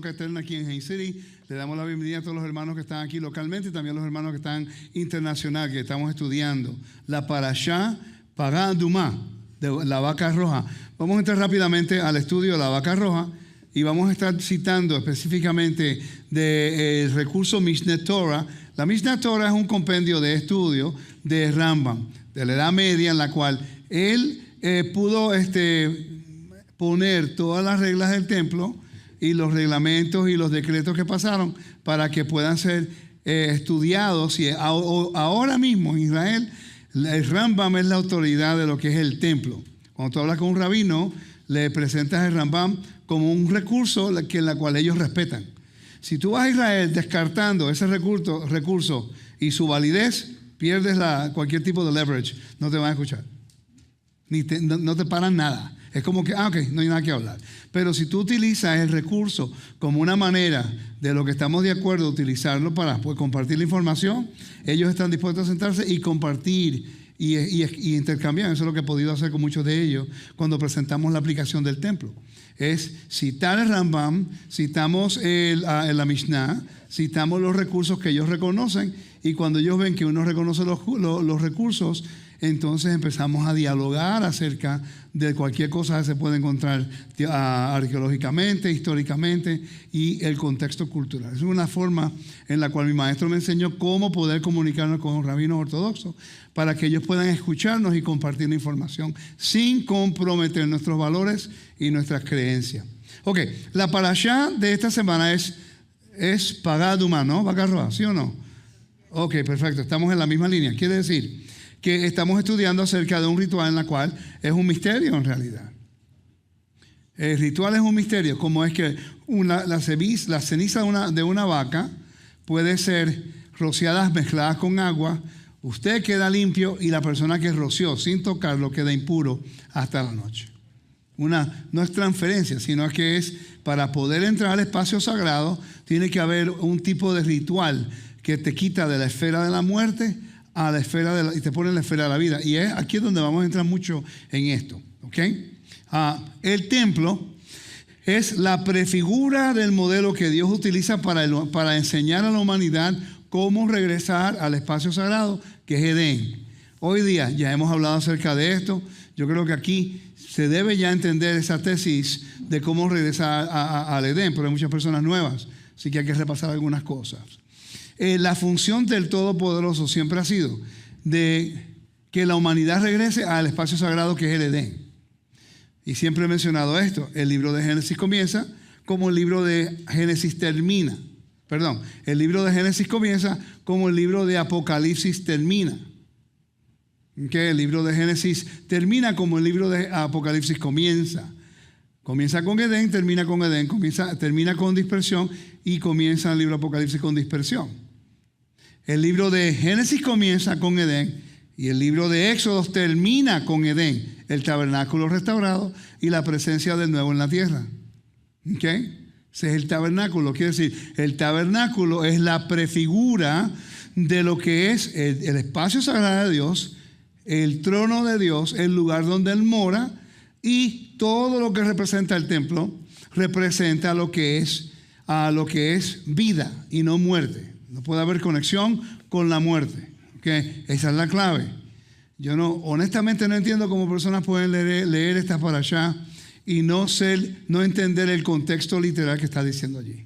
Roca Eterna aquí en Haines City. Le damos la bienvenida a todos los hermanos que están aquí localmente y también a los hermanos que están internacional, que estamos estudiando la Parashá Pagá Dumá, de la vaca roja. Vamos a entrar rápidamente al estudio de la vaca roja y vamos a estar citando específicamente del recurso Mishneh Torah. La Mishneh Torah es un compendio de estudio de Rambam, de la Edad Media, en la cual él pudo poner todas las reglas del templo y los reglamentos y los decretos que pasaron para que puedan ser estudiados. Y ahora mismo en Israel, el Rambam es la autoridad de lo que es el templo. Cuando tú hablas con un rabino, le presentas el Rambam como un recurso en la cual ellos respetan. Si tú vas a Israel descartando ese recurso y su validez, pierdes cualquier tipo de leverage. No te van a escuchar. No te paran nada. Es como que, ok, no hay nada que hablar. Pero si tú utilizas el recurso como una manera de lo que estamos de acuerdo, utilizarlo para compartir la información, ellos están dispuestos a sentarse y compartir y intercambiar. Eso es lo que he podido hacer con muchos de ellos cuando presentamos la aplicación del templo. Es citar el Rambam, citamos la Mishnah, citamos los recursos que ellos reconocen, y cuando ellos ven que uno reconoce los recursos, entonces empezamos a dialogar acerca de cualquier cosa que se puede encontrar arqueológicamente, históricamente y el contexto cultural. Es una forma en la cual mi maestro me enseñó cómo poder comunicarnos con los rabinos ortodoxos para que ellos puedan escucharnos y compartir la información sin comprometer nuestros valores y nuestras creencias. Ok, la parashá de esta semana es Pagá Dumá, ¿no? Vaca roja, ¿sí o no? Ok, perfecto, estamos en la misma línea. Quiere decir que estamos estudiando acerca de un ritual en la cual es un misterio en realidad. El ritual es un misterio, como es que la ceniza de una vaca puede ser rociada, mezcladas con agua, usted queda limpio y la persona que roció sin tocarlo queda impuro hasta la noche. No es transferencia, sino que es para poder entrar al espacio sagrado, tiene que haber un tipo de ritual que te quita de la esfera de la muerte a la esfera y te pone en la esfera de la vida. Y es aquí donde vamos a entrar mucho en esto. ¿Okay? El templo es la prefigura del modelo que Dios utiliza para enseñar a la humanidad cómo regresar al espacio sagrado, que es Edén. Hoy día ya hemos hablado acerca de esto. Yo creo que aquí se debe ya entender esa tesis de cómo regresar al Edén, pero hay muchas personas nuevas, así que hay que repasar algunas cosas. La función del Todopoderoso siempre ha sido de que la humanidad regrese al espacio sagrado que es el Edén. Y siempre he mencionado esto. El libro de Génesis comienza como el libro de Génesis termina. Perdón, el libro de Génesis comienza como el libro de Apocalipsis termina. El libro de Génesis termina como el libro de Apocalipsis comienza. Comienza con Edén, termina con Edén, termina con dispersión y comienza el libro de Apocalipsis con dispersión. El libro de Génesis comienza con Edén y el libro de Éxodos termina con Edén, el tabernáculo restaurado y la presencia del nuevo en la tierra. ¿Okay? Ese es el tabernáculo. Quiere decir, el tabernáculo es la prefigura de lo que es el espacio sagrado de Dios, el trono de Dios, el lugar donde Él mora, y todo lo que representa el templo representa lo que es vida y no muerte. No puede haber conexión con la muerte. ¿Okay? Esa es la clave. Yo honestamente no entiendo cómo personas pueden leer esta parashá y no entender el contexto literal que está diciendo allí.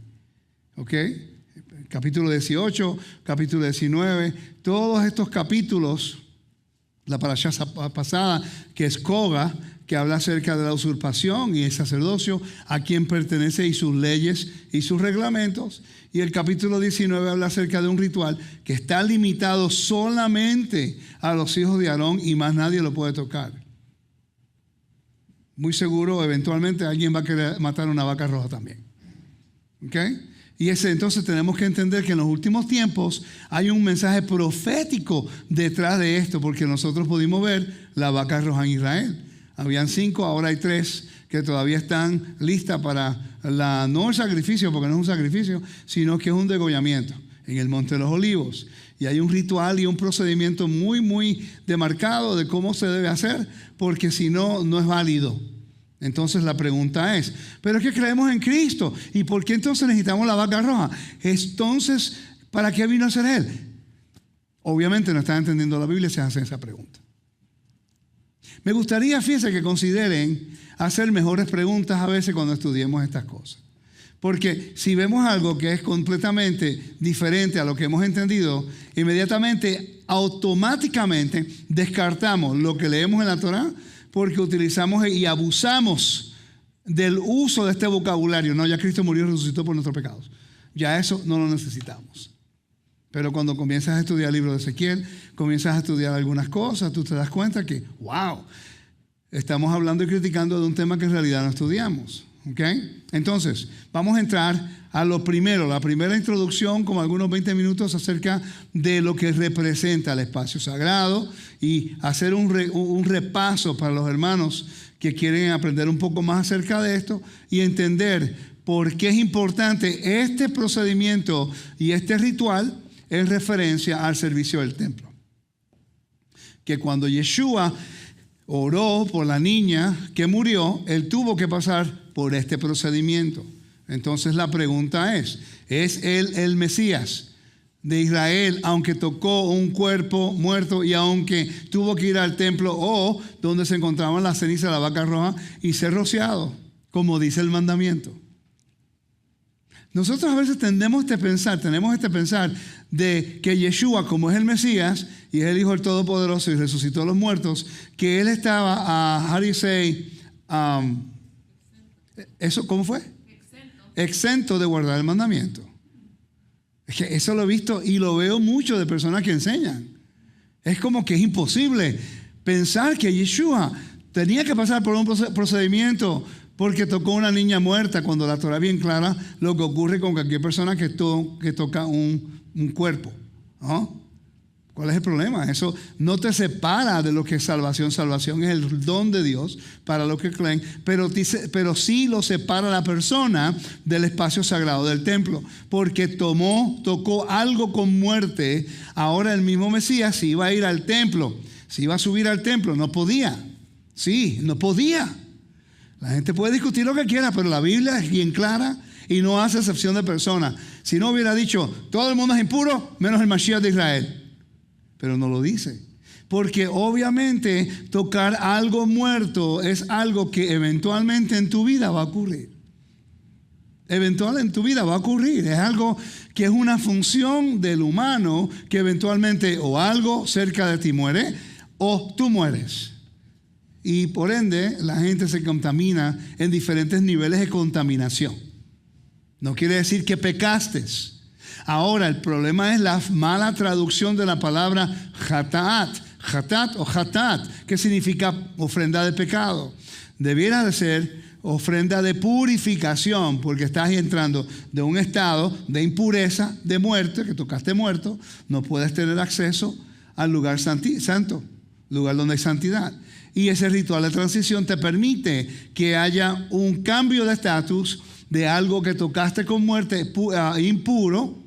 ¿Okay? Capítulo 18, capítulo 19, todos estos capítulos, la parashá pasada, que es Koga, que habla acerca de la usurpación y el sacerdocio, a quien pertenece y sus leyes y sus reglamentos. Y el capítulo 19 habla acerca de un ritual que está limitado solamente a los hijos de Aarón y más nadie lo puede tocar. Muy seguro, eventualmente alguien va a querer matar una vaca roja también. ¿Okay? Y entonces tenemos que entender que en los últimos tiempos hay un mensaje profético detrás de esto, porque nosotros pudimos ver la vaca roja en Israel. Habían 5, ahora hay 3 que todavía están listas para no el sacrificio, porque no es un sacrificio, sino que es un degollamiento en el Monte de los Olivos. Y hay un ritual y un procedimiento muy, muy demarcado de cómo se debe hacer, porque si no, no es válido. Entonces la pregunta es, ¿pero es que creemos en Cristo? ¿Y por qué entonces necesitamos la vaca roja? Entonces, ¿para qué vino a ser Él? Obviamente no están entendiendo la Biblia si hacen esa pregunta. Me gustaría, fíjense, que consideren hacer mejores preguntas a veces cuando estudiemos estas cosas. Porque si vemos algo que es completamente diferente a lo que hemos entendido, inmediatamente, automáticamente descartamos lo que leemos en la Torá porque utilizamos y abusamos del uso de este vocabulario. No, ya Cristo murió y resucitó por nuestros pecados. Ya eso no lo necesitamos. Pero cuando comienzas a estudiar el libro de Ezequiel, comienzas a estudiar algunas cosas, tú te das cuenta que, wow, estamos hablando y criticando de un tema que en realidad no estudiamos. ¿Okay? Entonces, vamos a entrar a lo primero, la primera introducción, como algunos 20 minutos acerca de lo que representa el espacio sagrado y hacer un repaso para los hermanos que quieren aprender un poco más acerca de esto y entender por qué es importante este procedimiento y este ritual en referencia al servicio del templo. Que cuando Yeshua oró por la niña que murió, él tuvo que pasar por este procedimiento. Entonces la pregunta ¿es él el Mesías de Israel, aunque tocó un cuerpo muerto y aunque tuvo que ir al templo o donde se encontraban las cenizas de la vaca roja y ser rociado, como dice el mandamiento? Nosotros a veces tenemos este pensar de que Yeshua, como es el Mesías y es el Hijo del Todopoderoso y resucitó a los muertos, que él estaba, how do you say, eso, ¿cómo fue? Exento de guardar el mandamiento. Es que eso lo he visto y lo veo mucho de personas que enseñan. Es como que es imposible pensar que Yeshua tenía que pasar por un procedimiento porque tocó una niña muerta, cuando la Torah es bien clara lo que ocurre con cualquier persona que toca un cuerpo. ¿No? ¿Cuál es el problema? Eso no te separa de lo que es salvación. Salvación es el don de Dios para los que creen, pero sí lo separa a la persona del espacio sagrado del templo, porque tocó algo con muerte. Ahora el mismo Mesías, si iba a ir al templo, si iba a subir al templo, no podía. Sí, no podía. La gente puede discutir lo que quiera, pero la Biblia es bien clara y no hace excepción de personas. Si no hubiera dicho, todo el mundo es impuro, menos el Mashiach de Israel. Pero no lo dice. Porque obviamente tocar algo muerto es algo que eventualmente en tu vida va a ocurrir. Eventualmente en tu vida va a ocurrir. Es algo que es una función del humano que eventualmente o algo cerca de ti muere o tú mueres. Y por ende la gente se contamina en diferentes niveles de contaminación. No quiere decir que pecaste. Ahora el problema es la mala traducción de la palabra hatat o hatat, que significa ofrenda de pecado. Debiera de ser ofrenda de purificación, porque estás entrando de un estado de impureza, de muerte, que tocaste muerto, no puedes tener acceso al lugar santo, lugar donde hay santidad. Y ese ritual de transición te permite que haya un cambio de estatus de algo que tocaste con muerte impuro,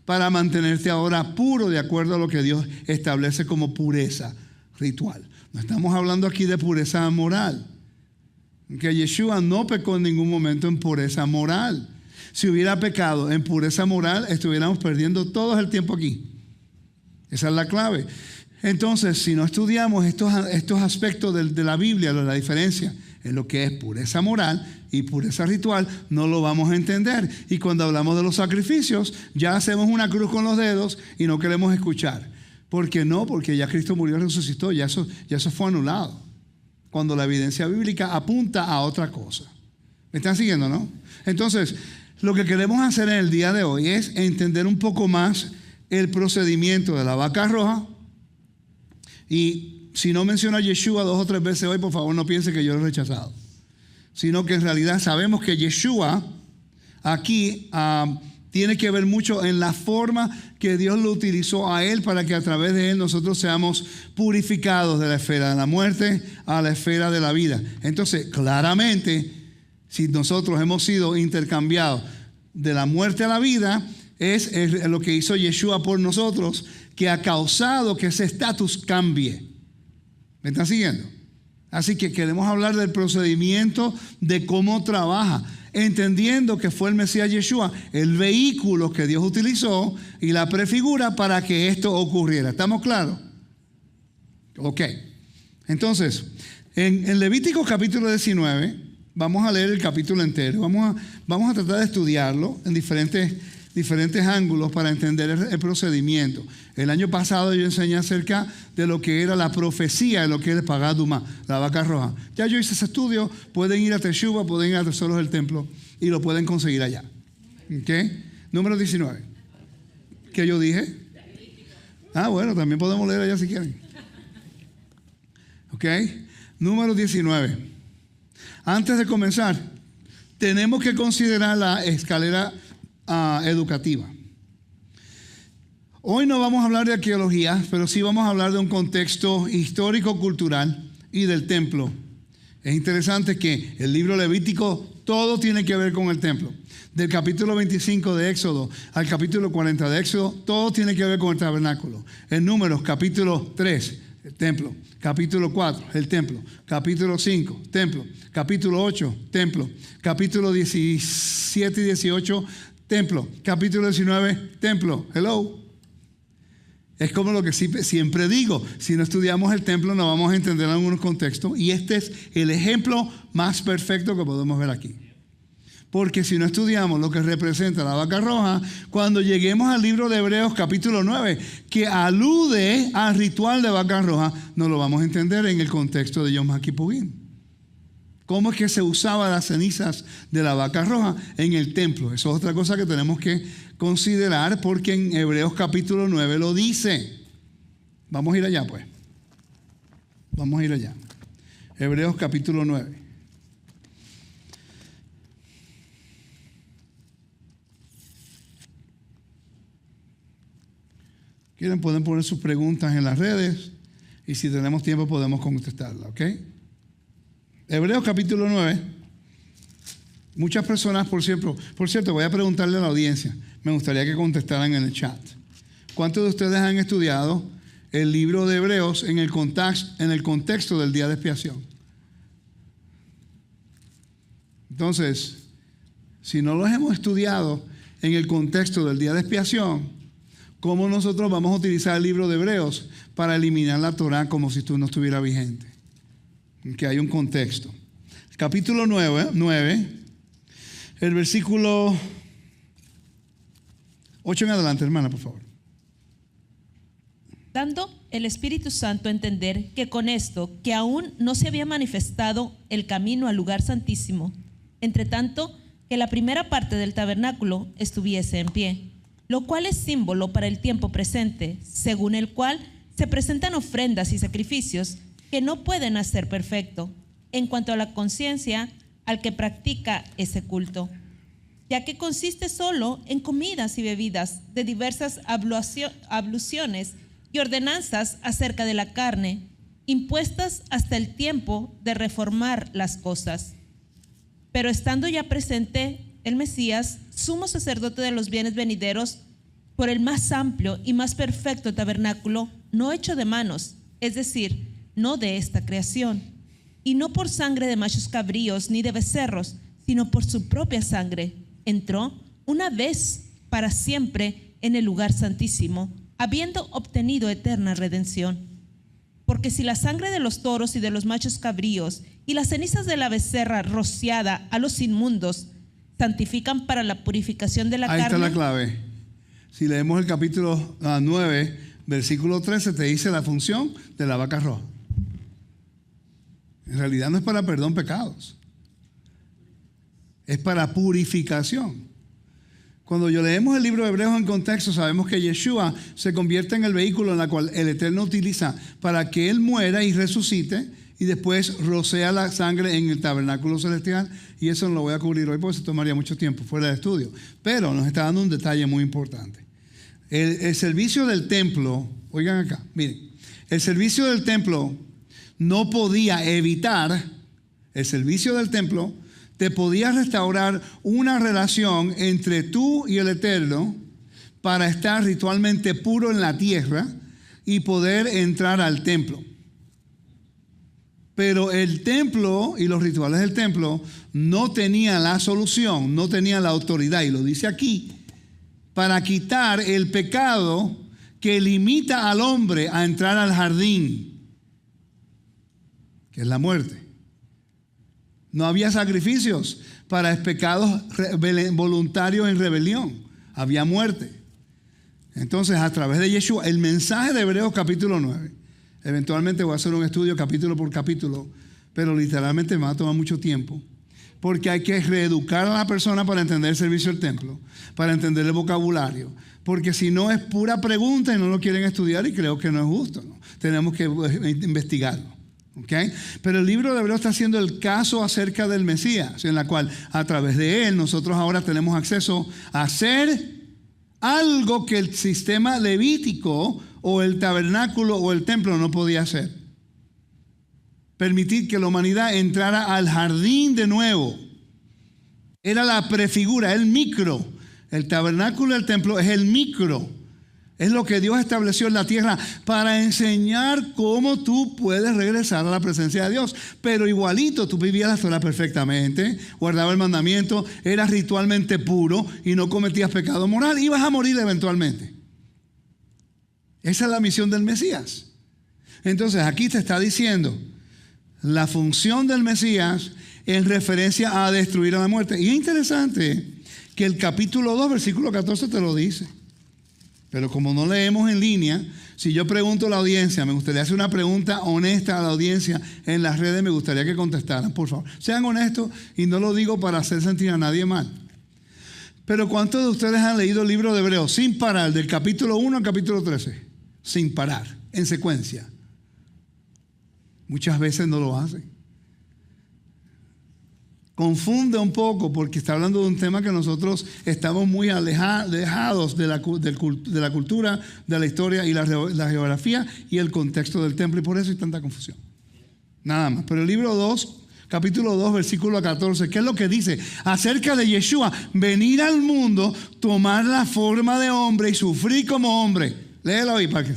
para mantenerte ahora puro de acuerdo a lo que Dios establece como pureza ritual. No estamos hablando aquí de pureza moral. Que Yeshua no pecó en ningún momento en pureza moral. Si hubiera pecado en pureza moral, estuviéramos perdiendo todo el tiempo aquí. Esa es la clave. Entonces, si no estudiamos estos aspectos de la Biblia, de la diferencia en lo que es pureza moral y pureza ritual, no lo vamos a entender. Y cuando hablamos de los sacrificios, ya hacemos una cruz con los dedos y no queremos escuchar. ¿Por qué no? Porque ya Cristo murió y resucitó, ya eso fue anulado. Cuando la evidencia bíblica apunta a otra cosa. ¿Me están siguiendo, no? Entonces, lo que queremos hacer en el día de hoy es entender un poco más el procedimiento de la vaca roja. Y si no menciono a Yeshua 2 o 3 veces hoy, por favor no piense que yo lo he rechazado. Sino que en realidad sabemos que Yeshua aquí tiene que ver mucho en la forma que Dios lo utilizó a él para que a través de él nosotros seamos purificados de la esfera de la muerte a la esfera de la vida. Entonces, claramente, si nosotros hemos sido intercambiados de la muerte a la vida, es lo que hizo Yeshua por nosotros, que ha causado que ese estatus cambie. ¿Me están siguiendo? Así que queremos hablar del procedimiento de cómo trabaja, entendiendo que fue el Mesías Yeshua, el vehículo que Dios utilizó y la prefigura para que esto ocurriera. ¿Estamos claros? Ok. Entonces, en Levítico capítulo 19, vamos a leer el capítulo entero. Vamos a tratar de estudiarlo en diferentes ángulos para entender el procedimiento. El año pasado yo enseñé acerca de lo que era la profecía de lo que es el Pagad Dumá, la vaca roja. Ya yo hice ese estudio, pueden ir a Teshuva, pueden ir a Tesoros del Templo y lo pueden conseguir allá. ¿Ok? Número 19. ¿Qué yo dije? Bueno, también podemos leer allá si quieren. ¿Ok? Número 19. Antes de comenzar, tenemos que considerar la escalera educativa. Hoy no vamos a hablar de arqueología, pero sí vamos a hablar de un contexto histórico-cultural y del templo. Es interesante que el libro Levítico todo tiene que ver con el templo. Del capítulo 25 de Éxodo al capítulo 40 de Éxodo, todo tiene que ver con el tabernáculo. En Números, capítulo 3, el templo. Capítulo 4, el templo. Capítulo 5, templo. Capítulo 8, templo. Capítulo 17 y 18, templo. Capítulo 19, templo. Hello. Es como lo que siempre digo. Si no estudiamos el templo no vamos a entender algunos contextos. Y este es el ejemplo más perfecto que podemos ver aquí. Porque si no estudiamos lo que representa la vaca roja, cuando lleguemos al libro de Hebreos capítulo 9, que alude al ritual de vaca roja, no lo vamos a entender en el contexto de Yom HaKippurim. ¿Cómo es que se usaba las cenizas de la vaca roja en el templo? Eso es otra cosa que tenemos que considerar porque en Hebreos capítulo 9 lo dice. Vamos a ir allá pues. Vamos a ir allá. Hebreos capítulo 9. Quieren, pueden poner sus preguntas en las redes y si tenemos tiempo podemos contestarlas, ¿ok? Hebreos capítulo 9. Muchas personas, por cierto, voy a preguntarle a la audiencia. Me gustaría que contestaran en el chat. ¿Cuántos de ustedes han estudiado el libro de Hebreos en el contexto del día de expiación? Entonces, si no los hemos estudiado en el contexto del día de expiación, ¿cómo nosotros vamos a utilizar el libro de Hebreos para eliminar la Torah como si tú no estuviera vigente? Que hay un contexto. Capítulo 9, el versículo 8 en adelante, hermana, por favor. Dando el Espíritu Santo a entender que con esto, que aún no se había manifestado el camino al lugar santísimo, entre tanto que la primera parte del tabernáculo estuviese en pie, lo cual es símbolo para el tiempo presente, según el cual se presentan ofrendas y sacrificios que no pueden hacer perfecto en cuanto a la conciencia al que practica ese culto, ya que consiste solo en comidas y bebidas de diversas abluciones y ordenanzas acerca de la carne, impuestas hasta el tiempo de reformar las cosas. Pero estando ya presente el Mesías, sumo sacerdote de los bienes venideros, por el más amplio y más perfecto tabernáculo, no hecho de manos, es decir, no de esta creación, y no por sangre de machos cabríos ni de becerros, sino por su propia sangre, entró una vez para siempre en el lugar santísimo, habiendo obtenido eterna redención. Porque si la sangre de los toros y de los machos cabríos y las cenizas de la becerra rociada a los inmundos santifican para la purificación de la carne. Ahí está la clave. Si leemos el capítulo 9, versículo 13, te dice la función de la vaca roja. En realidad no es para perdón pecados, es para purificación. Cuando leemos el libro de Hebreos en contexto, sabemos que Yeshua se convierte en el vehículo en el cual el Eterno utiliza para que Él muera y resucite y después rocea la sangre en el tabernáculo celestial, y eso no lo voy a cubrir hoy porque se tomaría mucho tiempo fuera de estudio, pero nos está dando un detalle muy importante. El servicio del templo, oigan acá, miren, el servicio del templo no podía evitar, el servicio del templo te podía restaurar una relación entre tú y el Eterno para estar ritualmente puro en la tierra y poder entrar al templo. Pero el templo y los rituales del templo no tenían la solución, no tenían la autoridad, y lo dice aquí, para quitar el pecado que limita al hombre a entrar al jardín, que es la muerte. No había sacrificios para pecados voluntarios en rebelión, había muerte. Entonces, a través de Yeshua, el mensaje de Hebreos capítulo 9, eventualmente voy a hacer un estudio capítulo por capítulo, pero literalmente me va a tomar mucho tiempo, porque hay que reeducar a la persona para entender el servicio del templo, para entender el vocabulario, porque si no es pura pregunta y no lo quieren estudiar, y creo que no es justo, ¿no? Tenemos que investigarlo. ¿Okay? Pero el libro de Hebreos está haciendo el caso acerca del Mesías, en la cual a través de él nosotros ahora tenemos acceso a hacer algo que el sistema levítico o el tabernáculo o el templo no podía hacer. Permitir que la humanidad entrara al jardín de nuevo. Era la prefigura, el micro. El tabernáculo y el templo es el micro. Es lo que Dios estableció en la tierra para enseñar cómo tú puedes regresar a la presencia de Dios. Pero igualito, tú vivías la Torah perfectamente, guardabas el mandamiento, eras ritualmente puro y no cometías pecado moral. Ibas a morir eventualmente. Esa es la misión del Mesías. Entonces aquí te está diciendo la función del Mesías en referencia a destruir a la muerte. Y es interesante que el capítulo 2, versículo 14 te lo dice. Pero como no leemos en línea, si yo pregunto a la audiencia, me gustaría hacer una pregunta honesta a la audiencia en las redes, me gustaría que contestaran, por favor. Sean honestos, y no lo digo para hacer sentir a nadie mal. Pero ¿cuántos de ustedes han leído el libro de Hebreos sin parar, del capítulo 1 al capítulo 13? Sin parar, en secuencia. Muchas veces no lo hacen. Confunde un poco porque está hablando de un tema que nosotros estamos muy alejados de la cultura, de la historia y la geografía y el contexto del templo, y por eso hay tanta confusión. Nada más. Pero el libro 2, capítulo 2, versículo 14, ¿qué es lo que dice? Acerca de Yeshua, venir al mundo, tomar la forma de hombre y sufrir como hombre. Léelo ahí, para que...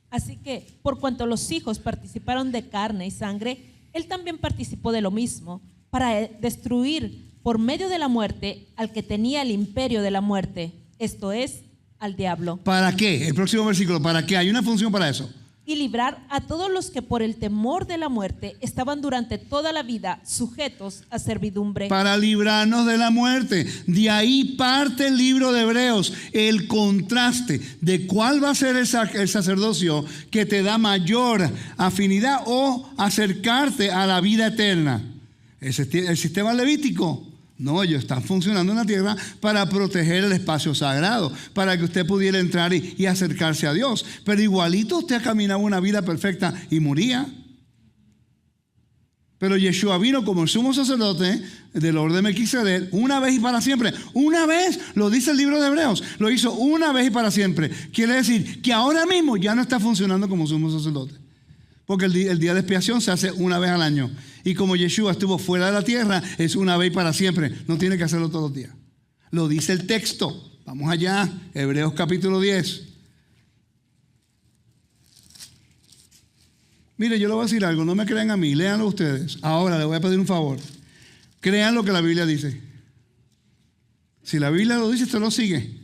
Así que, por cuanto los hijos participaron de carne y sangre, él también participó de lo mismo, para destruir por medio de la muerte al que tenía el imperio de la muerte, esto es, al diablo. ¿Para qué? El próximo versículo, ¿para qué? Hay una función para eso. Y librar a todos los que por el temor de la muerte estaban durante toda la vida sujetos a servidumbre. Para librarnos de la muerte. De ahí parte el libro de Hebreos, el contraste de cuál va a ser el sacerdocio que te da mayor afinidad o acercarte a la vida eterna. El sistema levítico, no, ellos están funcionando en la tierra para proteger el espacio sagrado, para que usted pudiera entrar y acercarse a Dios. Pero igualito usted caminaba una vida perfecta y moría. Pero Yeshua vino como el sumo sacerdote del orden de Melquisedec una vez y para siempre. Una vez, lo dice el libro de Hebreos, lo hizo una vez y para siempre. Quiere decir que ahora mismo ya no está funcionando como sumo sacerdote. Porque el día de expiación se hace una vez al año. Y como Yeshua estuvo fuera de la tierra, es una vez y para siempre. No tiene que hacerlo todos los días. Lo dice el texto. Vamos allá, Hebreos capítulo 10. Mire, yo le voy a decir algo, no me crean a mí, léanlo ustedes. Ahora le voy a pedir un favor. Crean lo que la Biblia dice. Si la Biblia lo dice, usted lo sigue.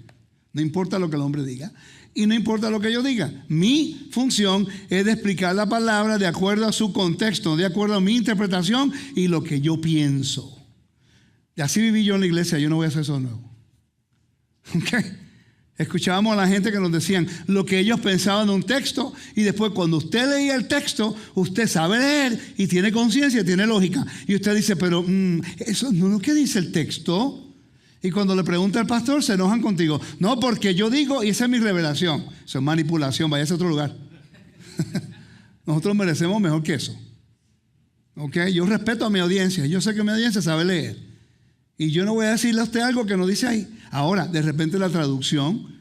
No importa lo que el hombre diga. Y no importa lo que yo diga. Mi función es de explicar la palabra de acuerdo a su contexto, de acuerdo a mi interpretación y lo que yo pienso. Y así viví yo en la iglesia, yo no voy a hacer eso de nuevo. ¿Okay? Escuchábamos a la gente que nos decían lo que ellos pensaban de un texto y después cuando usted leía el texto, usted sabe leer y tiene conciencia, tiene lógica. Y usted dice, pero eso no es lo que dice el texto. Y cuando le pregunta al pastor, se enojan contigo. No, porque yo digo, y esa es mi revelación. Eso es manipulación, váyase a otro lugar. Nosotros merecemos mejor que eso. ¿Ok? Yo respeto a mi audiencia. Yo sé que mi audiencia sabe leer. Y yo no voy a decirle a usted algo que no dice ahí. Ahora, de repente la traducción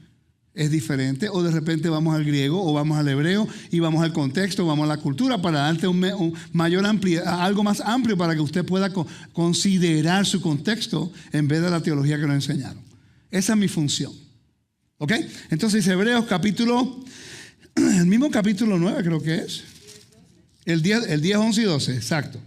es diferente. O de repente vamos al griego o vamos al hebreo y vamos al contexto, vamos a la cultura para darte un mayor algo más amplio para que usted pueda considerar su contexto en vez de la teología que nos enseñaron. Esa es mi función. ¿Ok? Entonces Hebreos capítulo, el mismo capítulo 9 creo que es. El 10, 11 y 12, exacto.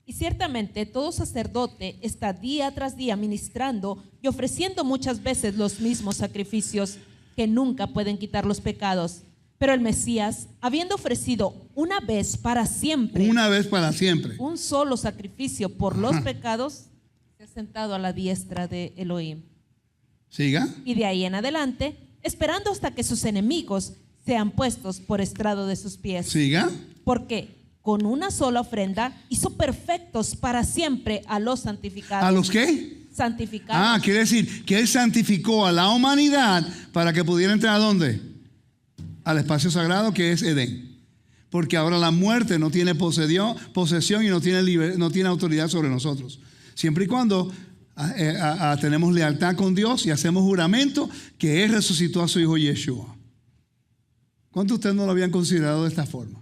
Y ciertamente todo sacerdote está día tras día ministrando y ofreciendo muchas veces los mismos sacrificios que nunca pueden quitar los pecados. Pero el Mesías, habiendo ofrecido una vez para siempre un solo sacrificio por los pecados, se ha sentado a la diestra de Elohim. Siga. Y de ahí en adelante, esperando hasta que sus enemigos sean puestos por estrado de sus pies. Siga. Porque con una sola ofrenda hizo perfectos para siempre a los santificados. ¿A los qué? Santificados. Quiere decir que Él santificó a la humanidad para que pudiera entrar ¿a dónde? Al espacio sagrado que es Edén. Porque ahora la muerte no tiene posesión y no tiene autoridad sobre nosotros. Siempre y cuando tenemos lealtad con Dios y hacemos juramento que Él resucitó a su Hijo Yeshua. ¿Cuántos de ustedes no lo habían considerado de esta forma?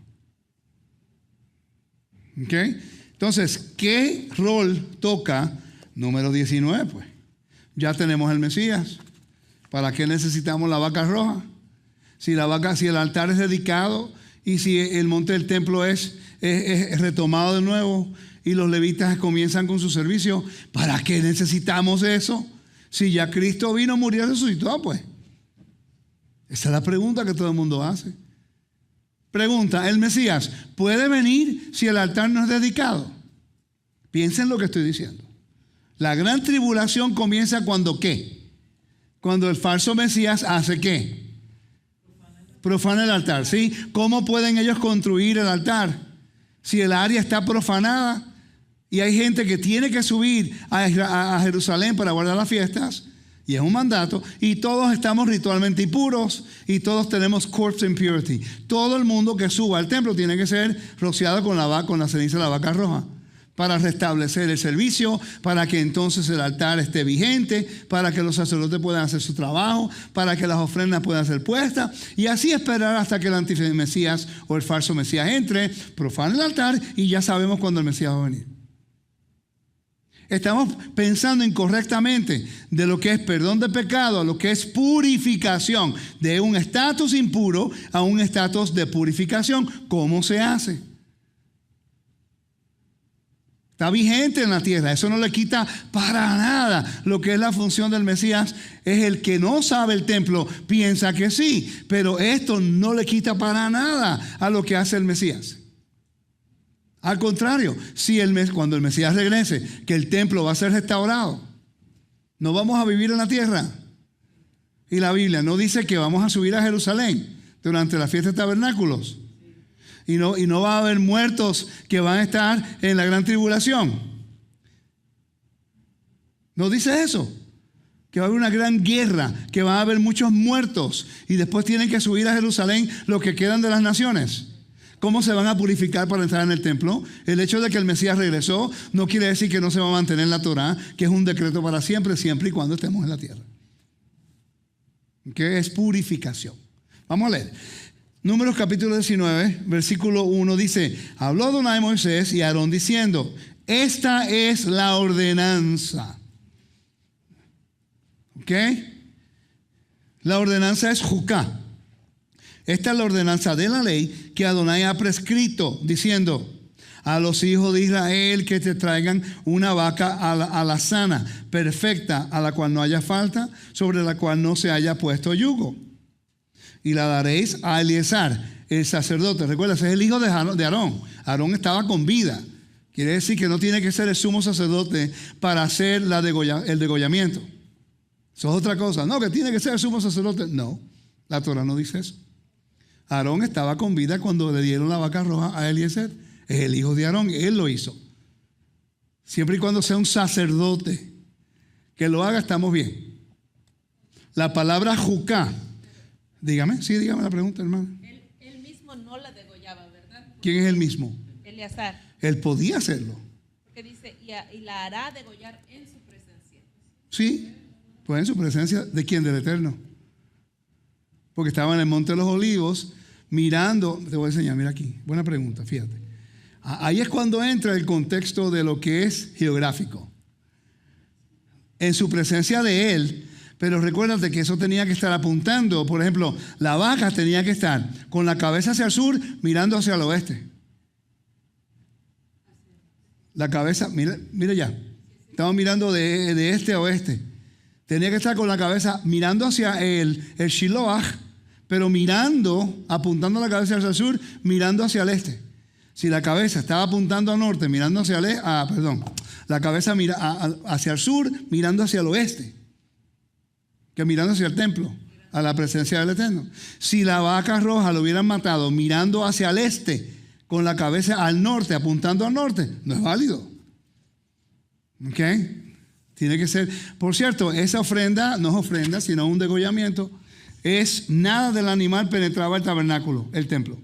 ¿Ok? Entonces, ¿qué rol toca número 19? Pues ya tenemos el Mesías. ¿Para qué necesitamos la vaca roja? Si el altar es dedicado y si el monte del templo es retomado de nuevo y los levitas comienzan con su servicio, ¿para qué necesitamos eso? Si ya Cristo vino, murió y resucitó, pues. Esa es la pregunta que todo el mundo hace. Pregunta, ¿el Mesías puede venir si el altar no es dedicado? Piensen lo que estoy diciendo. La gran tribulación comienza cuando ¿qué? Cuando el falso Mesías hace ¿qué? Profana el altar, ¿sí? ¿Cómo pueden ellos construir el altar? Si el área está profanada y hay gente que tiene que subir a Jerusalén para guardar las fiestas, y es un mandato, y todos estamos ritualmente impuros, y todos tenemos corpse impurity. Todo el mundo que suba al templo tiene que ser rociado con la ceniza de la vaca roja, para restablecer el servicio, para que entonces el altar esté vigente, para que los sacerdotes puedan hacer su trabajo, para que las ofrendas puedan ser puestas, y así esperar hasta que el antimesías o el falso Mesías entre, profane el altar, y ya sabemos cuándo el Mesías va a venir. Estamos pensando incorrectamente de lo que es perdón de pecado a lo que es purificación, de un estatus impuro a un estatus de purificación. ¿Cómo se hace? Está vigente en la tierra, eso no le quita para nada lo que es la función del Mesías. Es el que no sabe el templo, piensa que sí, pero esto no le quita para nada a lo que hace el Mesías. Al contrario, cuando el Mesías regrese, que el templo va a ser restaurado, no vamos a vivir en la tierra. Y la Biblia no dice que vamos a subir a Jerusalén durante la fiesta de tabernáculos. Y no va a haber muertos que van a estar en la gran tribulación. No dice eso. Que va a haber una gran guerra, que va a haber muchos muertos y después tienen que subir a Jerusalén los que quedan de las naciones. ¿Cómo se van a purificar para entrar en el templo? El hecho de que el Mesías regresó no quiere decir que no se va a mantener la Torá, que es un decreto para siempre, siempre y cuando estemos en la tierra. ¿Qué es purificación? Vamos a leer. Números capítulo 19, versículo 1 dice: habló Adonai a Moisés y a Aarón diciendo: esta es la ordenanza. ¿Ok? La ordenanza es Jucá. Esta es la ordenanza de la ley que Adonai ha prescrito, diciendo: a los hijos de Israel que te traigan una vaca alazana, perfecta, a la cual no haya falta, sobre la cual no se haya puesto yugo. Y la daréis a Eliezer, el sacerdote. Recuerda, ese es el hijo de Aarón. Aarón estaba con vida. Quiere decir que no tiene que ser el sumo sacerdote para hacer el degollamiento. Eso es otra cosa. No, que tiene que ser el sumo sacerdote. No, la Torah no dice eso. Aarón estaba con vida cuando le dieron la vaca roja a Eliezer. Es el hijo de Aarón, él lo hizo. Siempre y cuando sea un sacerdote que lo haga, estamos bien. La palabra Jucá, dígame la pregunta, hermano. Él mismo no la degollaba, ¿verdad? ¿Quién es el mismo? Eleazar. Él podía hacerlo. Porque dice, y la hará degollar en su presencia. Sí, pues en su presencia, ¿de quién? Del Eterno. Porque estaba en el Monte de los Olivos mirando. Te voy a enseñar, mira aquí. Buena pregunta, fíjate. Ahí es cuando entra el contexto de lo que es geográfico. En su presencia de él, pero recuérdate que eso tenía que estar apuntando. Por ejemplo, la vaca tenía que estar con la cabeza hacia el sur, mirando hacia el oeste. La cabeza, mira ya. Estamos mirando de este a oeste. Tenía que estar con la cabeza mirando hacia el Shiloah, pero mirando, apuntando la cabeza hacia el sur, mirando hacia el este. Si la cabeza estaba apuntando al norte, mirando hacia el este, la cabeza mira hacia el sur, mirando hacia el oeste, que mirando hacia el templo, a la presencia del Eterno. Si la vaca roja lo hubieran matado mirando hacia el este, con la cabeza al norte, apuntando al norte, no es válido. ¿Ok? Tiene que ser. Por cierto, esa ofrenda no es ofrenda, sino un degollamiento. Nada del animal penetraba el tabernáculo, el templo.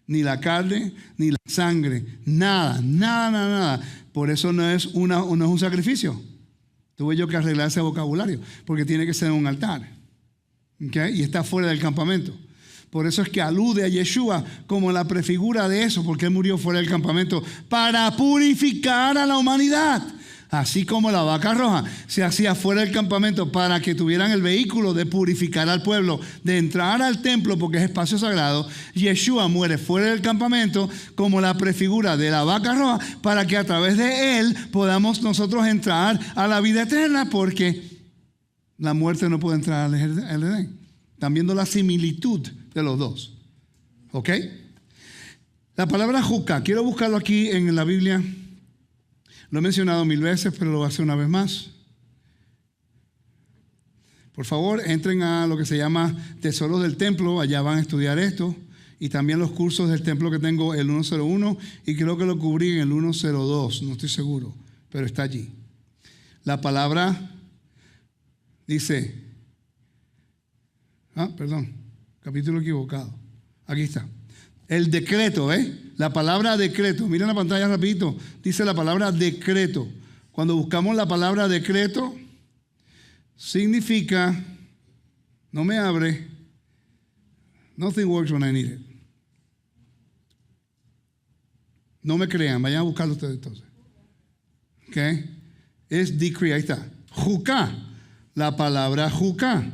Ni la carne, ni la sangre. Nada. Por eso no es un sacrificio. Tuve yo que arreglar ese vocabulario, porque tiene que ser un altar. ¿Okay? Y está fuera del campamento. Por eso es que alude a Yeshua como la prefigura de eso, porque él murió fuera del campamento para purificar a la humanidad. Así como la vaca roja se hacía fuera del campamento para que tuvieran el vehículo de purificar al pueblo, de entrar al templo porque es espacio sagrado. Yeshua muere fuera del campamento como la prefigura de la vaca roja para que a través de él podamos nosotros entrar a la vida eterna, porque la muerte no puede entrar al Edén. Están viendo la similitud de los dos. ¿Ok? La palabra juca, quiero buscarlo aquí en la Biblia. Lo he mencionado 1000 veces, pero lo voy a hacer una vez más. Por favor, entren a lo que se llama Tesoros del Templo. Allá van a estudiar esto. Y también los cursos del templo que tengo, el 101. Y creo que lo cubrí en el 102. No estoy seguro, pero está allí. La palabra dice... capítulo equivocado. Aquí está. El decreto, la palabra decreto. Miren la pantalla rapidito. Dice la palabra decreto. Cuando buscamos la palabra decreto, significa, no me abre, nothing works when I need it. No me crean, vayan a buscarlo ustedes entonces. ¿Ok? Es decree, ahí está. Juká, la palabra juká.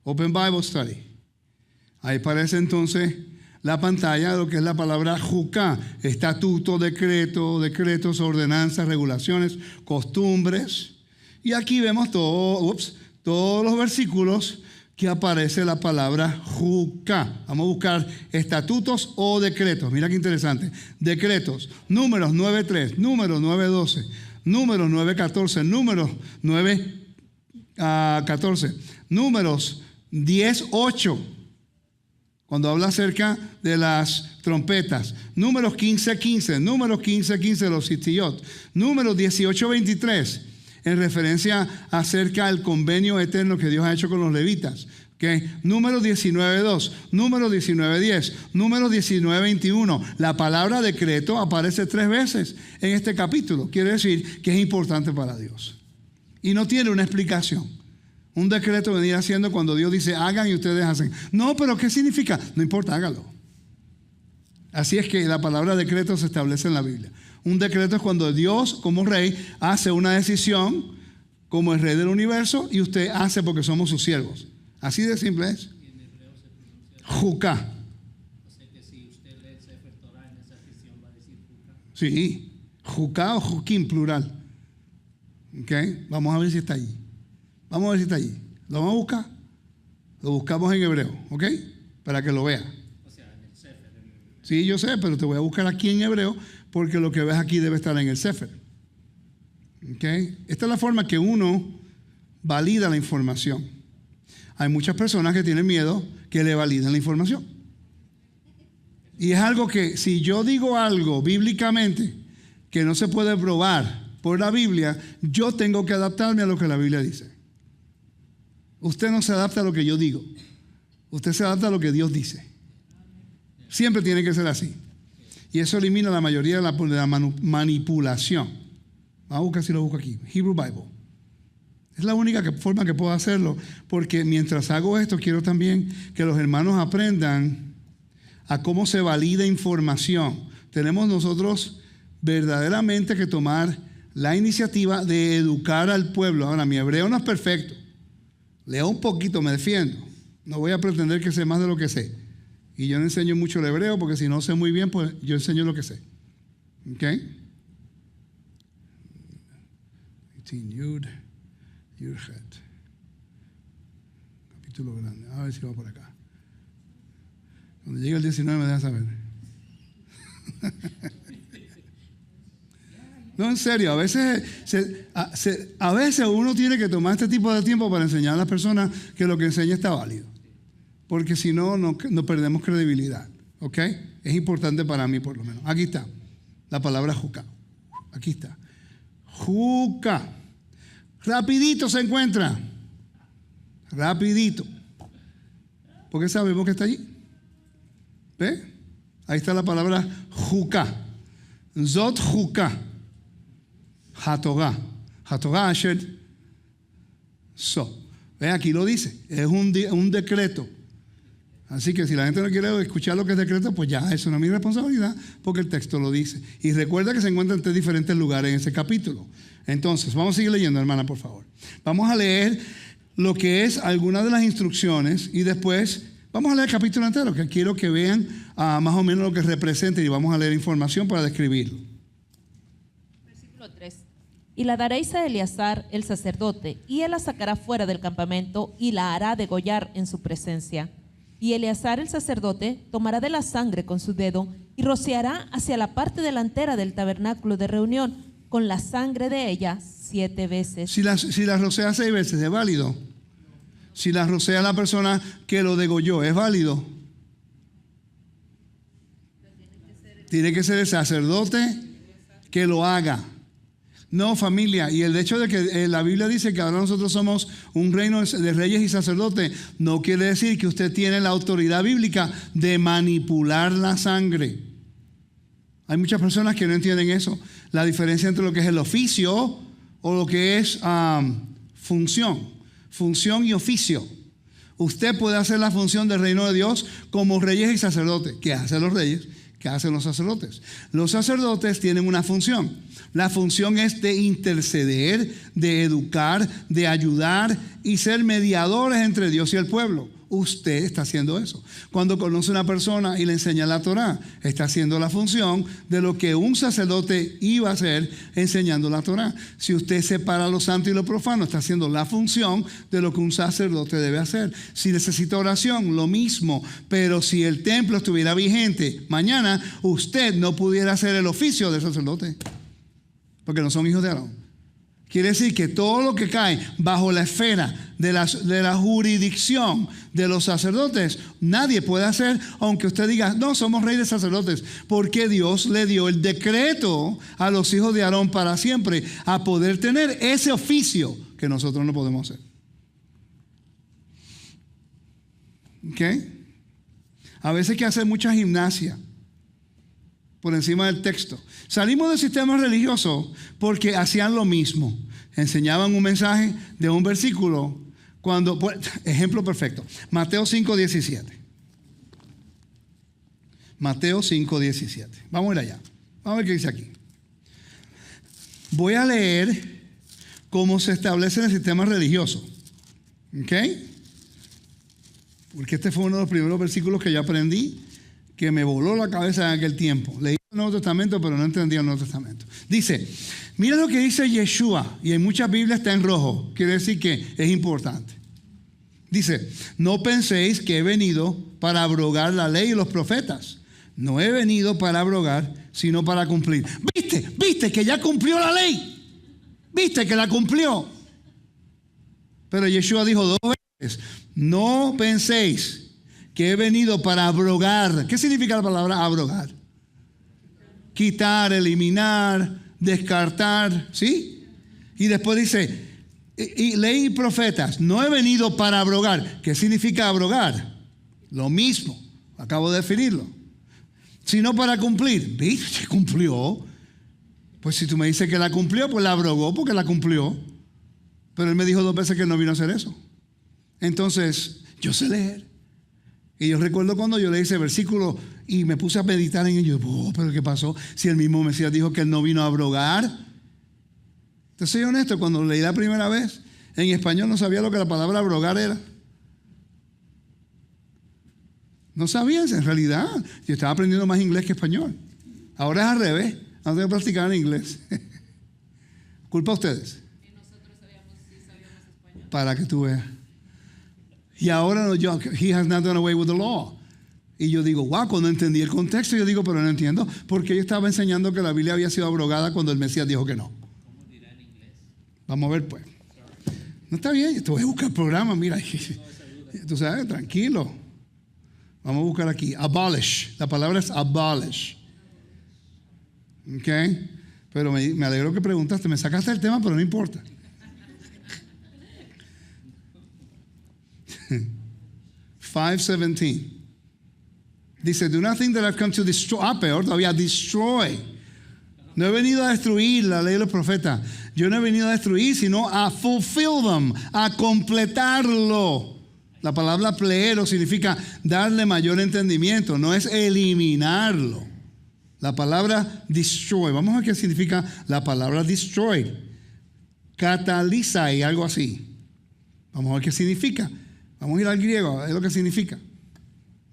Open Bible Study. Ahí aparece entonces la pantalla de lo que es la palabra juká. Estatuto, decretos, ordenanzas, regulaciones, costumbres. Y aquí vemos todos los versículos que aparece la palabra juká. Vamos a buscar estatutos o decretos. Mira qué interesante. Decretos. Números 9:3, Números 9:12, Números 9:14, Números 9:14, Números 10:8. Cuando habla acerca de las trompetas. Números 15:15, Números 15:15 de los sitiyot. Números 18:23, en referencia acerca del convenio eterno que Dios ha hecho con los levitas. ¿Okay? Números 19:2, Números 19:10, Números 19:21. La palabra decreto aparece 3 veces en este capítulo. Quiere decir que es importante para Dios. Y no tiene una explicación. Un decreto venir haciendo cuando Dios dice hagan y ustedes hacen. No, pero ¿qué significa? No importa, hágalo. Así es que la palabra decreto se establece en la Biblia. Un decreto es cuando Dios, como rey, hace una decisión como el rey del universo y usted hace porque somos sus siervos. Así de simple es. Juká. O sea que si usted lee el Sefer Torah en esa sección va a decir juká. Sí, juká o juquín, plural. ¿Ok? Vamos a ver si está allí. Vamos a ver si está allí. ¿Lo vamos a buscar? Lo buscamos en hebreo, ¿ok? Para que lo vea. O sea, en el Sefer. Sí, yo sé, pero te voy a buscar aquí en hebreo porque lo que ves aquí debe estar en el Sefer. ¿Ok? Esta es la forma que uno valida la información. Hay muchas personas que tienen miedo que le validen la información. Y es algo que si yo digo algo bíblicamente que no se puede probar por la Biblia, yo tengo que adaptarme a lo que la Biblia dice. Usted no se adapta a lo que yo digo. Usted se adapta a lo que Dios dice. Siempre tiene que ser así. Y eso elimina la mayoría de la manipulación. Vamos a buscar si lo busco aquí. Hebrew Bible. Es la única forma que puedo hacerlo. Porque mientras hago esto, quiero también que los hermanos aprendan a cómo se valida información. Tenemos nosotros verdaderamente que tomar la iniciativa de educar al pueblo. Ahora, mi hebreo no es perfecto. Leo un poquito, me defiendo. No voy a pretender que sé más de lo que sé. Y yo no enseño mucho el hebreo porque si no sé muy bien, pues yo enseño lo que sé. ¿Ok? 18, Yud Het. Capítulo grande. A ver si va por acá. Cuando llegue el 19 me dejan saber. No, en serio, a veces uno tiene que tomar este tipo de tiempo para enseñar a las personas que lo que enseña está válido. Porque si no, no perdemos credibilidad. ¿Ok? Es importante para mí, por lo menos. Aquí está la palabra juca. Aquí está. Juca. Rapidito se encuentra. Rapidito. Porque sabemos que está allí. ¿Ve? Ahí está la palabra juca. Zot juca. Hatogá. Hatogá asher so. Ve, aquí lo dice. Es un decreto. Así que si la gente no quiere escuchar lo que es decreto, pues ya, eso no es mi responsabilidad, porque el texto lo dice. Y recuerda que se encuentra en 3 diferentes lugares en ese capítulo. Entonces, vamos a seguir leyendo, hermana, por favor. Vamos a leer lo que es algunas de las instrucciones y después vamos a leer el capítulo entero, que quiero que vean más o menos lo que representa y vamos a leer información para describirlo. Versículo 3. Y la daréis a Eleazar, el sacerdote, y él la sacará fuera del campamento y la hará degollar en su presencia. Y Eleazar, el sacerdote, tomará de la sangre con su dedo y rociará hacia la parte delantera del tabernáculo de reunión con la sangre de ella 7 veces. Si la rocea 6 veces, ¿es válido? Si la rocea la persona que lo degolló, ¿es válido? Tiene que ser el sacerdote que lo haga. No, familia, y el hecho de que la Biblia dice que ahora nosotros somos un reino de reyes y sacerdotes, no quiere decir que usted tiene la autoridad bíblica de manipular la sangre. Hay muchas personas que no entienden eso, la diferencia entre lo que es el oficio o lo que es función y oficio. Usted puede hacer la función del reino de Dios como reyes y sacerdotes. ¿Qué hacen los reyes? ¿Qué hacen los sacerdotes? Los sacerdotes tienen una función. La función es de interceder, de educar, de ayudar y ser mediadores entre Dios y el pueblo. Usted está haciendo eso. Cuando conoce a una persona y le enseña la Torá, está haciendo la función de lo que un sacerdote iba a hacer enseñando la Torá. Si usted separa lo santo y lo profano, está haciendo la función de lo que un sacerdote debe hacer. Si necesita oración, lo mismo. Pero si el templo estuviera vigente mañana, usted no pudiera hacer el oficio del sacerdote, porque no son hijos de Aarón. Quiere decir que todo lo que cae bajo la esfera de la jurisdicción de los sacerdotes, nadie puede hacer, aunque usted diga, no, somos reyes de sacerdotes, porque Dios le dio el decreto a los hijos de Aarón para siempre a poder tener ese oficio que nosotros no podemos hacer. ¿Ok? A veces hay que hacer mucha gimnasia por encima del texto. Salimos del sistema religioso porque hacían lo mismo. Enseñaban un mensaje de un versículo. Ejemplo perfecto. Mateo 5:17. Mateo 5:17. Vamos a ir allá. Vamos a ver qué dice aquí. Voy a leer cómo se establece en el sistema religioso. ¿Ok? Porque este fue uno de los primeros versículos que yo aprendí, que me voló la cabeza en aquel tiempo. Leí el Nuevo Testamento, pero no entendía el Nuevo Testamento. Dice, mira lo que dice Yeshua, y en muchas Biblias está en rojo, quiere decir que es importante. Dice, no penséis que he venido para abrogar la ley y los profetas. No he venido para abrogar, sino para cumplir. ¿Viste que ya cumplió la ley? ¿Viste que la cumplió? Pero Yeshua dijo 2 veces, no penséis que he venido para abrogar. ¿Qué significa la palabra abrogar? Quitar, eliminar, descartar, ¿sí? Y después dice, y ley y profetas, no he venido para abrogar. ¿Qué significa abrogar? Lo mismo, acabo de definirlo. Sino para cumplir. ¿Viste? Cumplió. Pues si tú me dices que la cumplió, pues la abrogó porque la cumplió. Pero él me dijo 2 veces que no vino a hacer eso. Entonces, yo sé leer. Y yo recuerdo cuando yo leí ese versículo y me puse a meditar en ello. Pero ¿qué pasó? Si el mismo Mesías dijo que él no vino a abrogar. Entonces, soy honesto, cuando lo leí la primera vez, en español no sabía lo que la palabra abrogar era. No sabía, en realidad. Yo estaba aprendiendo más inglés que español. Ahora es al revés. Ahora tengo que practicar en inglés. Culpa a ustedes. Para que tú veas. Y ahora no, he has not done away with the law. Y yo digo, wow, cuando entendí el contexto, yo digo, pero no entiendo, porque yo estaba enseñando que la Biblia había sido abrogada cuando el Mesías dijo que no. ¿Cómo dirá en inglés? Vamos a ver, pues. No está bien, yo te voy a buscar el programa, mira. Tú sabes, tranquilo. Vamos a buscar aquí. Abolish. La palabra es abolish. ¿Ok? Pero me alegro que preguntaste. Me sacaste el tema, pero no importa. (5:17) dice, do not think that I've come to destroy. Peor todavía, destroy. No he venido a destruir la ley de los profetas. Yo no he venido a destruir, sino a fulfill them, a completarlo. La palabra pleero significa darle mayor entendimiento, no es eliminarlo. La palabra destroy, vamos a ver qué significa la palabra destroy. Cataliza y algo así. Vamos a ver qué significa. Vamos a ir al griego, a ver lo que significa.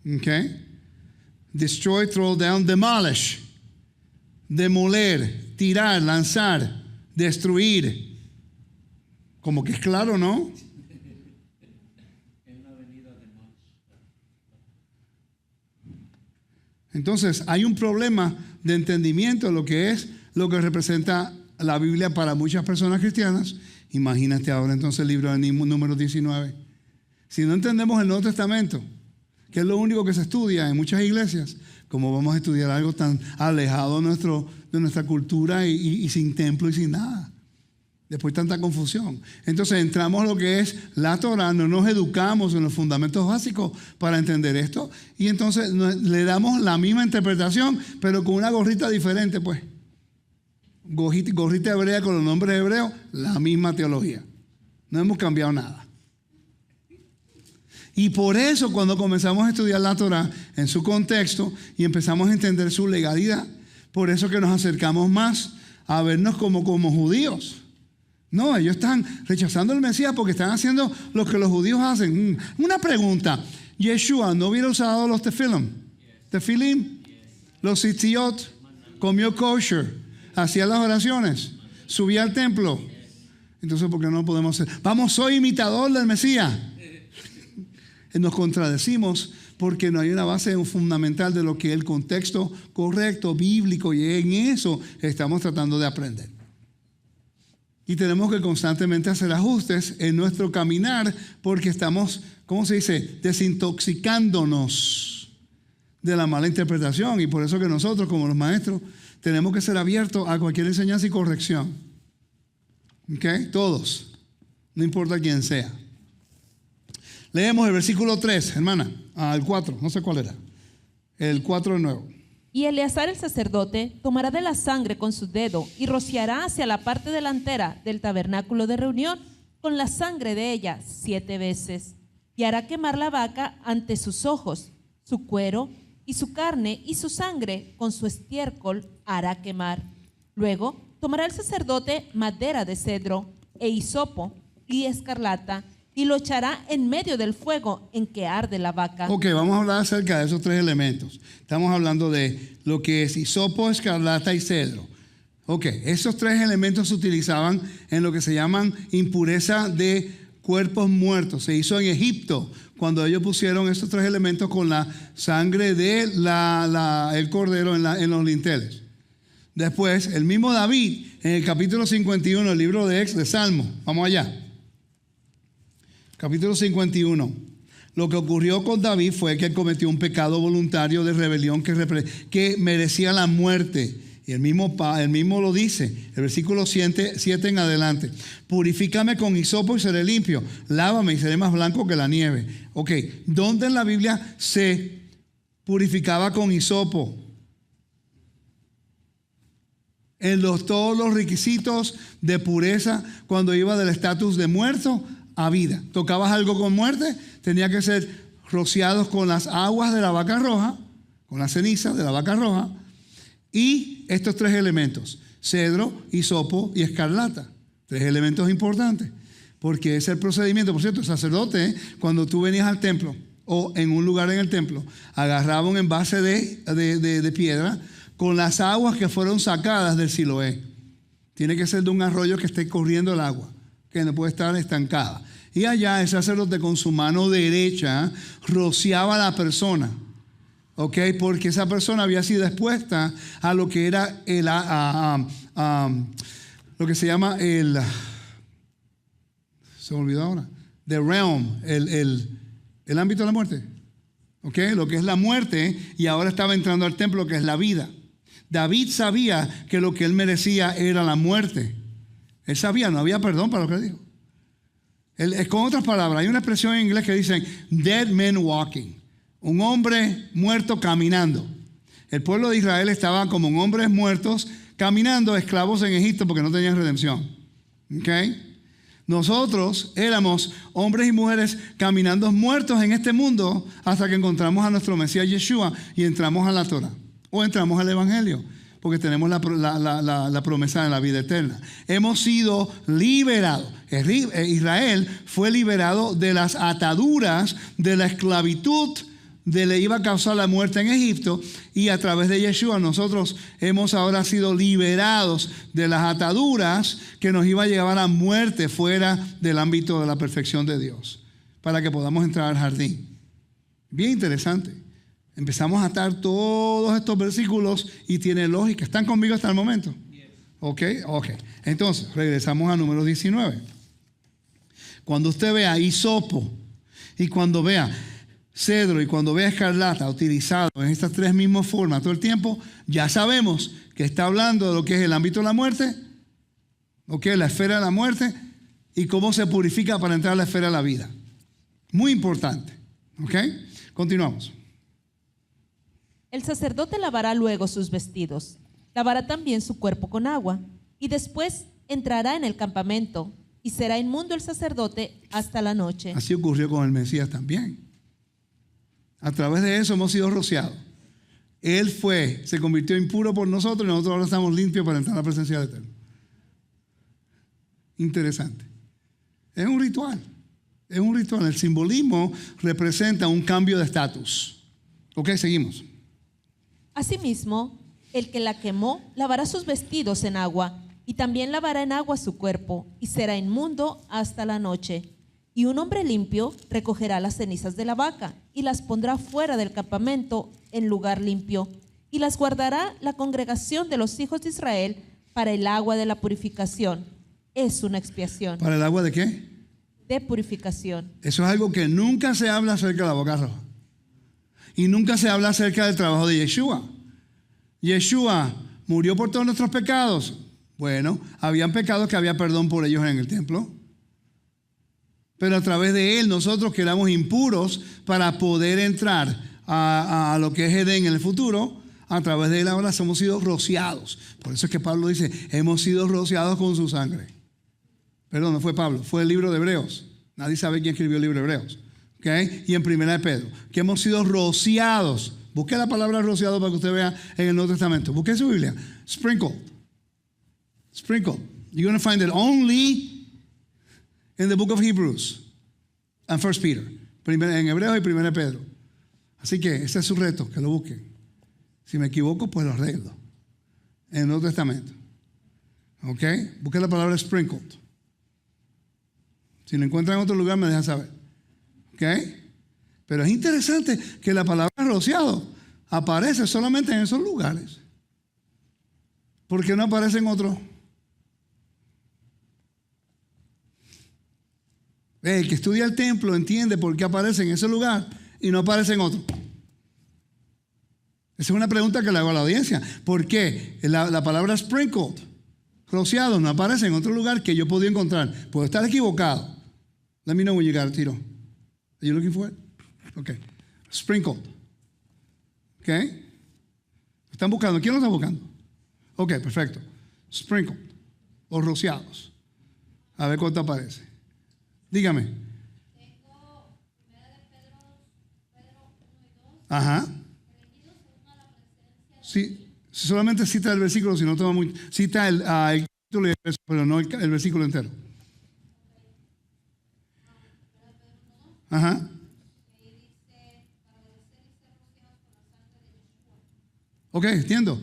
¿Ok? Destroy, throw down, demolish. Demoler, tirar, lanzar, destruir. Como que es claro, ¿no? Entonces, hay un problema de entendimiento de lo que es, lo que representa la Biblia para muchas personas cristianas. Imagínate ahora entonces el libro de número 19. Si no entendemos el Nuevo Testamento, que es lo único que se estudia en muchas iglesias, ¿cómo vamos a estudiar algo tan alejado de nuestra cultura y sin templo y sin nada? Después tanta confusión. Entonces entramos a lo que es la Torah, no nos educamos en los fundamentos básicos para entender esto, y entonces le damos la misma interpretación, pero con una gorrita diferente, pues. Gorrita hebrea con los nombres hebreos, la misma teología. No hemos cambiado nada. Y por eso cuando comenzamos a estudiar la Torah en su contexto y empezamos a entender su legalidad, por eso que nos acercamos más a vernos como judíos. No, ellos están rechazando el Mesías porque están haciendo lo que los judíos hacen. Una pregunta, Yeshua no hubiera usado los tefilim, los tzitzit, comió kosher, hacía las oraciones, subía al templo. Entonces, ¿por qué no lo podemos hacer? Vamos, soy imitador del Mesías. Nos contradecimos porque no hay una base fundamental de lo que es el contexto correcto, bíblico, y en eso estamos tratando de aprender. Y tenemos que constantemente hacer ajustes en nuestro caminar porque estamos, ¿cómo se dice?, desintoxicándonos de la mala interpretación. Y por eso que nosotros, como los maestros, tenemos que ser abiertos a cualquier enseñanza y corrección. ¿Ok? Todos, no importa quién sea. Leemos el versículo 3, hermana, el 4, no sé cuál era. El 4 de nuevo. Y Eleazar el sacerdote tomará de la sangre con su dedo y rociará hacia la parte delantera del tabernáculo de reunión con la sangre de ella 7 veces. Y hará quemar la vaca ante sus ojos, su cuero y su carne y su sangre con su estiércol hará quemar. Luego tomará el sacerdote madera de cedro e hisopo y escarlata y lo echará en medio del fuego en que arde la vaca. Ok, vamos a hablar acerca de esos 3 elementos. Estamos hablando de lo que es hisopo, escarlata y cedro. Ok, esos 3 elementos se utilizaban en lo que se llaman impureza de cuerpos muertos. Se hizo en Egipto cuando ellos pusieron esos 3 elementos con la sangre de el cordero en los linteles. Después, el mismo David, en el capítulo 51, el libro de Salmo. Vamos allá. Capítulo 51. Lo que ocurrió con David fue que él cometió un pecado voluntario de rebelión que merecía la muerte. Y el mismo lo dice, el versículo 7 en adelante. Purifícame con hisopo y seré limpio. Lávame y seré más blanco que la nieve. Ok, ¿dónde en la Biblia se purificaba con hisopo? En todos los requisitos de pureza cuando iba del estatus de muerto a vida. Tocabas algo con muerte, tenía que ser rociados con las aguas de la vaca roja, con la ceniza de la vaca roja, y estos 3 elementos, cedro, hisopo y escarlata. 3 elementos importantes, porque es el procedimiento. Por cierto, el sacerdote, cuando tú venías al templo o en un lugar en el templo, agarraba un envase de piedra con las aguas que fueron sacadas del Siloé. Tiene que ser de un arroyo que esté corriendo el agua, que no puede estar estancada. Y allá el sacerdote con su mano derecha rociaba a la persona. ¿Ok? Porque esa persona había sido expuesta a lo que era lo que se llama se me olvidó ahora, the realm, el ámbito de la muerte. ¿Ok? Lo que es la muerte, y ahora estaba entrando al templo, que es la vida. David sabía que lo que él merecía era la muerte. Él sabía, no había perdón para lo que dijo. Con otras palabras, hay una expresión en inglés que dicen dead men walking. Un hombre muerto caminando. El pueblo de Israel estaba como hombres muertos caminando, esclavos en Egipto porque no tenían redención. ¿Ok? Nosotros éramos hombres y mujeres caminando muertos en este mundo hasta que encontramos a nuestro Mesías Yeshua y entramos a la Torah o entramos al Evangelio, porque tenemos la promesa de la vida eterna. Hemos sido liberados. Israel fue liberado de las ataduras de la esclavitud le iba a causar la muerte en Egipto, y a través de Yeshua nosotros hemos ahora sido liberados de las ataduras que nos iba a llevar a muerte fuera del ámbito de la perfección de Dios, para que podamos entrar al jardín. Bien interesante. Empezamos a atar todos estos versículos y tiene lógica. ¿Están conmigo hasta el momento? Ok. Entonces, regresamos a número 19. Cuando usted vea hisopo y cuando vea cedro y cuando vea escarlata utilizado en estas tres mismas formas todo el tiempo, ya sabemos que está hablando de lo que es el ámbito de la muerte, la esfera de la muerte, y cómo se purifica para entrar a la esfera de la vida. Muy importante. ¿Ok? Continuamos. El sacerdote lavará luego sus vestidos, lavará también su cuerpo con agua, y después entrará en el campamento, y será inmundo el sacerdote hasta la noche. Así ocurrió con el Mesías también. A través de eso hemos sido rociados. Él se convirtió impuro por nosotros, y nosotros ahora estamos limpios para entrar a la presencia del Eterno. Interesante. Es un ritual. El simbolismo representa un cambio de estatus. Ok, seguimos. Asimismo, el que la quemó lavará sus vestidos en agua, y también lavará en agua su cuerpo, y será inmundo hasta la noche. Y un hombre limpio recogerá las cenizas de la vaca y las pondrá fuera del campamento en lugar limpio, y las guardará la congregación de los hijos de Israel para el agua de la purificación. Es una expiación. ¿Para el agua de qué? De purificación. Eso es algo que nunca se habla acerca de la boca roja. Y nunca se habla acerca del trabajo de Yeshua. Yeshua murió por todos nuestros pecados. Bueno, habían pecados que había perdón por ellos en el templo. Pero a través de él nosotros que éramos impuros para poder entrar a lo que es Edén en el futuro, a través de él ahora hemos sido rociados. Por eso es que Pablo dice, hemos sido rociados con su sangre. Perdón, no fue Pablo, fue el libro de Hebreos. Nadie sabe quién escribió el libro de Hebreos. ¿Okay? Y en Primera de Pedro, que hemos sido rociados. Busque la palabra rociado para que usted vea en el Nuevo Testamento. Busque su Biblia. Sprinkled. You're going to find it only in the book of Hebrews and 1 Peter. En Hebreos y 1 Pedro. Así que ese es su reto, que lo busquen. Si me equivoco, pues lo arreglo. En el Nuevo Testamento. ¿Ok? Busque la palabra sprinkled. Si lo encuentran en otro lugar, me dejan saber. ¿Ok? Pero es interesante que la palabra rociado aparece solamente en esos lugares. ¿Por qué no aparece en otros? El que estudia el templo entiende por qué aparece en ese lugar y no aparece en otro. Esa es una pregunta que le hago a la audiencia. ¿Por qué la palabra sprinkled, rociado, no aparece en otro lugar que yo podía encontrar? Puedo estar equivocado. Let me know when you got it, Tito. Are you looking for it? Okay. Sprinkled. Okay. ¿Están buscando? ¿Quién lo está buscando? Ok, perfecto. Sprinkled. O rociados. A ver cuánto aparece. Dígame. Tengo 1 Pedro 1 y 2. Ajá. Sí, solamente cita el versículo, si no toma muy. Cita el título y el verso, pero no el versículo entero. Ajá. Ok, entiendo.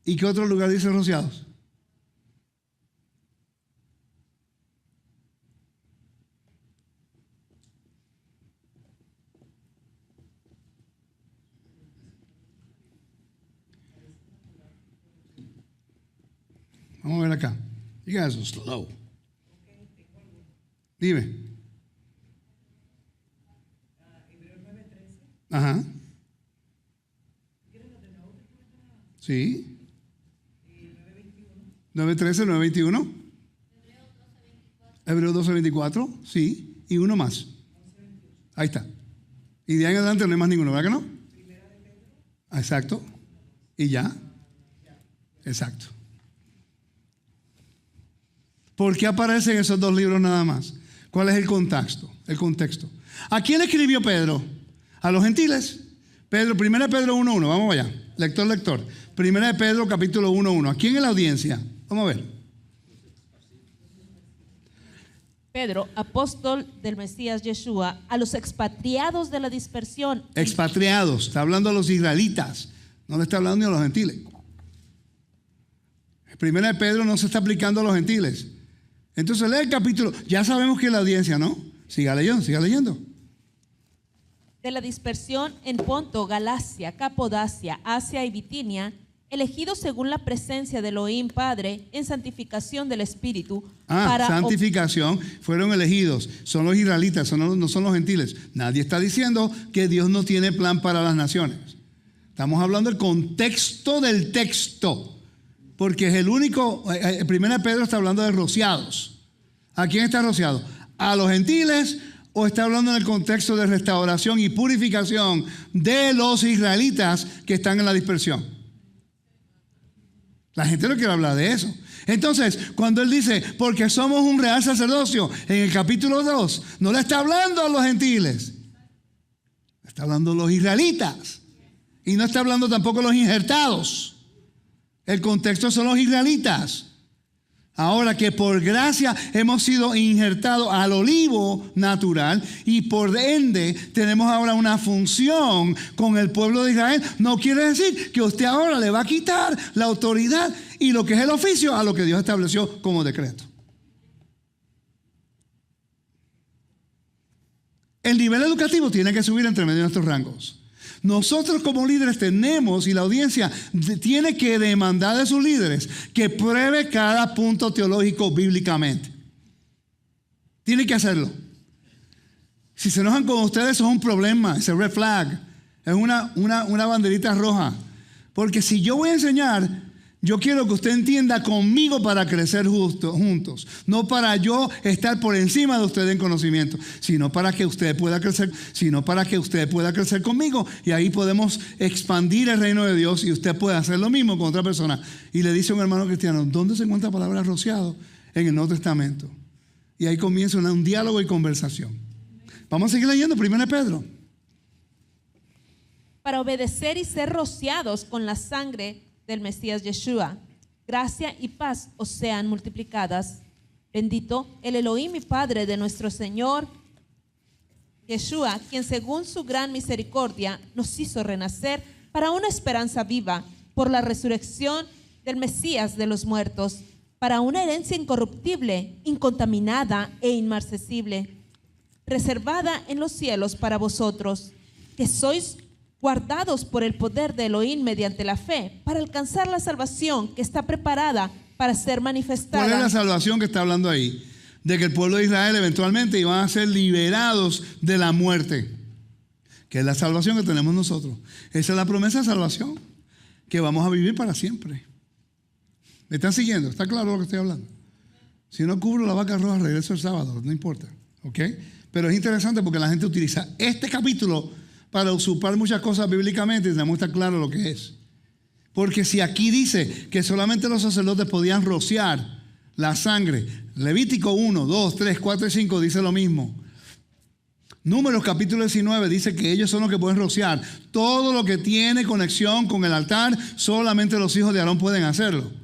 ¿Y qué otro lugar dice rociados? Vamos a ver acá. You guys are slow. Dime. Ajá. Sí. 9:13, 9:21. Hebreos 12:24. Sí. Y uno más. Ahí está. Y de ahí en adelante no hay más ninguno, ¿verdad que no? Exacto. Y ya. Exacto. ¿Por qué aparecen esos dos libros nada más? ¿Cuál es el contexto? El contexto. ¿A quién escribió Pedro? A los gentiles. Pedro, 1 Pedro 1:1. Vamos allá. Lector. 1 Pedro capítulo 1:1. ¿A quién es la audiencia? Vamos a ver. Pedro, apóstol del Mesías Yeshua, a los expatriados de la dispersión. Expatriados. Está hablando a los israelitas. No le está hablando ni a los gentiles. 1 Pedro no se está aplicando a los gentiles. Entonces lee el capítulo. Ya sabemos que es la audiencia, ¿no? Siga leyendo. De la dispersión en Ponto, Galacia, Capodacia, Asia y Bitinia, elegidos según la presencia de Elohim Padre en santificación del Espíritu. Santificación, fueron elegidos. Son los israelitas, no son los gentiles. Nadie está diciendo que Dios no tiene plan para las naciones. Estamos hablando del contexto del texto. Porque es el único, 1 Pedro está hablando de rociados. ¿A quién está rociado? ¿A los gentiles o está hablando en el contexto de restauración y purificación de los israelitas que están en la dispersión? La gente no quiere hablar de eso. Entonces, cuando él dice, porque somos un real sacerdocio, en el capítulo 2, no le está hablando a los gentiles. Está hablando a los israelitas. Y no está hablando tampoco a los injertados. El contexto son los israelitas. Ahora que por gracia hemos sido injertados al olivo natural y por ende tenemos ahora una función con el pueblo de Israel, no quiere decir que usted ahora le va a quitar la autoridad y lo que es el oficio a lo que Dios estableció como decreto. El nivel educativo tiene que subir entre medio de nuestros rangos. Nosotros como líderes tenemos, y la audiencia tiene que demandar de sus líderes que pruebe cada punto teológico bíblicamente. Tiene que hacerlo. Si se enojan con ustedes, eso es un problema, es un red flag, es una banderita roja. Porque si yo voy a enseñar, yo quiero que usted entienda conmigo para crecer juntos. No para yo estar por encima de usted en conocimiento, sino para que usted pueda crecer conmigo. Y ahí podemos expandir el reino de Dios y usted puede hacer lo mismo con otra persona. Y le dice a un hermano cristiano, ¿dónde se encuentra la palabra rociado? En el Nuevo Testamento. Y ahí comienza un diálogo y conversación. Vamos a seguir leyendo 1 Pedro. Para obedecer y ser rociados con la sangre del Mesías Yeshua, gracia y paz os sean multiplicadas. Bendito el Elohim y Padre de nuestro Señor Yeshua, quien según su gran misericordia nos hizo renacer para una esperanza viva por la resurrección del Mesías de los muertos, para una herencia incorruptible, incontaminada e inmarcesible, reservada en los cielos para vosotros, que sois guardados por el poder de Elohim mediante la fe, para alcanzar la salvación que está preparada para ser manifestada. ¿Cuál es la salvación que está hablando ahí? De que el pueblo de Israel eventualmente iban a ser liberados de la muerte, que es la salvación que tenemos nosotros. Esa es la promesa de salvación, que vamos a vivir para siempre. ¿Me están siguiendo? ¿Está claro lo que estoy hablando? Si no cubro la vaca roja, regreso el sábado, no importa. ¿Ok? Pero es interesante porque la gente utiliza este capítulo para usurpar muchas cosas bíblicamente y tenemos que estar claro lo que es. Porque si aquí dice que solamente los sacerdotes podían rociar la sangre, Levítico 1, 2, 3, 4 y 5 dice lo mismo. Números capítulo 19 dice que ellos son los que pueden rociar. Todo lo que tiene conexión con el altar, solamente los hijos de Aarón pueden hacerlo.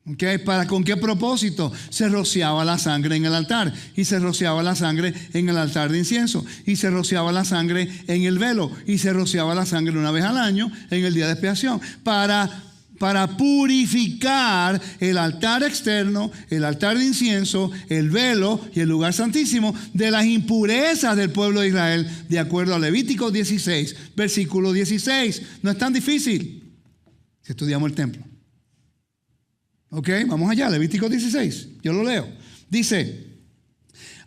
¿Okay? ¿Con qué propósito? Se rociaba la sangre en el altar, y se rociaba la sangre en el altar de incienso, y se rociaba la sangre en el velo, y se rociaba la sangre una vez al año en el día de expiación, para purificar el altar externo, el altar de incienso, el velo y el lugar santísimo de las impurezas del pueblo de Israel, de acuerdo a Levítico 16, versículo 16. No es tan difícil si estudiamos el templo. Ok, vamos allá, Levítico 16, yo lo leo. Dice,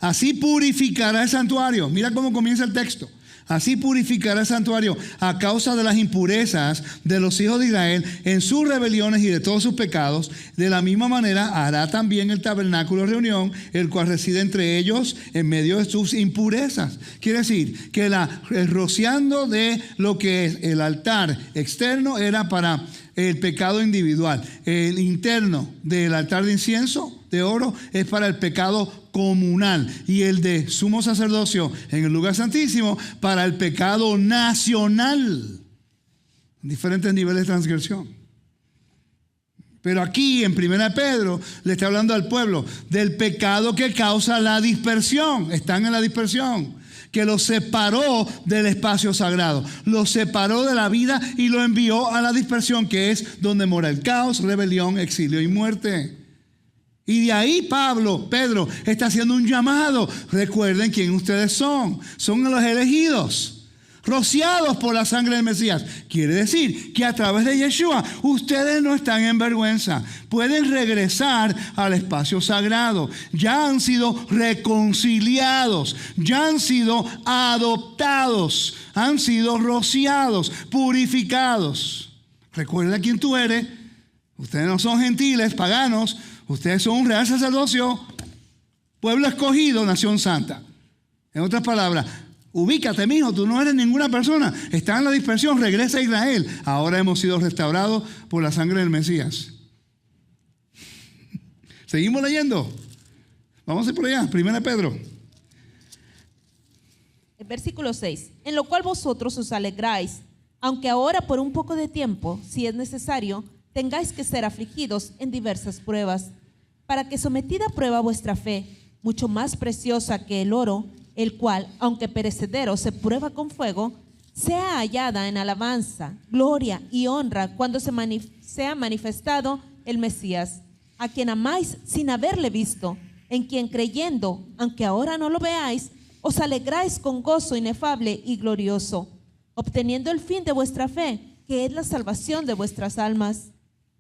así purificará el santuario. Mira cómo comienza el texto. Así purificará el santuario a causa de las impurezas de los hijos de Israel en sus rebeliones y de todos sus pecados. De la misma manera hará también el tabernáculo de reunión, el cual reside entre ellos en medio de sus impurezas. Quiere decir que el rociando de lo que es el altar externo era para el pecado individual. El interno del altar de incienso de oro es para el pecado comunal, y el de sumo sacerdocio en el lugar santísimo para el pecado nacional. Diferentes niveles de transgresión. Pero aquí en 1 Pedro le está hablando al pueblo del pecado que causa la dispersión. Están en la dispersión, que los separó del espacio sagrado, los separó de la vida y lo envió a la dispersión, que es donde mora el caos, rebelión, exilio y muerte. Y de ahí Pedro está haciendo un llamado. Recuerden quién ustedes son. Son los elegidos, rociados por la sangre del Mesías. Quiere decir que a través de Yeshua ustedes no están en vergüenza. Pueden regresar al espacio sagrado. Ya han sido reconciliados, ya han sido adoptados, han sido rociados, purificados. Recuerda quién tú eres. Ustedes no son gentiles, paganos. Ustedes son un real sacerdocio, pueblo escogido, nación santa. En otras palabras, ubícate, mijo, tú no eres ninguna persona. Está en la dispersión, regresa a Israel. Ahora hemos sido restaurados por la sangre del Mesías. Seguimos leyendo. Vamos a ir por allá, 1 Pedro. El versículo 6. En lo cual vosotros os alegráis, aunque ahora por un poco de tiempo, si es necesario, tengáis que ser afligidos en diversas pruebas, para que sometida a prueba vuestra fe, mucho más preciosa que el oro, el cual, aunque perecedero, se prueba con fuego, sea hallada en alabanza, gloria y honra cuando sea manifestado el Mesías, a quien amáis sin haberle visto, en quien creyendo, aunque ahora no lo veáis, os alegráis con gozo inefable y glorioso, obteniendo el fin de vuestra fe, que es la salvación de vuestras almas.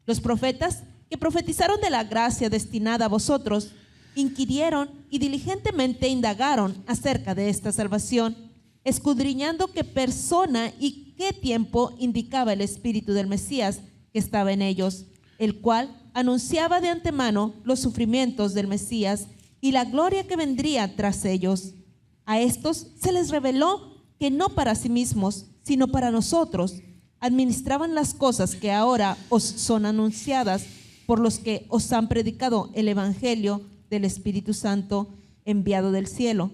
Los profetas que profetizaron de la gracia destinada a vosotros, inquirieron y diligentemente indagaron acerca de esta salvación, escudriñando qué persona y qué tiempo indicaba el Espíritu del Mesías que estaba en ellos, el cual anunciaba de antemano los sufrimientos del Mesías y la gloria que vendría tras ellos. A estos se les reveló que no para sí mismos, sino para nosotros, administraban las cosas que ahora os son anunciadas por los que os han predicado el Evangelio del Espíritu Santo enviado del cielo,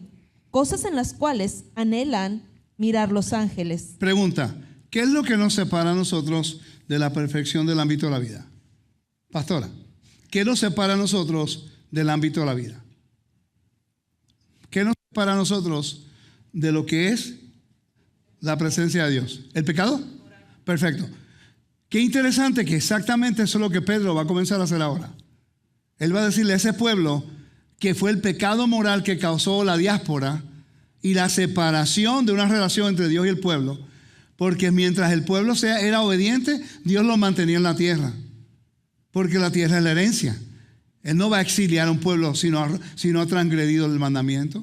cosas en las cuales anhelan mirar los ángeles. Pregunta, ¿qué es lo que nos separa a nosotros de la perfección del ámbito de la vida? Pastora, ¿qué nos separa a nosotros del ámbito de la vida? ¿Qué nos separa a nosotros de lo que es la presencia de Dios? ¿El pecado? Perfecto. Qué interesante que exactamente eso es lo que Pedro va a comenzar a hacer ahora. Él va a decirle a ese pueblo que fue el pecado moral que causó la diáspora y la separación de una relación entre Dios y el pueblo. Porque mientras el pueblo era obediente, Dios lo mantenía en la tierra. Porque la tierra es la herencia. Él no va a exiliar a un pueblo si no ha transgredido el mandamiento.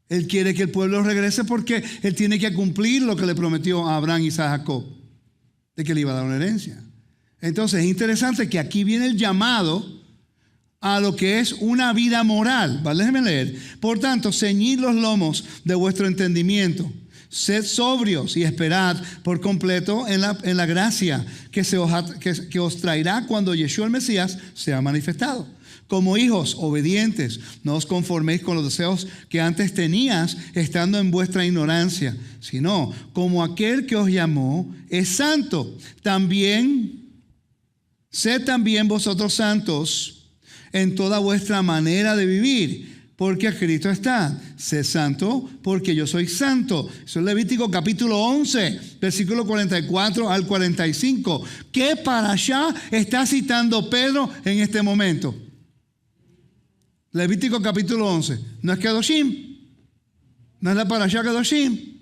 Él quiere que el pueblo regrese porque Él tiene que cumplir lo que le prometió a Abraham, Isaac, Jacob, de que le iba a dar una herencia. Entonces es interesante que aquí viene el llamado a lo que es una vida moral. ¿Vale? Déjenme leer. Por tanto, ceñid los lomos de vuestro entendimiento. Sed sobrios y esperad por completo en la gracia que os traerá cuando Yeshua el Mesías sea manifestado. Como hijos obedientes, no os conforméis con los deseos que antes tenías estando en vuestra ignorancia, sino como aquel que os llamó es santo. Sed también vosotros santos en toda vuestra manera de vivir, porque a Cristo está. Sed santo porque yo soy santo. Eso es Levítico capítulo 11, versículo 44 al 45. ¿Qué parashá está citando Pedro en este momento? Levítico capítulo 11. ¿No es Kedoshim? ¿No es la parashá Kedoshim?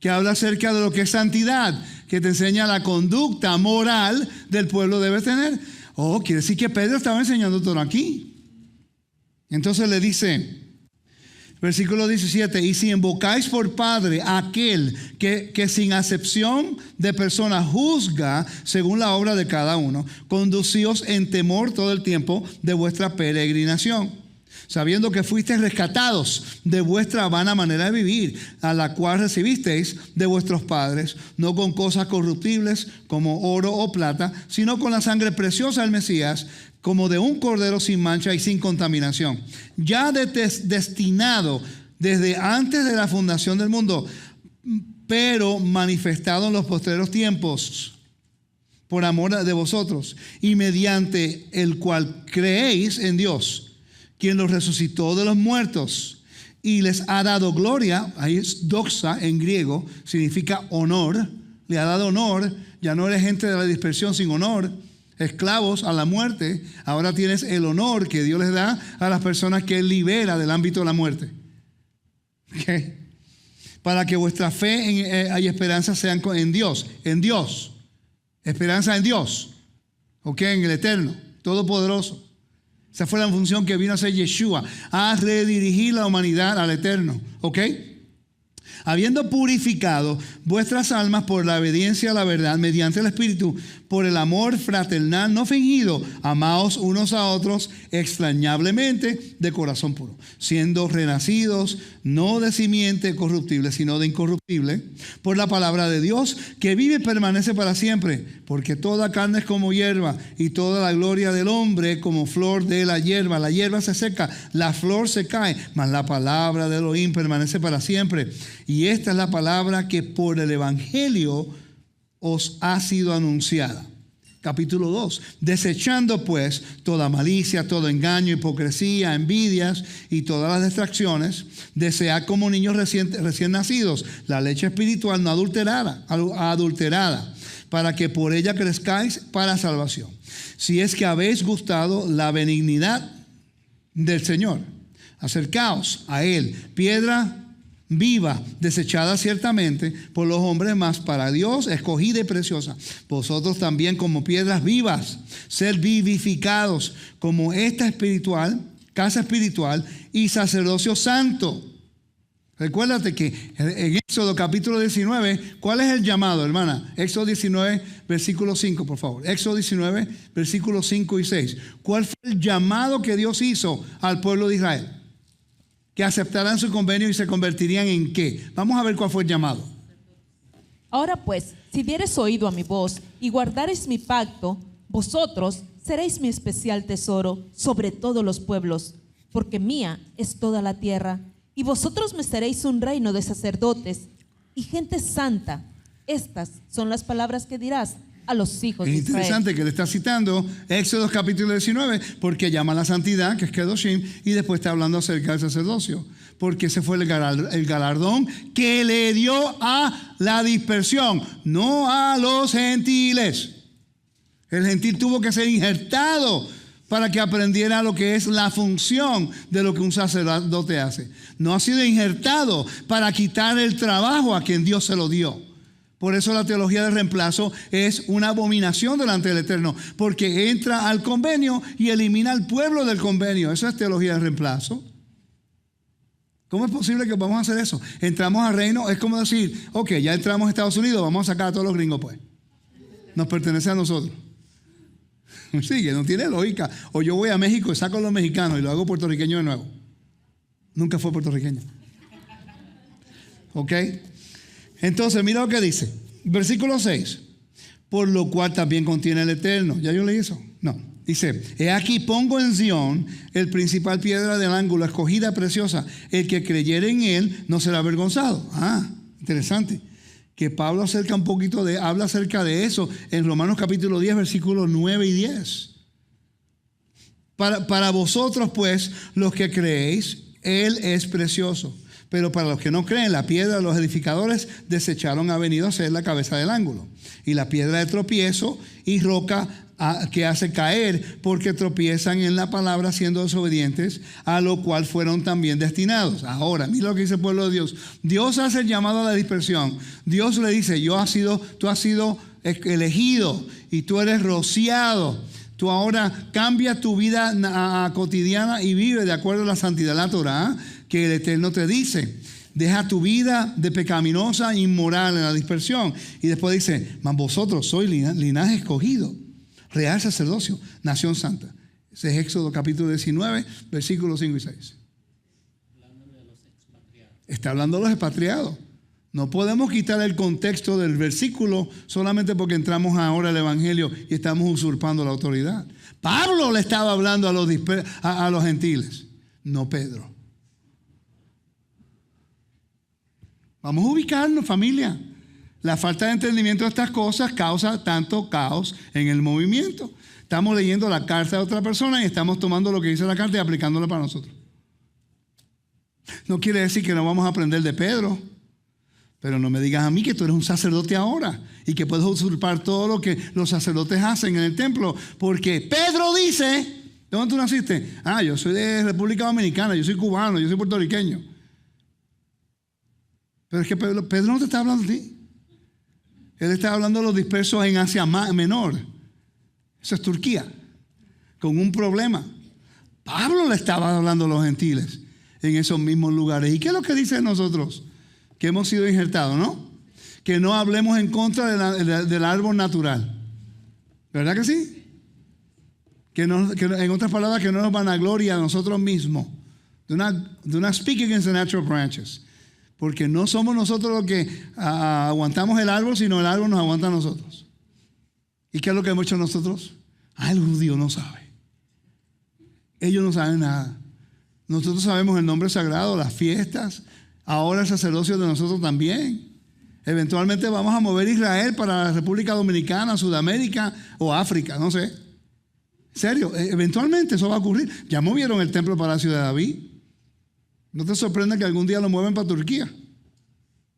Que habla acerca de lo que es santidad, que te enseña la conducta moral del pueblo debe tener. Oh, quiere decir que Pedro estaba enseñando todo aquí. Entonces le dice, versículo 17, y si invocáis por Padre a aquel que sin acepción de persona juzga según la obra de cada uno, conducíos en temor todo el tiempo de vuestra peregrinación, sabiendo que fuisteis rescatados de vuestra vana manera de vivir, a la cual recibisteis de vuestros padres, no con cosas corruptibles como oro o plata, sino con la sangre preciosa del Mesías, como de un cordero sin mancha y sin contaminación, ya destinado desde antes de la fundación del mundo, pero manifestado en los postreros tiempos, por amor de vosotros, y mediante el cual creéis en Dios, quien los resucitó de los muertos y les ha dado gloria. Ahí es doxa en griego, significa honor. Le ha dado honor. Ya no eres gente de la dispersión sin honor, esclavos a la muerte. Ahora tienes el honor que Dios les da a las personas que Él libera del ámbito de la muerte. ¿Okay? Para que vuestra fe y esperanza sean en Dios. En Dios. Esperanza en Dios. ¿Ok? En el Eterno, Todopoderoso. Esa fue la función que vino a hacer Yeshua, a redirigir la humanidad al Eterno. ¿Ok? Habiendo purificado vuestras almas por la obediencia a la verdad, mediante el Espíritu, por el amor fraternal no fingido, amaos unos a otros extrañablemente de corazón puro, siendo renacidos no de simiente corruptible, sino de incorruptible, por la palabra de Dios, que vive y permanece para siempre, porque toda carne es como hierba, y toda la gloria del hombre como flor de la hierba. La hierba se seca, la flor se cae, mas la palabra de Elohim permanece para siempre. Y esta es la palabra que por el Evangelio os ha sido anunciada. Capítulo 2. Desechando pues toda malicia, todo engaño, hipocresía, envidias y todas las distracciones, desead como niños recién nacidos la leche espiritual no adulterada, para que por ella crezcáis para salvación. Si es que habéis gustado la benignidad del Señor, acercaos a Él, piedra viva, desechada ciertamente por los hombres, mas para Dios escogida y preciosa. Vosotros también como piedras vivas, sed vivificados como esta espiritual, casa espiritual y sacerdocio santo. Recuérdate que en Éxodo capítulo 19, ¿cuál es el llamado, hermana? Éxodo 19, versículo 5, por favor. Éxodo 19, versículos 5 y 6. ¿Cuál fue el llamado que Dios hizo al pueblo de Israel? Que aceptarán su convenio y se convertirían en ¿qué? Vamos a ver cuál fue el llamado. Ahora pues, si diereis oído a mi voz y guardareis mi pacto, vosotros seréis mi especial tesoro sobre todos los pueblos, porque mía es toda la tierra, y vosotros me seréis un reino de sacerdotes y gente santa. Estas son las palabras que dirás a los hijos de Israel. Es interesante que le está citando Éxodo capítulo 19, porque llama a la santidad, que es Kedoshim, y después está hablando acerca del sacerdocio, porque ese fue el galardón que le dio a la dispersión, no a los gentiles. El gentil tuvo que ser injertado para que aprendiera lo que es la función de lo que un sacerdote hace. No ha sido injertado para quitar el trabajo a quien Dios se lo dio. Por eso la teología del reemplazo es una abominación delante del Eterno, porque entra al convenio y elimina al pueblo del convenio. Eso es teología del reemplazo. ¿Cómo es posible que vamos a hacer eso? Entramos al reino, es como decir, ok, ya entramos a Estados Unidos, vamos a sacar a todos los gringos pues. Nos pertenece a nosotros. Sí, que no tiene lógica. O yo voy a México y saco a los mexicanos y lo hago puertorriqueño de nuevo. Nunca fue puertorriqueño. ¿Ok? Entonces, mira lo que dice. Versículo 6. Por lo cual también contiene el Eterno. ¿Ya yo leí eso? No. Dice, he aquí pongo en Sión el principal piedra del ángulo, escogida, preciosa. El que creyere en él no será avergonzado. Ah, interesante. Que Pablo habla acerca de eso en Romanos capítulo 10, versículos 9 y 10. Para vosotros, pues, los que creéis, él es precioso. Pero para los que no creen, la piedra de los edificadores desecharon ha venido a ser la cabeza del ángulo. Y la piedra de tropiezo y roca que hace caer, porque tropiezan en la palabra siendo desobedientes, a lo cual fueron también destinados. Ahora, mira lo que dice el pueblo de Dios. Dios hace el llamado a la dispersión. Dios le dice, tú has sido elegido y tú eres rociado Tú ahora cambias tu vida cotidiana y vive de acuerdo a la santidad de la Torá que el Eterno te dice. Deja tu vida de pecaminosa, inmoral en la dispersión. Y después dice, mas vosotros sois linaje escogido, real sacerdocio, nación santa. Ese es Éxodo capítulo 19, versículos 5 y 6. Está hablando de los expatriados. No podemos quitar el contexto del versículo solamente porque entramos ahora al Evangelio y estamos usurpando la autoridad. Pablo le estaba hablando a los gentiles, no Pedro. Vamos a ubicarnos, familia. La falta de entendimiento de estas cosas causa tanto caos en el movimiento. Estamos leyendo la carta de otra persona y estamos tomando lo que dice la carta y aplicándolo para nosotros. No quiere decir que no vamos a aprender de Pedro, pero no me digas a mí que tú eres un sacerdote ahora y que puedes usurpar todo lo que los sacerdotes hacen en el templo, porque Pedro dice, ¿de dónde tú naciste? Yo soy de República Dominicana, yo soy cubano, yo soy puertorriqueño. Pero es que Pedro no te está hablando a ti. Él está hablando de los dispersos en Asia Menor. Eso es Turquía, con un problema. Pablo le estaba hablando a los gentiles en esos mismos lugares. ¿Y qué es lo que dice de nosotros? Que hemos sido injertados, ¿no? Que no hablemos en contra del árbol natural. ¿Verdad que sí? Que en otras palabras, que no nos vanagloria a nosotros mismos. Do not speak against the natural branches. Porque no somos nosotros los que aguantamos el árbol, sino el árbol nos aguanta a nosotros. ¿Y qué es lo que hemos hecho nosotros? El judío no sabe. Ellos no saben nada. Nosotros sabemos el nombre sagrado, las fiestas. Ahora el sacerdocio de nosotros también. Eventualmente vamos a mover Israel para la República Dominicana, Sudamérica o África, no sé. En serio, eventualmente eso va a ocurrir. Ya movieron el templo Palacio de David. No te sorprenda que algún día lo muevan para Turquía.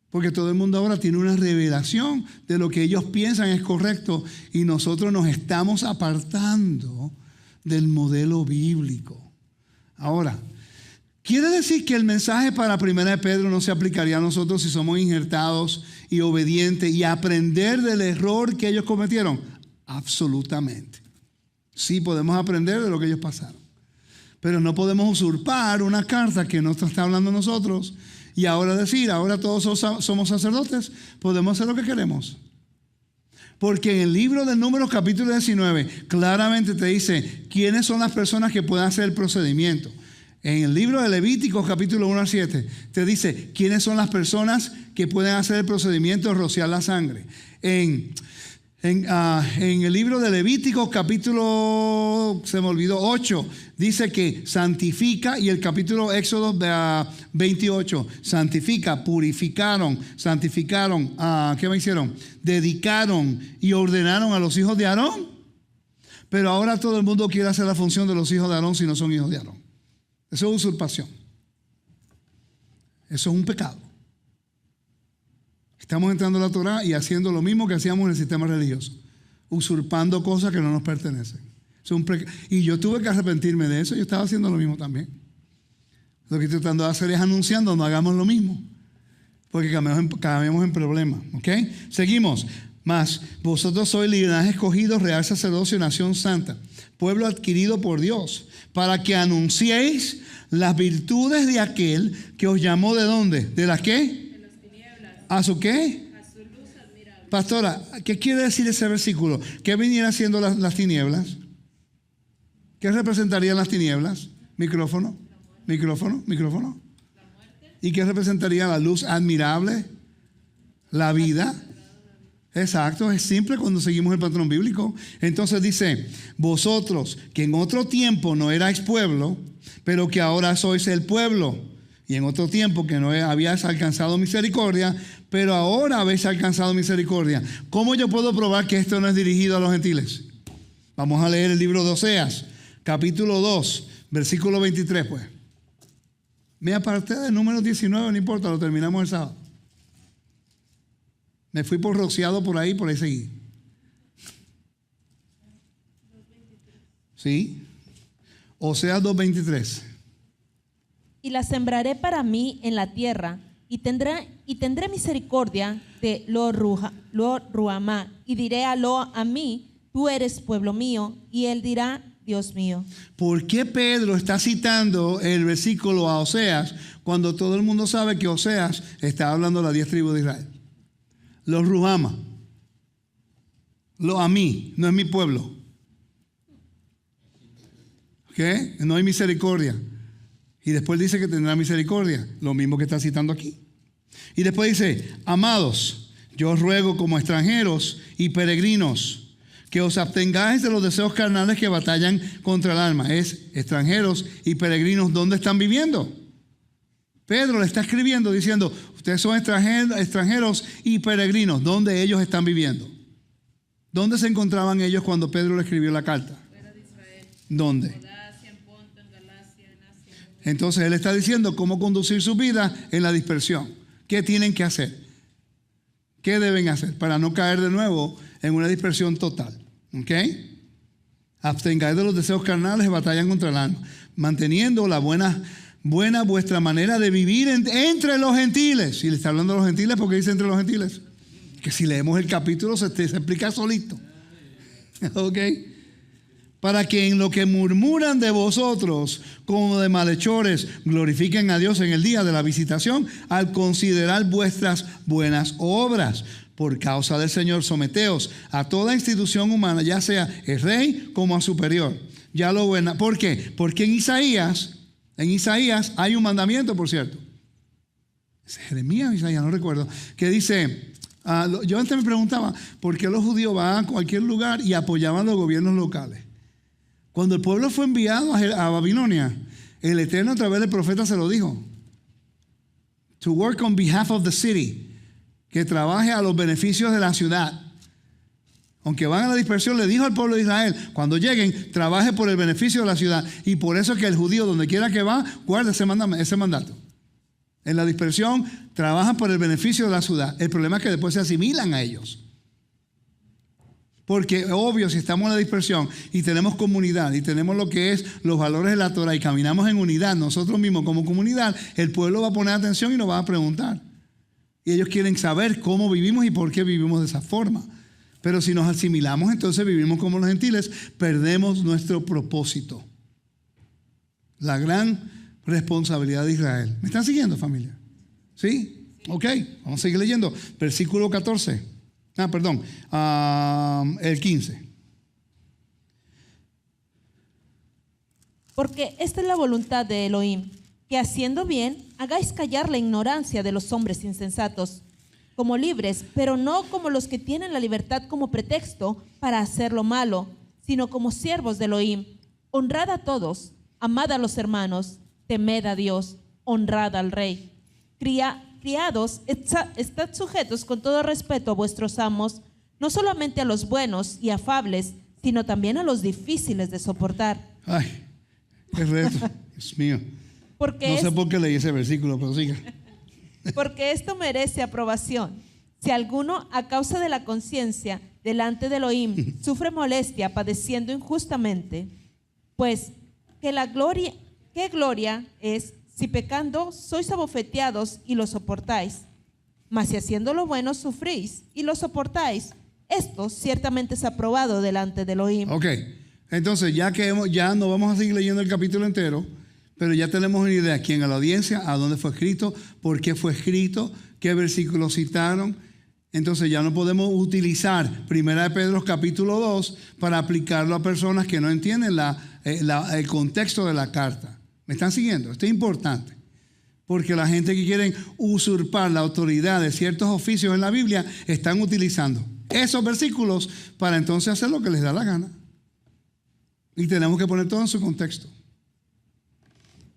Porque todo el mundo ahora tiene una revelación de lo que ellos piensan es correcto y nosotros nos estamos apartando del modelo bíblico. Ahora, ¿quiere decir que el mensaje para 1 de Pedro no se aplicaría a nosotros si somos injertados y obedientes y aprender del error que ellos cometieron? Absolutamente. Sí, podemos aprender de lo que ellos pasaron. Pero no podemos usurpar una carta que nos está hablando a nosotros y ahora decir, ahora todos somos sacerdotes, podemos hacer lo que queremos. Porque en el libro de Números capítulo 19 claramente te dice quiénes son las personas que pueden hacer el procedimiento. En el libro de Levíticos capítulo 1 al 7 te dice quiénes son las personas que pueden hacer el procedimiento de rociar la sangre. En el libro de Levíticos capítulo, 8, dice que santifica, y el capítulo Éxodo 28, santifica, purificaron, santificaron, ¿qué me hicieron? Dedicaron y ordenaron a los hijos de Aarón. Pero ahora todo el mundo quiere hacer la función de los hijos de Aarón si no son hijos de Aarón. Eso es usurpación. Eso es un pecado. Estamos entrando a la Torá y haciendo lo mismo que hacíamos en el sistema religioso, usurpando cosas que no nos pertenecen. Y yo tuve que arrepentirme de eso. Yo estaba haciendo lo mismo también. Lo que estoy tratando de hacer es anunciando, no hagamos lo mismo, porque caemos en problemas. ¿Ok? Seguimos. Mas vosotros sois linaje escogido, real sacerdocio, nación santa, pueblo adquirido por Dios, para que anunciéis las virtudes de aquel que os llamó ¿de dónde? ¿De las qué? ¿A su qué? A su luz admirable. Pastora, ¿qué quiere decir ese versículo? ¿Qué viniera siendo las tinieblas? ¿Qué representarían las tinieblas? Micrófono. ¿Y qué representaría la luz admirable? La vida. Exacto, es simple cuando seguimos el patrón bíblico. Entonces dice, vosotros que en otro tiempo no erais pueblo, pero que ahora sois el pueblo. Y en otro tiempo que no habías alcanzado misericordia, pero ahora habéis alcanzado misericordia. ¿Cómo yo puedo probar que esto no es dirigido a los gentiles? Vamos a leer el libro de Oseas, capítulo 2, versículo 23, pues. Me aparté del número 19, no importa, lo terminamos el sábado. Me fui por rociado por ahí seguí. ¿Sí? Oseas 2:23. Y la sembraré para mí en la tierra, y tendré misericordia de Lo Ruhamá, y diré a Lo a mí, tú eres pueblo mío, y él dirá, Dios mío. ¿Por qué Pedro está citando el versículo a Oseas cuando todo el mundo sabe que Oseas está hablando de las 10 tribus de Israel? Los Ruhama. Lo a mí, no es mi pueblo. ¿Qué? No hay misericordia. Y después dice que tendrá misericordia, lo mismo que está citando aquí. Y después dice, amados, yo os ruego como extranjeros y peregrinos que os abstengáis de los deseos carnales que batallan contra el alma. Es extranjeros y peregrinos, ¿dónde están viviendo? Pedro le está escribiendo diciendo, ustedes son extranjeros y peregrinos, ¿dónde ellos están viviendo? ¿Dónde se encontraban ellos cuando Pedro le escribió la carta? Fuera de Israel. ¿Dónde? En Asia, en Ponto, en Galacia, en Asia. Entonces él está diciendo cómo conducir su vida en la dispersión. ¿Qué tienen que hacer? ¿Qué deben hacer para no caer de nuevo en una dispersión total? ¿Ok? Abstengáis de los deseos carnales que batallan contra el alma, manteniendo la buena vuestra manera de vivir entre los gentiles. Si le está hablando de los gentiles, ¿por qué dice entre los gentiles? Que si leemos el capítulo se explica solito. ¿Ok? Para que en lo que murmuran de vosotros como de malhechores glorifiquen a Dios en el día de la visitación al considerar vuestras buenas obras. Por causa del Señor, someteos a toda institución humana, ya sea el rey como a superior. Ya lo buena. ¿Por qué? Porque en Isaías hay un mandamiento, por cierto. Es Jeremías o Isaías, no recuerdo. Que dice, yo antes me preguntaba, ¿por qué los judíos van a cualquier lugar y apoyaban los gobiernos locales? Cuando el pueblo fue enviado a Babilonia, el Eterno a través del profeta se lo dijo. To work on behalf of the city. Que trabaje a los beneficios de la ciudad. Aunque van a la dispersión, le dijo al pueblo de Israel, cuando lleguen, trabaje por el beneficio de la ciudad. Y por eso es que el judío, donde quiera que va, guarda ese mandato. En la dispersión, trabajan por el beneficio de la ciudad. El problema es que después se asimilan a ellos. Porque obvio, si estamos en la dispersión y tenemos comunidad y tenemos lo que es los valores de la Torah y caminamos en unidad, nosotros mismos como comunidad, el pueblo va a poner atención y nos va a preguntar. Y ellos quieren saber cómo vivimos y por qué vivimos de esa forma. Pero si nos asimilamos, entonces vivimos como los gentiles, perdemos nuestro propósito. La gran responsabilidad de Israel. ¿Me están siguiendo, familia? ¿Sí? Ok, vamos a seguir leyendo. Versículo 14. El 15. Porque esta es la voluntad de Elohim, que haciendo bien, hagáis callar la ignorancia de los hombres insensatos, como libres, pero no como los que tienen la libertad como pretexto para hacer lo malo, sino como siervos de Elohim. Honrad a todos, amad a los hermanos, temed a Dios, honrad al rey. Criados, estad sujetos con todo respeto a vuestros amos, no solamente a los buenos y afables, sino también a los difíciles de soportar. Ay, qué reto, Dios mío. Porque no sé por qué leí ese versículo, pero siga. Porque esto merece aprobación. Si alguno, a causa de la conciencia, delante de Elohim, sufre molestia padeciendo injustamente, pues ¿qué gloria es si pecando sois abofeteados y lo soportáis? Mas si haciendo lo bueno sufrís y lo soportáis, esto ciertamente es aprobado delante de Elohim. Ok, entonces ya no vamos a seguir leyendo el capítulo entero, pero ya tenemos una idea quién es la audiencia, a dónde fue escrito, por qué fue escrito, qué versículos citaron. Entonces ya no podemos utilizar 1 Pedro capítulo 2 para aplicarlo a personas que no entienden el contexto de la carta. ¿Me están siguiendo? Esto es importante. Porque la gente que quieren usurpar la autoridad de ciertos oficios en la Biblia están utilizando esos versículos para entonces hacer lo que les da la gana. Y tenemos que poner todo en su contexto.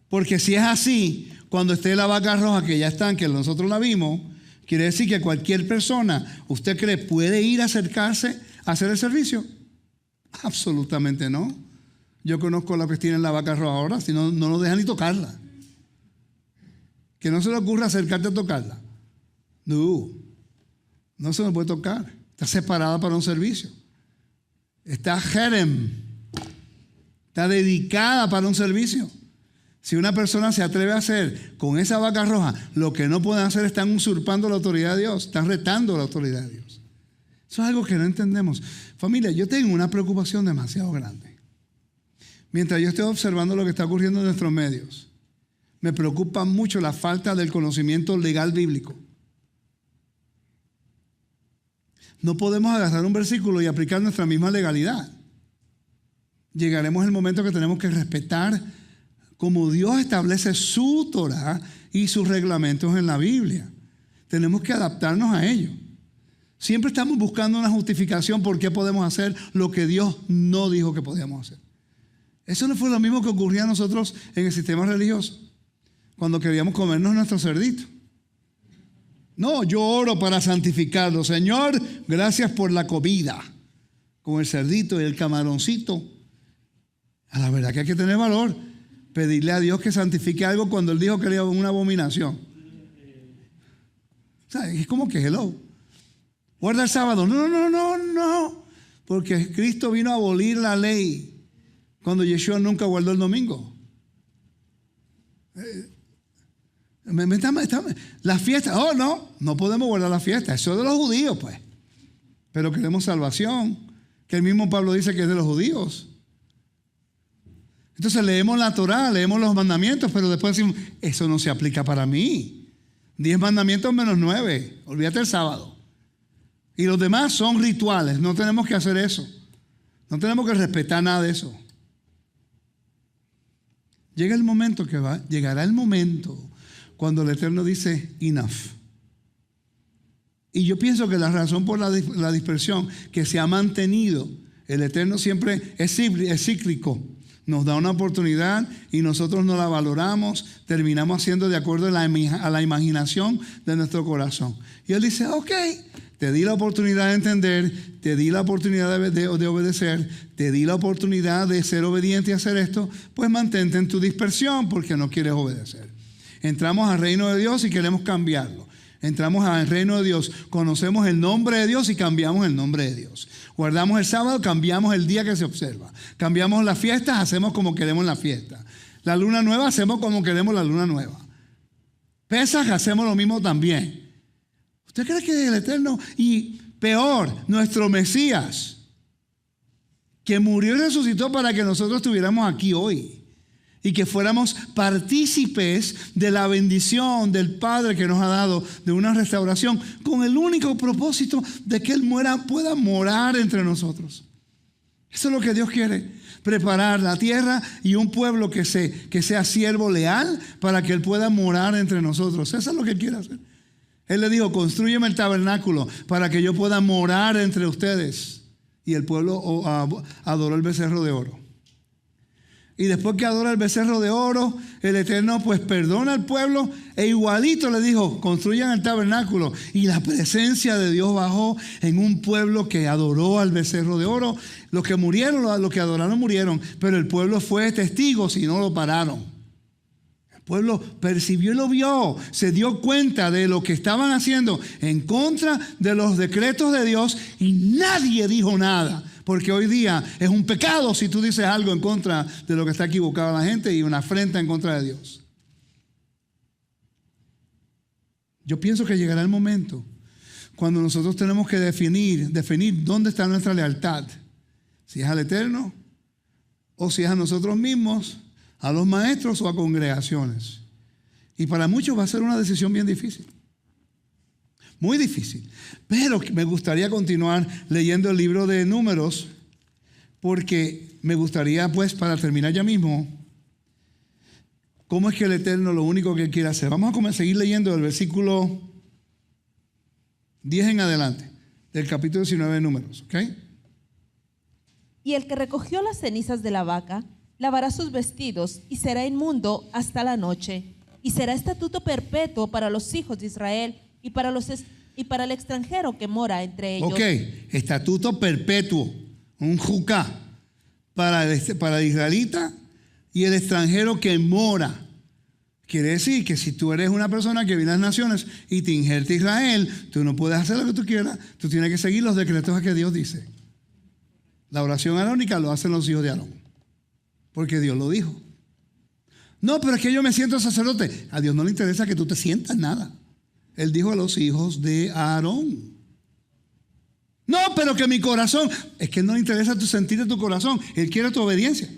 Porque si es así, cuando esté la vaca roja que ya están, que nosotros la vimos, quiere decir que cualquier persona, ¿usted cree puede ir a acercarse a hacer el servicio? Absolutamente no. Yo conozco a la que tienen la vaca roja ahora, si no nos dejan ni tocarla. Que no se le ocurra acercarte a tocarla. No se me puede tocar. Está separada para un servicio. Está jerem. Está dedicada para un servicio. Si una persona se atreve a hacer con esa vaca roja, lo que no pueden hacer están usurpando la autoridad de Dios, están retando la autoridad de Dios. Eso es algo que no entendemos. Familia, yo tengo una preocupación demasiado grande. Mientras yo estoy observando lo que está ocurriendo en nuestros medios, me preocupa mucho la falta del conocimiento legal bíblico. No podemos agarrar un versículo y aplicar nuestra misma legalidad. Llegaremos el momento que tenemos que respetar como Dios establece su Torah y sus reglamentos en la Biblia. Tenemos que adaptarnos a ello. Siempre estamos buscando una justificación por qué podemos hacer lo que Dios no dijo que podíamos hacer. Eso no fue lo mismo que ocurría a nosotros en el sistema religioso, cuando queríamos comernos nuestro cerdito. No, yo oro para santificarlo. Señor, gracias por la comida, con el cerdito y el camaroncito. A la verdad que hay que tener valor, pedirle a Dios que santifique algo cuando Él dijo que era una abominación. O sea, es como que hello. Guarda el sábado. No. Porque Cristo vino a abolir la ley cuando Yeshua nunca guardó el domingo. La fiesta. No podemos guardar la fiesta. Eso es de los judíos, pues. Pero queremos salvación, que el mismo Pablo dice que es de los judíos. Entonces leemos la Torá, leemos los mandamientos, pero después decimos, eso no se aplica para mí. 10 mandamientos menos 9. Olvídate el sábado. Y los demás son rituales. No tenemos que hacer eso. No tenemos que respetar nada de eso. Llegará el momento cuando el Eterno dice enough. Y yo pienso que la razón por la dispersión que se ha mantenido, el Eterno siempre es cíclico. Nos da una oportunidad y nosotros no la valoramos, terminamos haciendo de acuerdo a la imaginación de nuestro corazón. Y Él dice, ok, te di la oportunidad de entender, te di la oportunidad de obedecer, te di la oportunidad de ser obediente y hacer esto, pues mantente en tu dispersión porque no quieres obedecer. Entramos al reino de Dios y queremos cambiarlo. Entramos al reino de Dios, conocemos el nombre de Dios y cambiamos el nombre de Dios. Guardamos el sábado, cambiamos el día que se observa. Cambiamos las fiestas, hacemos como queremos la fiesta. La luna nueva, hacemos como queremos la luna nueva. Pesaj, hacemos lo mismo también. ¿Usted cree que el Eterno, y peor, nuestro Mesías, que murió y resucitó para que nosotros estuviéramos aquí hoy y que fuéramos partícipes de la bendición del Padre que nos ha dado de una restauración, con el único propósito de que Él pueda morar entre nosotros? Eso es lo que Dios quiere, preparar la tierra y un pueblo que sea siervo leal para que Él pueda morar entre nosotros. Eso es lo que Él quiere hacer. Él le dijo, constrúyeme el tabernáculo para que yo pueda morar entre ustedes. Y el pueblo adoró el becerro de oro. Y después que adora el becerro de oro, el Eterno pues perdona al pueblo e igualito le dijo, construyan el tabernáculo. Y la presencia de Dios bajó en un pueblo que adoró al becerro de oro. Los que murieron, los que adoraron murieron, pero el pueblo fue testigo si no lo pararon. El pueblo percibió y lo vio, se dio cuenta de lo que estaban haciendo en contra de los decretos de Dios y nadie dijo nada. Porque hoy día es un pecado si tú dices algo en contra de lo que está equivocado la gente y una afrenta en contra de Dios. Yo pienso que llegará el momento cuando nosotros tenemos que definir dónde está nuestra lealtad. Si es al Eterno o si es a nosotros mismos, a los maestros o a congregaciones. Y para muchos va a ser una decisión bien difícil. Muy difícil. Pero me gustaría continuar leyendo el libro de Números, porque me gustaría, pues, para terminar ya mismo, cómo es que el Eterno lo único que quiere hacer. Vamos a seguir leyendo el versículo 10 en adelante, del capítulo 19 de Números, ¿ok? Y el que recogió las cenizas de la vaca lavará sus vestidos y será inmundo hasta la noche, y será estatuto perpetuo para los hijos de Israel y para el extranjero que mora entre ellos. Ok, estatuto perpetuo, un juká para el israelita y el extranjero que mora. Quiere decir que si tú eres una persona que viene a las naciones y te injerta Israel, tú no puedes hacer lo que tú quieras, tú tienes que seguir los decretos que Dios dice. La oración arónica lo hacen los hijos de Aarón, porque Dios lo dijo. No, pero es que yo me siento sacerdote. A Dios no le interesa que tú te sientas nada. Él dijo a los hijos de Aarón. No, pero que mi corazón, es que no le interesa tu sentir de tu corazón, Él quiere tu obediencia.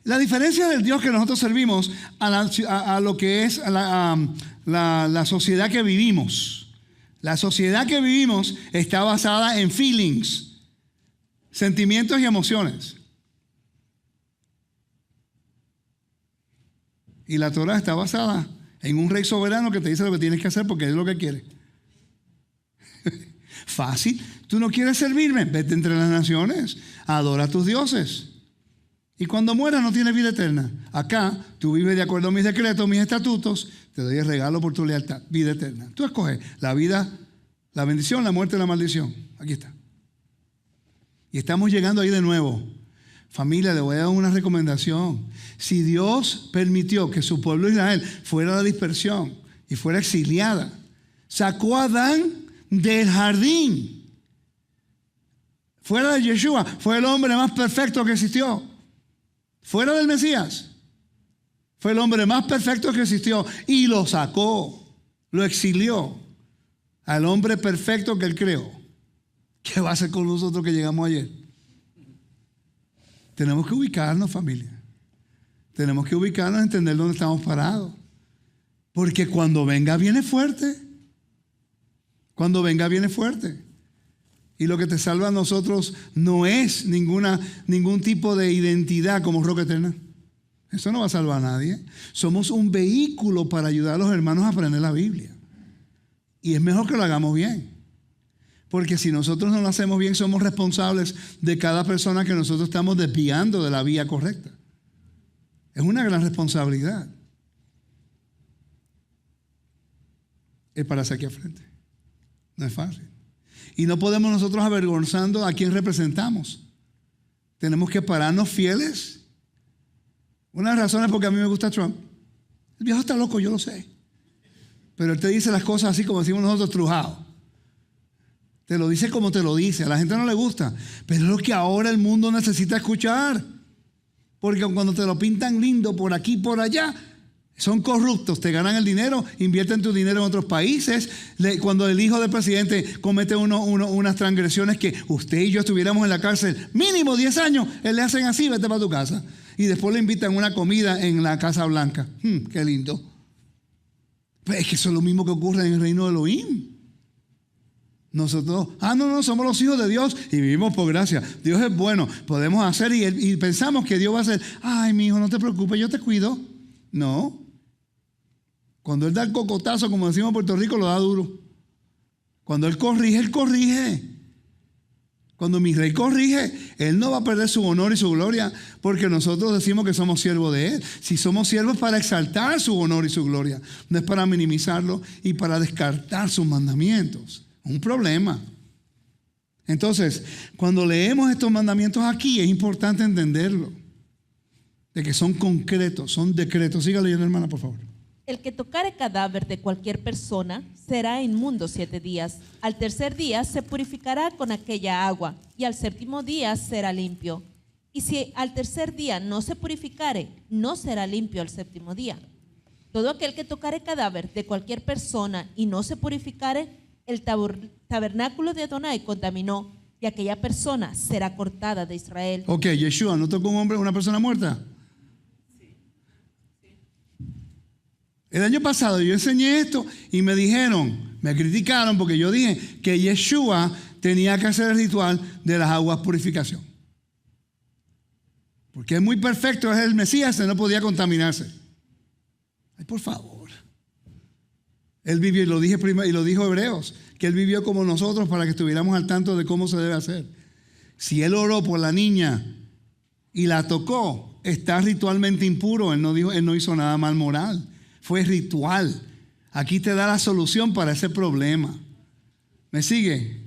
La diferencia del Dios que nosotros servimos a lo que es la sociedad que vivimos. La sociedad que vivimos está basada en feelings, sentimientos y emociones. Y la Torah está basada en un rey soberano que te dice lo que tienes que hacer porque es lo que quiere. Fácil. Tú no quieres servirme, vete entre las naciones, adora a tus dioses. Y cuando mueras no tienes vida eterna. Acá tú vives de acuerdo a mis decretos, mis estatutos, te doy el regalo por tu lealtad, vida eterna. Tú escoges la vida, la bendición, la muerte, la maldición. Aquí está. Y estamos llegando ahí de nuevo. Familia, le voy a dar una recomendación. Si Dios permitió que su pueblo Israel fuera a la dispersión y fuera exiliada, sacó a Adán del jardín. Fuera de Yeshua, fue el hombre más perfecto que existió. Fuera del Mesías, fue el hombre más perfecto que existió y lo sacó, lo exilió al hombre perfecto que él creó. ¿Qué va a hacer con nosotros que llegamos ayer? Tenemos que ubicarnos, familia. Tenemos que ubicarnos, entender dónde estamos parados. Porque cuando venga viene fuerte. Cuando venga viene fuerte. Y lo que te salva a nosotros no es ningún tipo de identidad como roca eterna. Eso no va a salvar a nadie. Somos un vehículo para ayudar a los hermanos a aprender la Biblia. Y es mejor que lo hagamos bien. Porque si nosotros no lo hacemos bien, somos responsables de cada persona que nosotros estamos desviando de la vía correcta. Es una gran responsabilidad. Es para hacer aquí al frente. No es fácil. Y no podemos nosotros avergonzando a quien representamos. Tenemos que pararnos fieles. Una de las razones porque a mí me gusta Trump. El viejo está loco, yo lo sé. Pero él te dice las cosas así como decimos nosotros, trujado. Te lo dice como te lo dice. A la gente no le gusta. Pero es lo que ahora el mundo necesita escuchar. Porque cuando te lo pintan lindo por aquí y por allá, son corruptos, te ganan el dinero, invierten tu dinero en otros países. Cuando el hijo del presidente comete unas transgresiones que usted y yo estuviéramos en la cárcel mínimo 10 años, él le hacen así, vete para tu casa. Y después le invitan a una comida en la Casa Blanca. Qué lindo. Pero es que eso es lo mismo que ocurre en el reino de Elohim. Nosotros, no, somos los hijos de Dios y vivimos por gracia. Dios es bueno, podemos hacer y pensamos que Dios va a hacer, ay, mi hijo, no te preocupes, yo te cuido. No. Cuando Él da el cocotazo, como decimos en Puerto Rico, lo da duro. Cuando Él corrige, Él corrige. Cuando mi rey corrige, Él no va a perder su honor y su gloria porque nosotros decimos que somos siervos de Él. Si somos siervos para exaltar su honor y su gloria, no es para minimizarlo y para descartar sus mandamientos. Un problema. Entonces, cuando leemos estos mandamientos aquí, es importante entenderlo. De que son concretos, son decretos. Siga leyendo, hermana, por favor. El que tocare cadáver de cualquier persona será inmundo 7 días. Al tercer día se purificará con aquella agua y al séptimo día será limpio. Y si al tercer día no se purificare, no será limpio al séptimo día. Todo aquel que tocare cadáver de cualquier persona y no se purificare, el tabernáculo de Adonai contaminó y aquella persona será cortada de Israel. Ok, Yeshua, ¿no tocó un hombre, una persona muerta? El año pasado yo enseñé esto y me criticaron porque yo dije que Yeshua tenía que hacer el ritual de las aguas purificación. Porque es muy perfecto, es el Mesías, no podía contaminarse. Ay, por favor. Él vivió, y lo dije primero, y lo dijo Hebreos, que Él vivió como nosotros para que estuviéramos al tanto de cómo se debe hacer. Si Él oró por la niña y la tocó, está ritualmente impuro. Él no hizo nada mal moral. Fue ritual. Aquí te da la solución para ese problema. ¿Me sigue?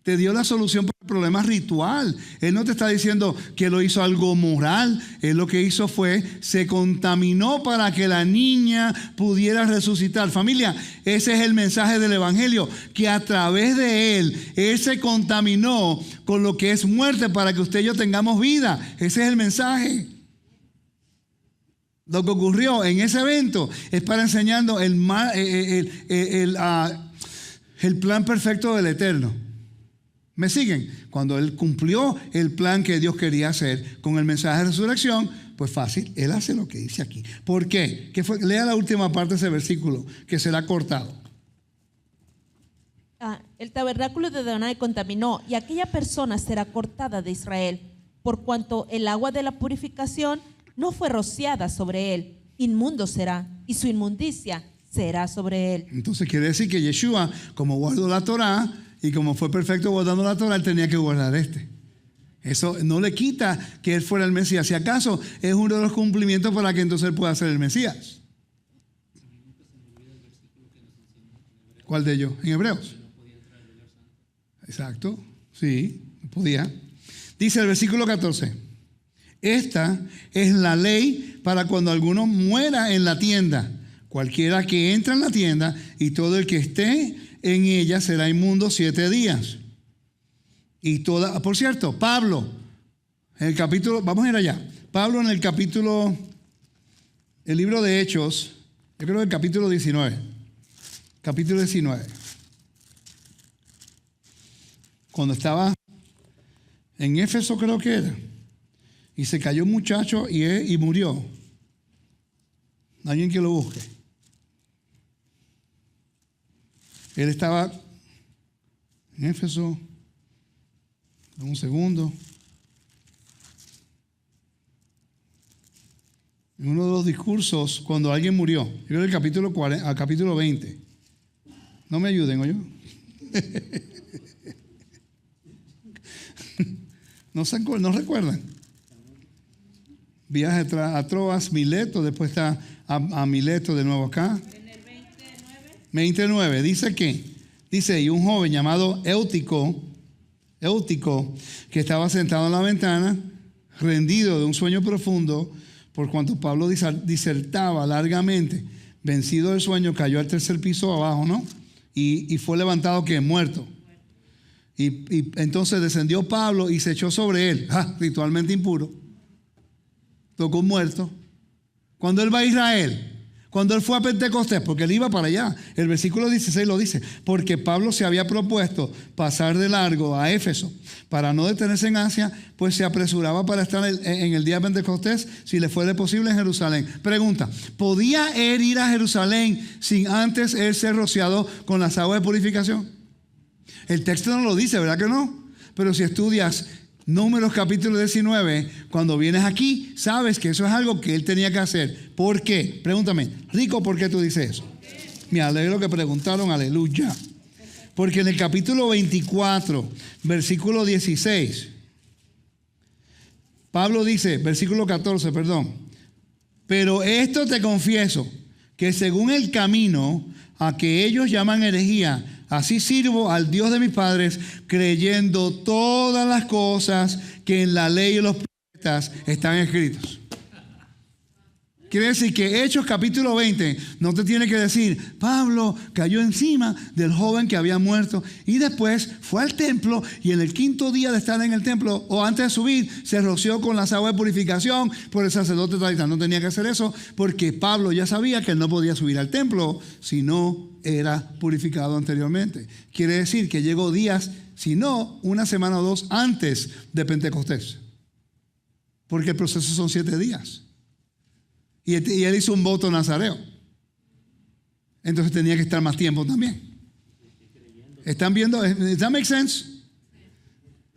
Te dio la solución para el problema ritual. Él no te está diciendo que lo hizo algo moral. Él lo que hizo fue, se contaminó para que la niña pudiera resucitar. Familia, ese es el mensaje del Evangelio, que a través de Él se contaminó con lo que es muerte para que usted y yo tengamos vida. Ese es el mensaje. Lo que ocurrió en ese evento es para enseñarnos el plan perfecto del Eterno. ¿Me siguen? Cuando Él cumplió el plan que Dios quería hacer con el mensaje de resurrección, pues fácil, Él hace lo que dice aquí. ¿Por qué? Lea la última parte de ese versículo, que será cortado. El tabernáculo de Adonai contaminó, y aquella persona será cortada de Israel, por cuanto el agua de la purificación no fue rociada sobre él. Inmundo será, y su inmundicia será sobre él. Entonces quiere decir que Yeshua, como guardó la Torá, y como fue perfecto guardando la Torá, Él tenía que guardar este. Eso no le quita que Él fuera el Mesías. Si acaso es uno de los cumplimientos para que entonces Él pueda ser el Mesías. ¿Cuál de ellos? En Hebreos. Exacto, sí, podía. Dice el versículo 14: esta es la ley para cuando alguno muera en la tienda. Cualquiera que entra en la tienda y todo el que esté en ella será inmundo 7 días. Y toda, por cierto, Pablo, en el capítulo, vamos a ir allá. Pablo en el capítulo, el libro de Hechos, yo creo que el capítulo 19. Capítulo 19. Cuando estaba en Éfeso, creo que era, y se cayó un muchacho y murió. Alguien que lo busque. Él estaba en Éfeso. Un segundo. En uno de los discursos, cuando alguien murió, yo creo el capítulo 40, al capítulo 20. No me ayuden, ¿o yo? ¿No recuerdan? Viaje a Troas, Mileto, después está a Mileto de nuevo acá. En el 29. 29, dice que, y un joven llamado Éutico, que estaba sentado en la ventana, rendido de un sueño profundo, por cuanto Pablo disertaba largamente, vencido del sueño, cayó al tercer piso abajo, ¿no? Y fue levantado que muerto. Y entonces descendió Pablo y se echó sobre él, ritualmente impuro. Tocó un muerto. Cuando él va a Israel, cuando él fue a Pentecostés, porque él iba para allá, el versículo 16 lo dice, porque Pablo se había propuesto pasar de largo a Éfeso para no detenerse en Asia, pues se apresuraba para estar en el día de Pentecostés, si le fuera posible, en Jerusalén. Pregunta: ¿podía él ir a Jerusalén sin antes él ser rociado con las aguas de purificación? El texto no lo dice, ¿verdad que no? Pero si estudias Números capítulo 19, cuando vienes aquí, sabes que eso es algo que él tenía que hacer. ¿Por qué? Pregúntame, Rico, ¿por qué tú dices eso? Me alegro que preguntaron, aleluya. Porque en el capítulo 24, versículo 16, Pablo dice, versículo 14, perdón: pero esto te confieso, que según el camino a que ellos llaman herejía, así sirvo al Dios de mis padres, creyendo todas las cosas que en la ley y los profetas están escritos. Quiere decir que Hechos capítulo 20 no te tiene que decir: Pablo cayó encima del joven que había muerto y después fue al templo y en el 5º día de estar en el templo, o antes de subir, se roció con las aguas de purificación por el sacerdote tal. No tenía que hacer eso, porque Pablo ya sabía que él no podía subir al templo si no era purificado anteriormente. Quiere decir que llegó días, si no, 1 semana o 2 antes de Pentecostés, porque el proceso son 7 días. Y él hizo un voto nazareo. Entonces tenía que estar más tiempo también. ¿Están viendo? Does that make sense?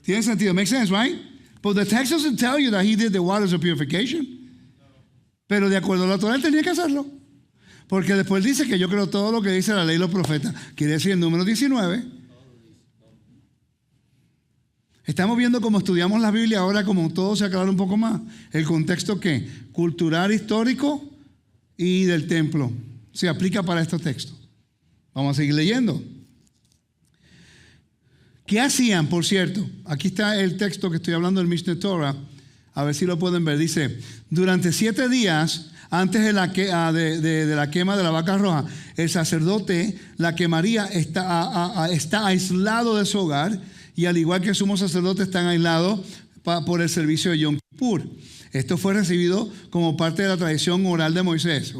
¿Tiene sentido? Makes sense, right? But the text doesn't tell you that he did the waters of purification. Pero de acuerdo a la Torah, él tenía que hacerlo. Porque después dice que yo creo todo lo que dice la ley y los profetas. Quiere decir el número 19. Estamos viendo cómo estudiamos la Biblia ahora, como todo se aclara un poco más. El contexto ¿qué? Cultural, histórico y del templo. Se aplica para estos textos. Vamos a seguir leyendo. ¿Qué hacían, por cierto? Aquí está el texto que estoy hablando del Mishneh Torah. A ver si lo pueden ver. Dice: durante 7 días antes de la quema de la vaca roja, el sacerdote la quemaría. Está aislado de su hogar, y al igual que el sumo sacerdote están aislados por el servicio de Yom Kippur. Esto fue recibido como parte de la tradición oral de Moisés.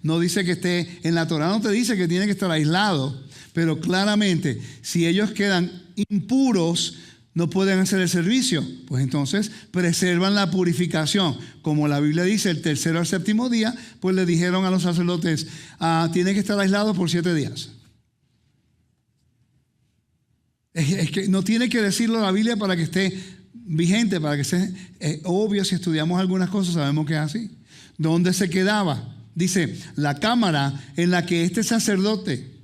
No dice que esté en la Torah, no te dice que tiene que estar aislado, Pero claramente, si ellos quedan impuros, no pueden hacer el servicio. Pues entonces preservan la purificación. Como la Biblia dice, el tercero al séptimo día, pues le dijeron a los sacerdotes, tienen que estar aislados por 7 días. Es que no tiene que decirlo la Biblia para que esté vigente, para que sea obvio. Si estudiamos algunas cosas sabemos que es así. ¿Dónde se quedaba? Dice, la cámara en la que este sacerdote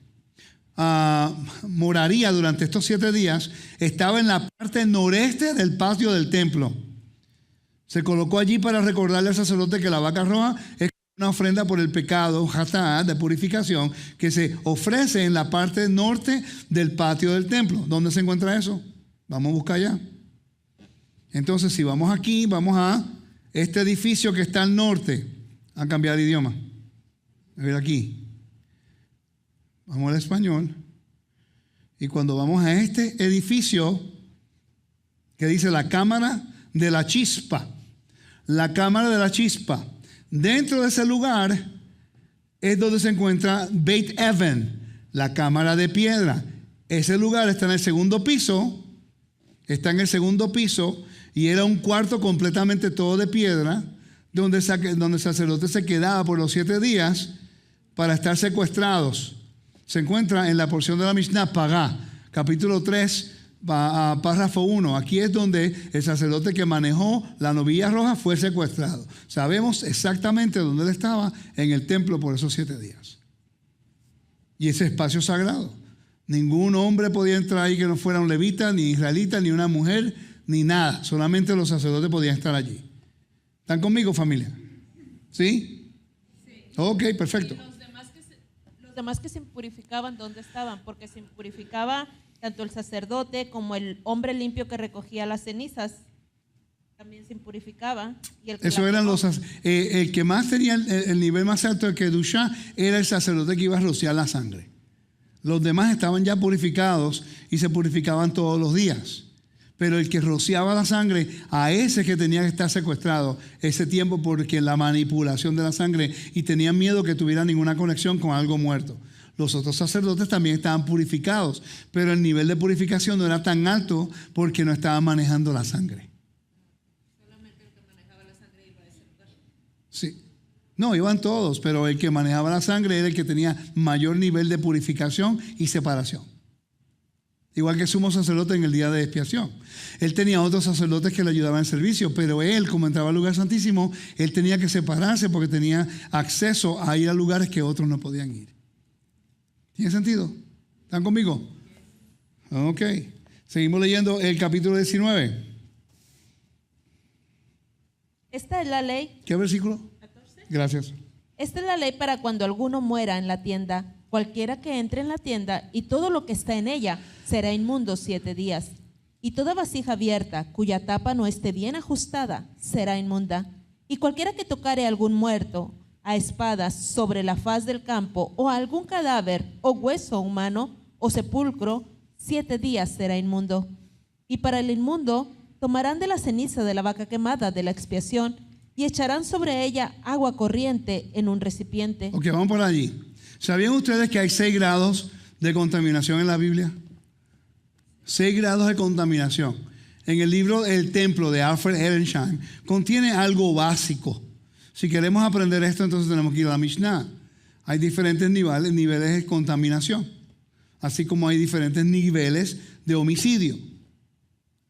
moraría durante estos 7 días estaba en la parte noreste del patio del templo. Se colocó allí para recordarle al sacerdote que la vaca roja es una ofrenda por el pecado, hatá, de purificación, que se ofrece en la parte norte del patio del templo. ¿Dónde se encuentra eso? Vamos a buscar allá. Entonces, si vamos aquí, vamos a este edificio que está al norte. A cambiar de idioma. A ver aquí. Vamos al español. Y cuando vamos a este edificio que dice la cámara de la chispa. La cámara de la chispa. Dentro de ese lugar es donde se encuentra Beit Even, la cámara de piedra. Ese lugar está en el segundo piso. Está en el segundo piso. Y era un cuarto completamente todo de piedra, donde el sacerdote se quedaba por los 7 días para estar secuestrados. Se encuentra en la porción de la Mishnah, Pagá, capítulo 3, párrafo 1. Aquí es donde el sacerdote que manejó la novilla roja fue secuestrado. Sabemos exactamente dónde él estaba, en el templo por esos 7 días. Y ese espacio sagrado. Ningún hombre podía entrar ahí que no fuera un levita, ni israelita, ni una mujer, ni nada. Solamente los sacerdotes podían estar allí. ¿Están conmigo, familia? ¿Sí? Sí. Ok, perfecto. Y los demás que se impurificaban, ¿dónde estaban? Porque se impurificaba tanto el sacerdote como el hombre limpio que recogía las cenizas. También se impurificaba. Y el que Eso eran el que más tenía el nivel más alto de Kedushá era el sacerdote que iba a rociar la sangre. Los demás estaban ya purificados y se purificaban todos los días. Pero el que rociaba la sangre, a ese que tenía que estar secuestrado ese tiempo porque la manipulación de la sangre y tenían miedo que tuviera ninguna conexión con algo muerto. Los otros sacerdotes también estaban purificados, pero el nivel de purificación no era tan alto porque no estaban manejando la sangre. Solamente el que manejaba la sangre iba a ese lugar. Sí. No, iban todos, pero el que manejaba la sangre era el que tenía mayor nivel de purificación y separación. Igual que el sumo sacerdote en el día de expiación. Él tenía otros sacerdotes que le ayudaban en servicio, pero él, como entraba al lugar santísimo, él tenía que separarse porque tenía acceso a ir a lugares que otros no podían ir. ¿Tiene sentido? ¿Están conmigo? Ok. Seguimos leyendo el capítulo 19. Esta es la ley. ¿Qué versículo? 14. Gracias. Esta es la ley para cuando alguno muera en la tienda. Cualquiera que entre en la tienda y todo lo que está en ella será inmundo 7 días. Y toda vasija abierta cuya tapa no esté bien ajustada será inmunda. Y cualquiera que tocare a algún muerto a espadas sobre la faz del campo o a algún cadáver o hueso humano o sepulcro, 7 días será inmundo. Y para el inmundo tomarán de la ceniza de la vaca quemada de la expiación y echarán sobre ella agua corriente en un recipiente. Ok, vamos por allí. ¿Sabían ustedes que hay 6 grados de contaminación en la Biblia? 6 grados de contaminación. En el libro El Templo de Alfred Ehrenstein contiene algo básico. Si queremos aprender esto, entonces tenemos que ir a la Mishnah. Hay diferentes niveles de contaminación, así como hay diferentes niveles de homicidio.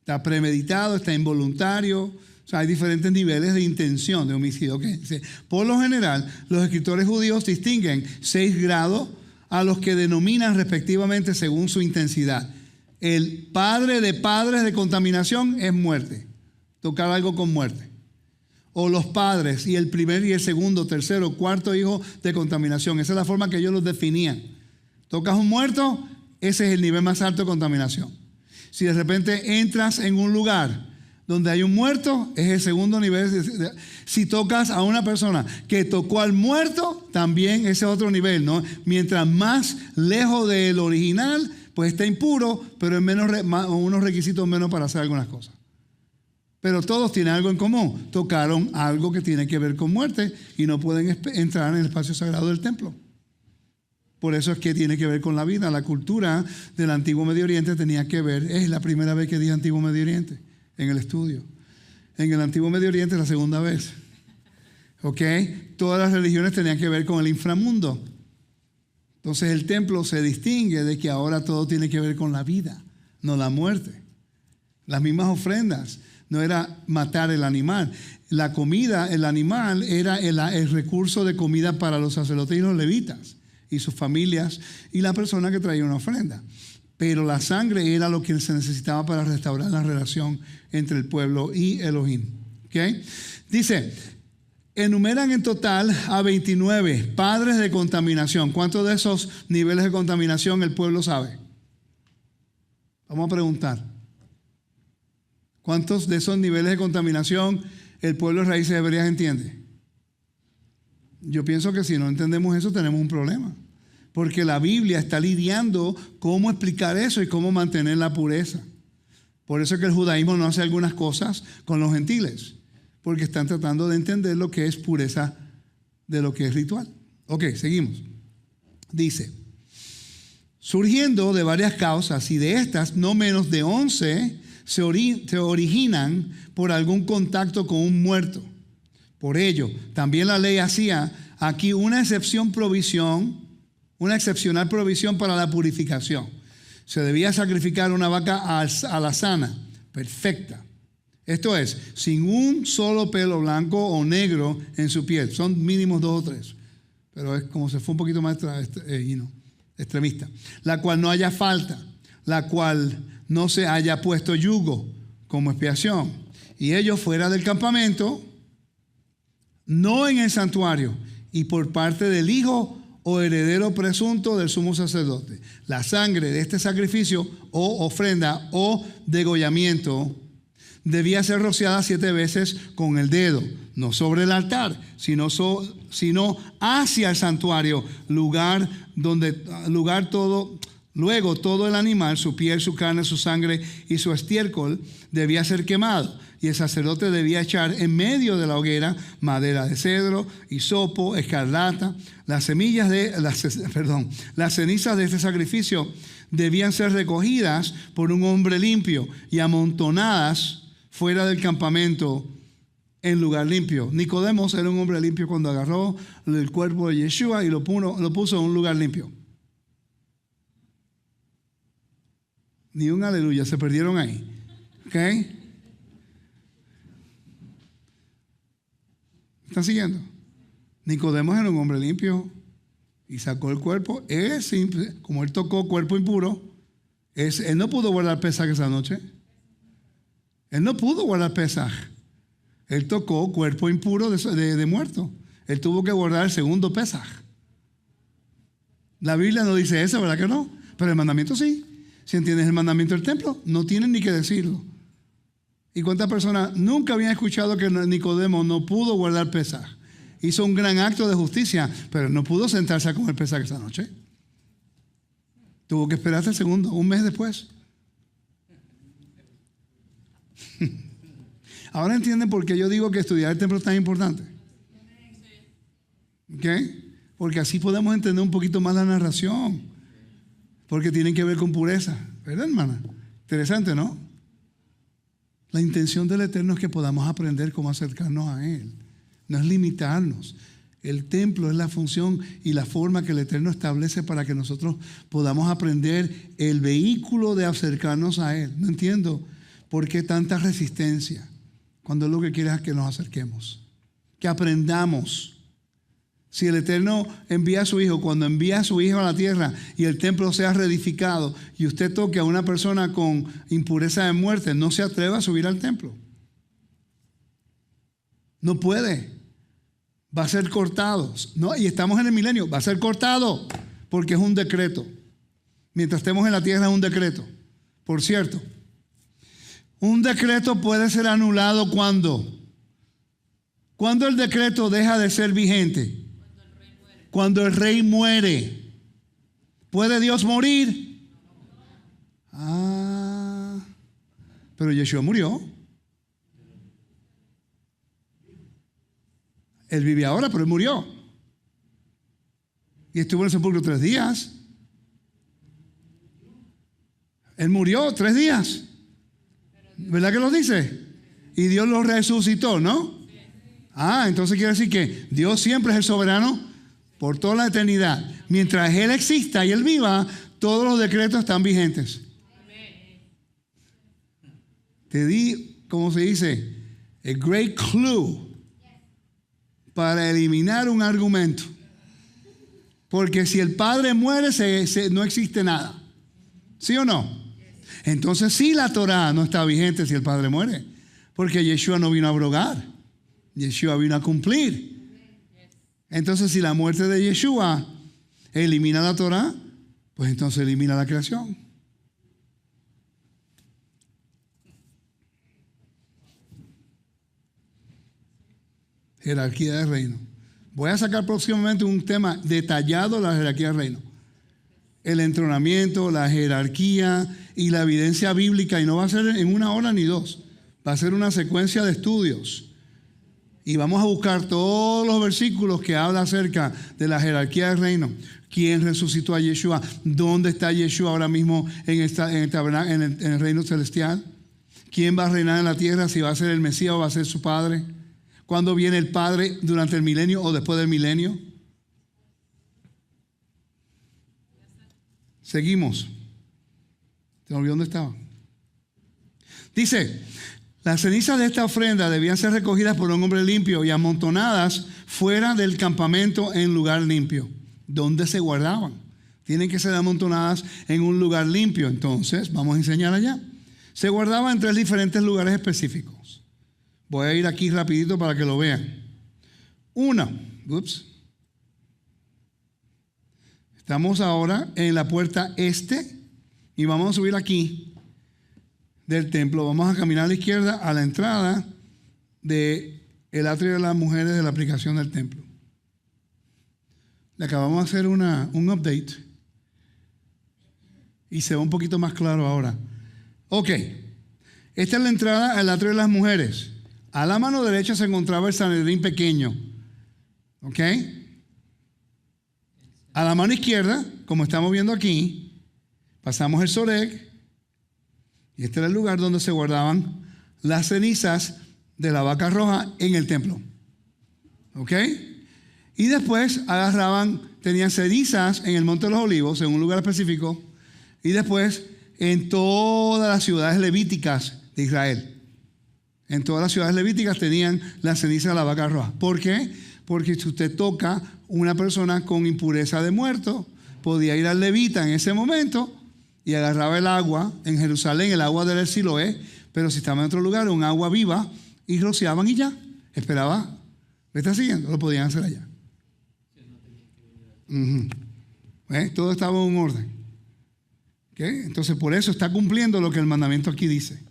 Está premeditado, está involuntario. O sea, hay diferentes niveles de intención de homicidio. Okay. Por lo general, los escritores judíos distinguen 6 grados a los que denominan respectivamente según su intensidad. El padre de padres de contaminación es muerte. Tocar algo con muerte. O los padres y el primer y el segundo, tercero, cuarto hijo de contaminación. Esa es la forma que ellos los definían. Tocas un muerto, ese es el nivel más alto de contaminación. Si de repente entras en un lugar donde hay un muerto, es el segundo nivel. Si tocas a una persona que tocó al muerto, también ese es otro nivel, ¿no? Mientras más lejos del original, pues está impuro, pero en unos requisitos menos para hacer algunas cosas. Pero todos tienen algo en común. Tocaron algo que tiene que ver con muerte y no pueden entrar en el espacio sagrado del templo. Por eso es que tiene que ver con la vida. La cultura del Antiguo Medio Oriente tenía que ver, es la primera vez que dije Antiguo Medio Oriente en el estudio. En el Antiguo Medio Oriente es la segunda vez. ¿Ok? Todas las religiones tenían que ver con el inframundo. Entonces el templo se distingue de que ahora todo tiene que ver con la vida, no la muerte. Las mismas ofrendas, no era matar el animal. La comida, el animal, era el recurso de comida para los sacerdotes y los levitas y sus familias y la persona que traía una ofrenda. Pero la sangre era lo que se necesitaba para restaurar la relación entre el pueblo y Elohim. ¿Okay? Dice, enumeran en total a 29 padres de contaminación. ¿Cuántos de esos niveles de contaminación el pueblo sabe? Vamos a preguntar. ¿Cuántos de esos niveles de contaminación el pueblo de Raíces Hebreas entiende? Yo pienso que si no entendemos eso tenemos un problema. Porque la Biblia está lidiando cómo explicar eso y cómo mantener la pureza. Por eso es que el judaísmo no hace algunas cosas con los gentiles. Porque están tratando de entender lo que es pureza de lo que es ritual. Ok, seguimos. Dice, surgiendo de varias causas y de estas no menos de 11 se originan por algún contacto con un muerto. Por ello, también la ley hacía aquí una excepcional provisión para la purificación. Se debía sacrificar una vaca alazana, perfecta. Esto es, sin un solo pelo blanco o negro en su piel. Son mínimos 2 o 3. Pero es como se fue un poquito más extremista. La cual no haya falta. La cual no se haya puesto yugo como expiación. Y ellos fuera del campamento, no en el santuario, y por parte del hijo o heredero presunto del sumo sacerdote. La sangre de este sacrificio o ofrenda o degollamiento debía ser rociada 7 veces con el dedo, no sobre el altar, sino hacia el santuario, lugar todo. Luego todo el animal, su piel, su carne, su sangre y su estiércol debía ser quemado. Y el sacerdote debía echar en medio de la hoguera madera de cedro, hisopo, escarlata. Las cenizas de este sacrificio debían ser recogidas por un hombre limpio y amontonadas fuera del campamento en lugar limpio. Nicodemos era un hombre limpio cuando agarró el cuerpo de Yeshua y lo puso en un lugar limpio. Ni un aleluya, se perdieron ahí. ¿Ok? ¿Están siguiendo? Nicodemos era un hombre limpio y sacó el cuerpo. Es simple, como él tocó cuerpo impuro, él no pudo guardar Pesaj esa noche. Él no pudo guardar Pesaj. Él tocó cuerpo impuro de muerto. Él tuvo que guardar el segundo Pesaj. La Biblia no dice eso, ¿verdad que no? Pero el mandamiento sí. Si entiendes el mandamiento del templo, no tienen ni que decirlo. ¿Y cuántas personas nunca habían escuchado que Nicodemo no pudo guardar Pesaj? Hizo un gran acto de justicia, pero no pudo sentarse a comer Pesaj esa noche. Tuvo que esperar hasta el segundo, un mes después. Ahora entienden por qué yo digo que estudiar el templo es tan importante. ¿Ok? Porque así podemos entender un poquito más la narración. Porque tienen que ver con pureza. ¿Verdad, hermana? Interesante, ¿no? La intención del Eterno es que podamos aprender cómo acercarnos a Él. No es limitarnos. El templo es la función y la forma que el Eterno establece para que nosotros podamos aprender el vehículo de acercarnos a Él. No entiendo por qué tanta resistencia cuando lo que quiere es que nos acerquemos. Que aprendamos. Si el Eterno envía a su Hijo, cuando envía a su Hijo a la tierra y el templo sea reedificado y usted toque a una persona con impureza de muerte, no se atreva a subir al templo. No puede. Va a ser cortado. No, y estamos en el milenio. Va a ser cortado porque es un decreto. Mientras estemos en la tierra es un decreto. Por cierto, un decreto puede ser anulado cuando el decreto deja de ser vigente. Cuando el rey muere. ¿Puede Dios morir? Pero Yeshua murió. Él vive ahora, pero él murió. y estuvo en el sepulcro 3 días. Él murió 3 días. ¿Verdad que lo dice? Y Dios lo resucitó, ¿no? Entonces quiere decir que Dios siempre es el soberano por toda la eternidad. Mientras Él exista y Él viva, todos los decretos están vigentes. Te di, ¿cómo se dice? A great clue para eliminar un argumento. Porque si el Padre muere, no existe nada. ¿Sí o no? Entonces sí, la Torah no está vigente si el Padre muere. Porque Yeshua no vino a abrogar. Yeshua vino a cumplir. Entonces si la muerte de Yeshua elimina la Torah, pues entonces elimina la creación. Jerarquía del reino. Voy a sacar próximamente un tema detallado de la jerarquía del reino. El entronamiento, la jerarquía y la evidencia bíblica. Y no va a ser en 1 hora ni 2. Va a ser una secuencia de estudios. Y vamos a buscar todos los versículos que hablan acerca de la jerarquía del reino. ¿Quién resucitó a Yeshua? ¿Dónde está Yeshua ahora mismo en el reino celestial? ¿Quién va a reinar en la tierra? ¿Si va a ser el Mesías o va a ser su padre? ¿Cuándo viene el Padre? ¿Durante el milenio o después del milenio? Seguimos. ¿Te olvidó dónde estaba? Dice, las cenizas de esta ofrenda debían ser recogidas por un hombre limpio y amontonadas fuera del campamento en lugar limpio. ¿Dónde se guardaban? Tienen que ser amontonadas en un lugar limpio. Entonces, vamos a enseñar allá. Se guardaban en 3 diferentes lugares específicos. Voy a ir aquí rapidito para que lo vean. Estamos ahora en la puerta este y vamos a subir aquí del templo. Vamos a caminar a la izquierda a la entrada del atrio de las mujeres de la aplicación del templo. Le acabamos de hacer un update y se ve un poquito más claro ahora. Ok, esta es la entrada al atrio de las mujeres. A la mano derecha se encontraba el Sanedrín pequeño. ¿Ok? A la mano izquierda, como estamos viendo aquí, pasamos el Soreg. Y este era el lugar donde se guardaban las cenizas de la vaca roja en el templo. ¿Ok? Y después tenían cenizas en el Monte de los Olivos, en un lugar específico. Y después en todas las ciudades levíticas de Israel. En todas las ciudades levíticas tenían la ceniza de la vaca roja. ¿Por qué? Porque si usted toca una persona con impureza de muerto, podía ir al levita en ese momento y agarraba el agua en Jerusalén, el agua del Siloé, pero si estaba en otro lugar, un agua viva, y rociaban y ya. Esperaba. ¿Me está siguiendo? Lo podían hacer allá. Todo estaba en orden. ¿Okay? Entonces, por eso está cumpliendo lo que el mandamiento aquí dice.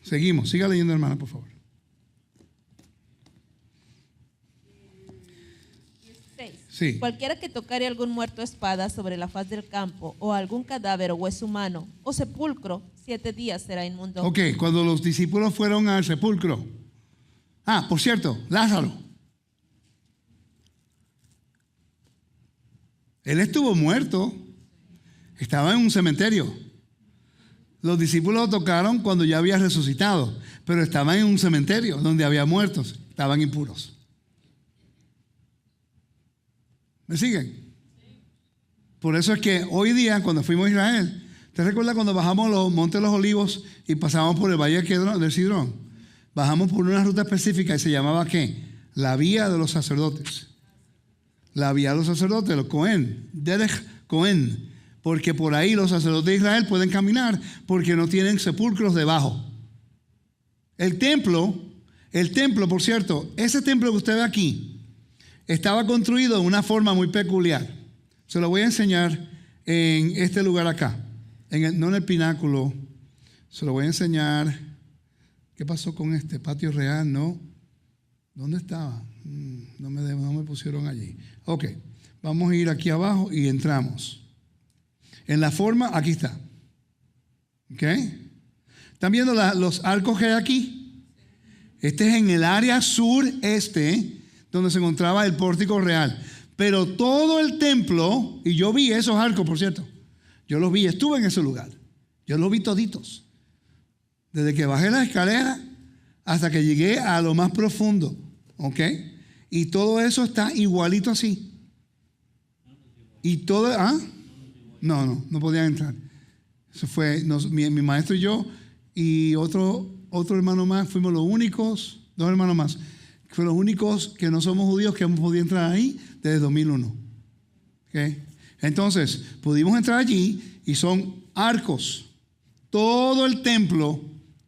Seguimos, siga leyendo, hermana, por favor. 16. Sí. Cualquiera que tocare algún muerto a espada sobre la faz del campo, o algún cadáver o hueso humano, o sepulcro, 7 días será inmundo. Ok, cuando los discípulos fueron al sepulcro. Por cierto, Lázaro. Él estuvo muerto. Estaba en un cementerio. Los discípulos lo tocaron cuando ya había resucitado, pero estaban en un cementerio donde había muertos, estaban impuros. ¿Me siguen? Por eso es que hoy día, cuando fuimos a Israel, ¿te recuerdas cuando bajamos los Montes de los Olivos y pasamos por el Valle del Sidrón? Bajamos por una ruta específica y se llamaba ¿qué? La Vía de los Sacerdotes. La Vía de los Sacerdotes, los Cohen, Derech Cohen. Porque por ahí los sacerdotes de Israel pueden caminar porque no tienen sepulcros debajo. El templo, por cierto, ese templo que usted ve aquí, estaba construido de una forma muy peculiar. Se lo voy a enseñar en este lugar acá. No en el pináculo. Se lo voy a enseñar. ¿Qué pasó con este patio real? No. ¿Dónde estaba? No me pusieron allí. Ok, vamos a ir aquí abajo y entramos. En la forma, aquí está. ¿Ok? ¿Están viendo los arcos que hay aquí? Este es en el área sureste, donde se encontraba el pórtico real. Pero todo el templo, y yo vi esos arcos, por cierto, yo los vi, estuve en ese lugar, yo los vi toditos, desde que bajé la escalera hasta que llegué a lo más profundo, ¿ok? Y todo eso está igualito así. Y todo, no podían entrar. Eso fue, mi maestro y yo y otro hermano más, fuimos los únicos, 2 hermanos más, fueron los únicos que no somos judíos que hemos podido entrar ahí desde 2001. ¿Okay? Entonces, pudimos entrar allí y son arcos. Todo el templo,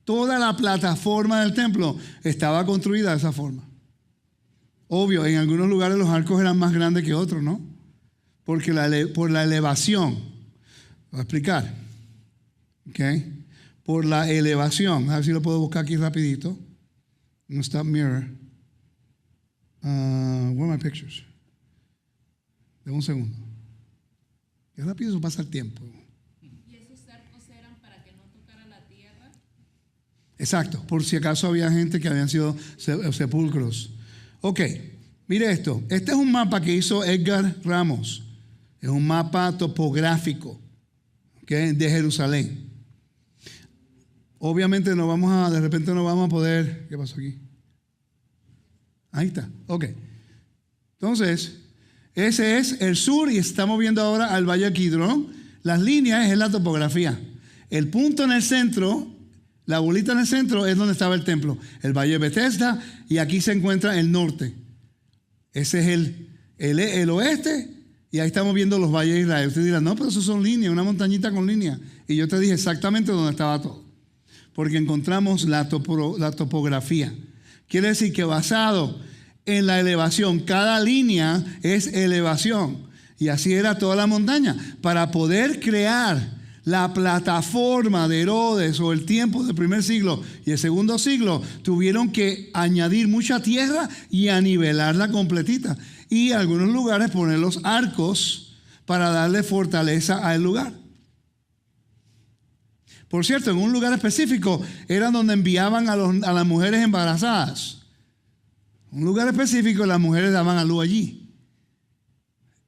toda la plataforma del templo estaba construida de esa forma. Obvio, en algunos lugares los arcos eran más grandes que otros, ¿no? Porque por la elevación. Voy a explicar. ¿Ok? Por la elevación. A ver si lo puedo buscar aquí rapidito. No stop mirror. Where are my pictures? De un segundo. Qué rápido eso pasa el tiempo. ¿Y esos arcos eran para que no tocara la tierra? Exacto, por si acaso había gente que habían sido sepulcros. Ok, mire esto. Este es un mapa que hizo Edgar Ramos. Es un mapa topográfico, ¿okay? De Jerusalén. Obviamente de repente no vamos a poder. ¿Qué pasó aquí? Ahí está, ok. Entonces, ese es el sur y estamos viendo ahora al Valle Kidrón. Las líneas es la topografía. El punto en el centro, la bolita en el centro es donde estaba el templo. El Valle de Bethesda y aquí se encuentra el norte. Ese es el oeste y ahí estamos viendo los valles de Israel. Usted dirá, no, pero eso son líneas, una montañita con líneas. Y yo te dije exactamente dónde estaba todo. Porque encontramos la topografía. Quiere decir que basado en la elevación, cada línea es elevación. Y así era toda la montaña. Para poder crear la plataforma de Herodes o el tiempo del primer siglo y el segundo siglo, tuvieron que añadir mucha tierra y anivelarla completita. Y en algunos lugares poner los arcos para darle fortaleza al lugar. Por cierto, en un lugar específico era donde enviaban a las mujeres embarazadas. Un lugar específico, las mujeres daban a luz allí.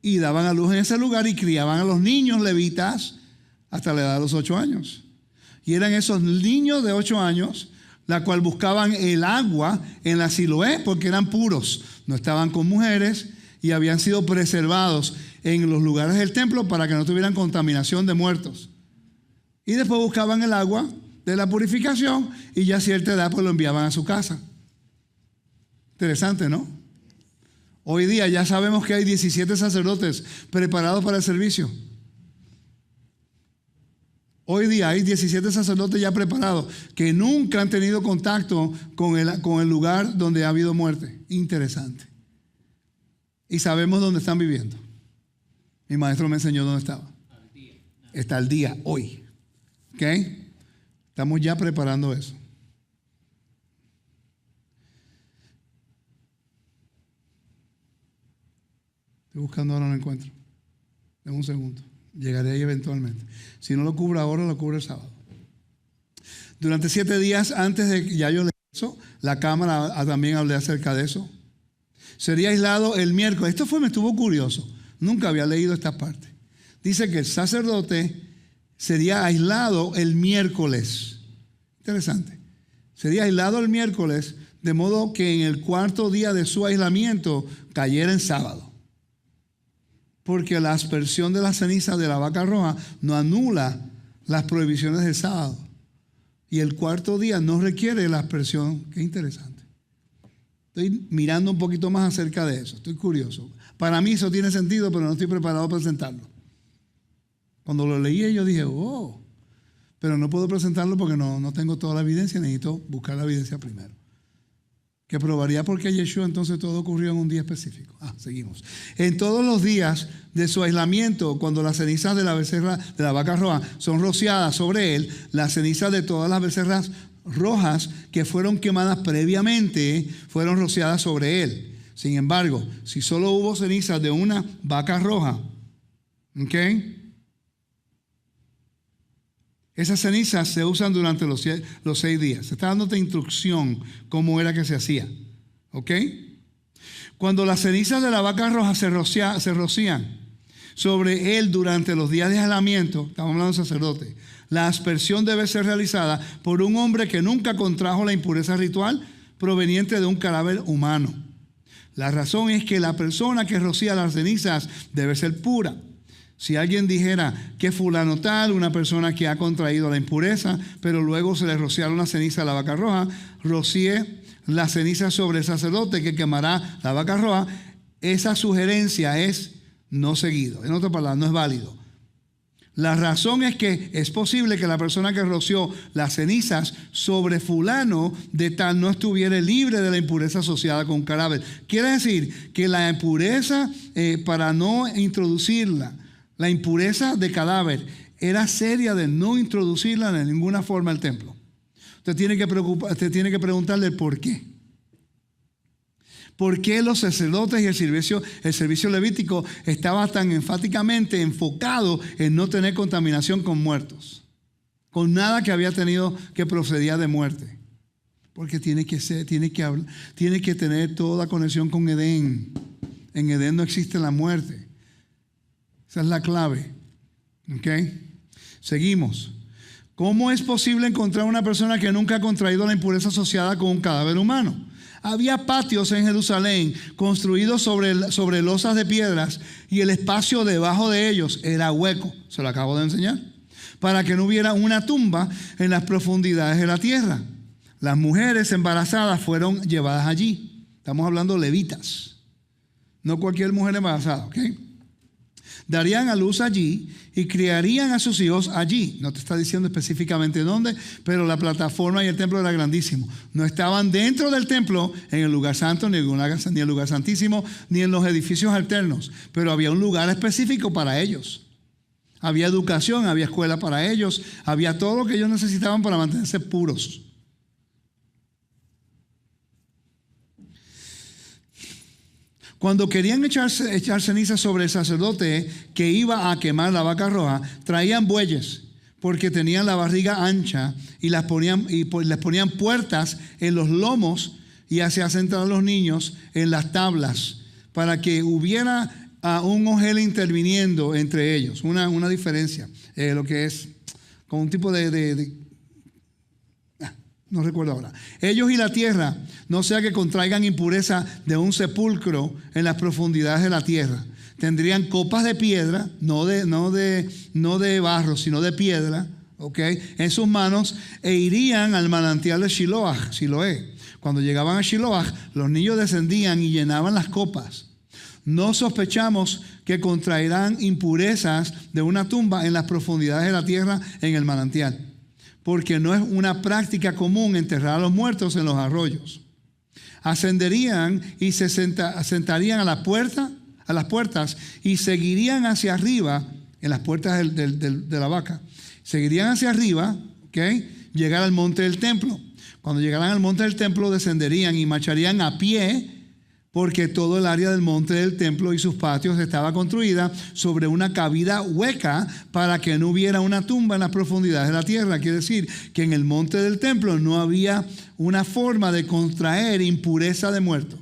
Y daban a luz en ese lugar y criaban a los niños levitas hasta la edad de los 8 años. Y eran esos niños de 8 años, la cual buscaban el agua en la Siloé porque eran puros. No estaban con mujeres y habían sido preservados en los lugares del templo para que no tuvieran contaminación de muertos. Y después buscaban el agua de la purificación y ya a cierta edad pues lo enviaban a su casa. Interesante, ¿no? Hoy día ya sabemos que hay 17 sacerdotes preparados para el servicio. Hoy día hay 17 sacerdotes ya preparados que nunca han tenido contacto con el lugar donde ha habido muerte. Interesante. Y sabemos dónde están viviendo. Mi maestro me enseñó dónde estaba. Está al día, hoy. ¿Ok? Estamos ya preparando eso. Estoy buscando ahora, no lo encuentro. Dame un segundo. Llegaré ahí eventualmente. Si no lo cubro ahora, lo cubro el sábado. Durante 7 días antes de que ya yo leí eso, la cámara también hablé acerca de eso. Sería aislado el miércoles. Me estuvo curioso. Nunca había leído esta parte. Dice que el sacerdote sería aislado el miércoles. Interesante. Sería aislado el miércoles, de modo que en el 4º día de su aislamiento cayera en sábado. Porque la aspersión de la ceniza de la vaca roja no anula las prohibiciones del sábado. Y el 4º día no requiere la aspersión. Qué interesante. Estoy mirando un poquito más acerca de eso. Estoy curioso. Para mí eso tiene sentido, pero no estoy preparado para presentarlo. Cuando lo leí yo dije, oh, pero no puedo presentarlo porque no tengo toda la evidencia, necesito buscar la evidencia primero. Que probaría por qué Yeshua entonces todo ocurrió en un día específico. Seguimos. En todos los días de su aislamiento, cuando las cenizas de la becerra, de la vaca roja, son rociadas sobre él, las cenizas de todas las becerras rojas que fueron quemadas previamente fueron rociadas sobre él. Sin embargo, si solo hubo cenizas de una vaca roja, ¿ok? Esas cenizas se usan durante los 6 días. Se está dándote instrucción cómo era que se hacía. ¿Ok? Cuando las cenizas de la vaca roja se rocían sobre él durante los días de aislamiento, estamos hablando de sacerdote, la aspersión debe ser realizada por un hombre que nunca contrajo la impureza ritual proveniente de un cadáver humano. La razón es que la persona que rocía las cenizas debe ser pura. Si alguien dijera que fulano tal, una persona que ha contraído la impureza, pero luego se le rociaron la ceniza a la vaca roja, rocíe la ceniza sobre el sacerdote que quemará la vaca roja, esa sugerencia es no seguido. En otras palabras, no es válido. La razón es que es posible que la persona que roció las cenizas sobre fulano de tal no estuviera libre de la impureza asociada con un cadáver. Quiere decir que la impureza, para no introducirla, la impureza de cadáver, era seria de no introducirla de ninguna forma al templo. Usted tiene que preguntarle el por qué. ¿Por qué los sacerdotes y el servicio levítico estaba tan enfáticamente enfocado en no tener contaminación con muertos? Con nada que había tenido que procedía de muerte. Porque tiene que tener toda conexión con Edén. En Edén no existe la muerte. Esa es la clave. ¿Ok? Seguimos. ¿Cómo es posible encontrar una persona que nunca ha contraído la impureza asociada con un cadáver humano? Había patios en Jerusalén construidos sobre losas de piedras y el espacio debajo de ellos era hueco. Se lo acabo de enseñar. Para que no hubiera una tumba en las profundidades de la tierra. Las mujeres embarazadas fueron llevadas allí. Estamos hablando de levitas. No cualquier mujer embarazada, ¿ok? Darían a luz allí y criarían a sus hijos allí. No te está diciendo específicamente dónde, pero la plataforma y el templo era grandísimo. No estaban dentro del templo, en el lugar santo, ni en el lugar santísimo, ni en los edificios alternos, pero había un lugar específico para ellos. Había educación, había escuela para ellos, había todo lo que ellos necesitaban para mantenerse puros. Cuando querían echar ceniza sobre el sacerdote que iba a quemar la vaca roja, traían bueyes porque tenían la barriga ancha y les ponían puertas en los lomos y hacían sentar a los niños en las tablas para que hubiera un ojel interviniendo entre ellos. Una diferencia, lo que es con un tipo no recuerdo ahora. Ellos y la tierra, no sea que contraigan impureza de un sepulcro en las profundidades de la tierra. Tendrían copas de piedra, no de barro, sino de piedra, ¿okay?, en sus manos, e irían al manantial de Siloé. Cuando llegaban a Siloé, los niños descendían y llenaban las copas. No sospechamos que contraerán impurezas de una tumba en las profundidades de la tierra en el manantial, porque no es una práctica común enterrar a los muertos en los arroyos. Ascenderían y se sentarían a las puertas y seguirían hacia arriba, en las puertas de la vaca. Seguirían hacia arriba, ¿okay?, llegar al monte del templo. Cuando llegaran al monte del templo, descenderían y marcharían a pie, porque todo el área del monte del templo y sus patios estaba construida sobre una cavidad hueca para que no hubiera una tumba en las profundidades de la tierra. Quiere decir que en el monte del templo no había una forma de contraer impureza de muerto.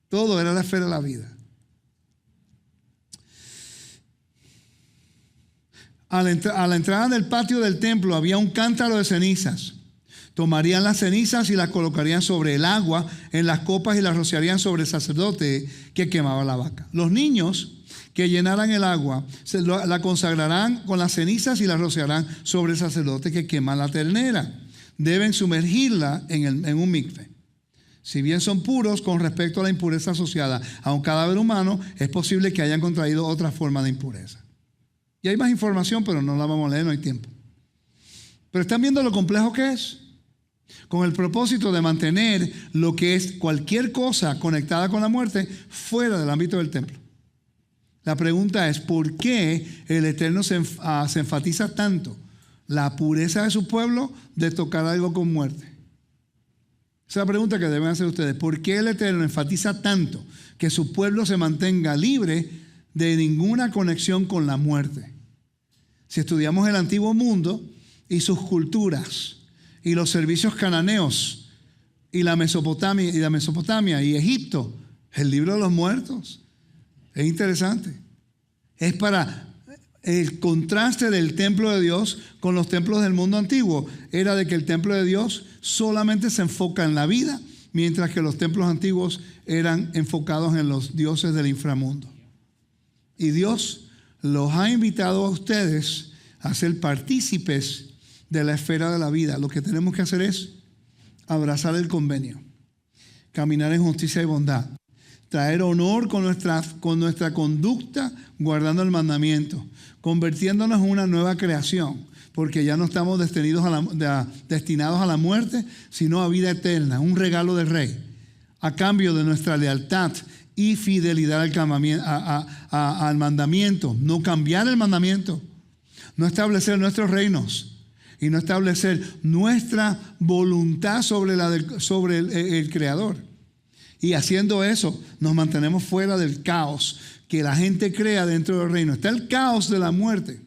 Todo era la esfera de la vida. A la entrada del patio del templo había un cántaro de cenizas. Tomarían las cenizas y las colocarían sobre el agua en las copas y las rociarían sobre el sacerdote que quemaba la vaca. Los niños que llenaran el agua la consagrarán con las cenizas y la rociarán sobre el sacerdote que quema la ternera. Deben sumergirla en un mikve. Si bien son puros con respecto a la impureza asociada a un cadáver humano, es posible que hayan contraído otra forma de impureza. Y hay más información, pero no la vamos a leer, no hay tiempo. Pero ¿están viendo lo complejo que es? Con el propósito de mantener lo que es cualquier cosa conectada con la muerte fuera del ámbito del templo. La pregunta es, ¿por qué el Eterno se enfatiza tanto la pureza de su pueblo de tocar algo con muerte? Esa es la pregunta que deben hacer ustedes. ¿Por qué el Eterno enfatiza tanto que su pueblo se mantenga libre de ninguna conexión con la muerte? Si estudiamos el antiguo mundo y sus culturas y los servicios cananeos, y la Mesopotamia y Egipto, el libro de los muertos. Es interesante. Es para el contraste del templo de Dios con los templos del mundo antiguo. Era de que el templo de Dios solamente se enfoca en la vida, mientras que los templos antiguos eran enfocados en los dioses del inframundo. Y Dios los ha invitado a ustedes a ser partícipes de la esfera de la vida. Lo que tenemos que hacer es abrazar el convenio, caminar en justicia y bondad, traer honor con nuestra conducta, guardando el mandamiento, convirtiéndonos en una nueva creación, porque ya no estamos destinados a la muerte, sino a vida eterna, un regalo del Rey, a cambio de nuestra lealtad y fidelidad al mandamiento. No cambiar el mandamiento, no establecer nuestros reinos y no establecer nuestra voluntad sobre el Creador. Y haciendo eso, nos mantenemos fuera del caos que la gente crea dentro del reino. Está el caos de la muerte,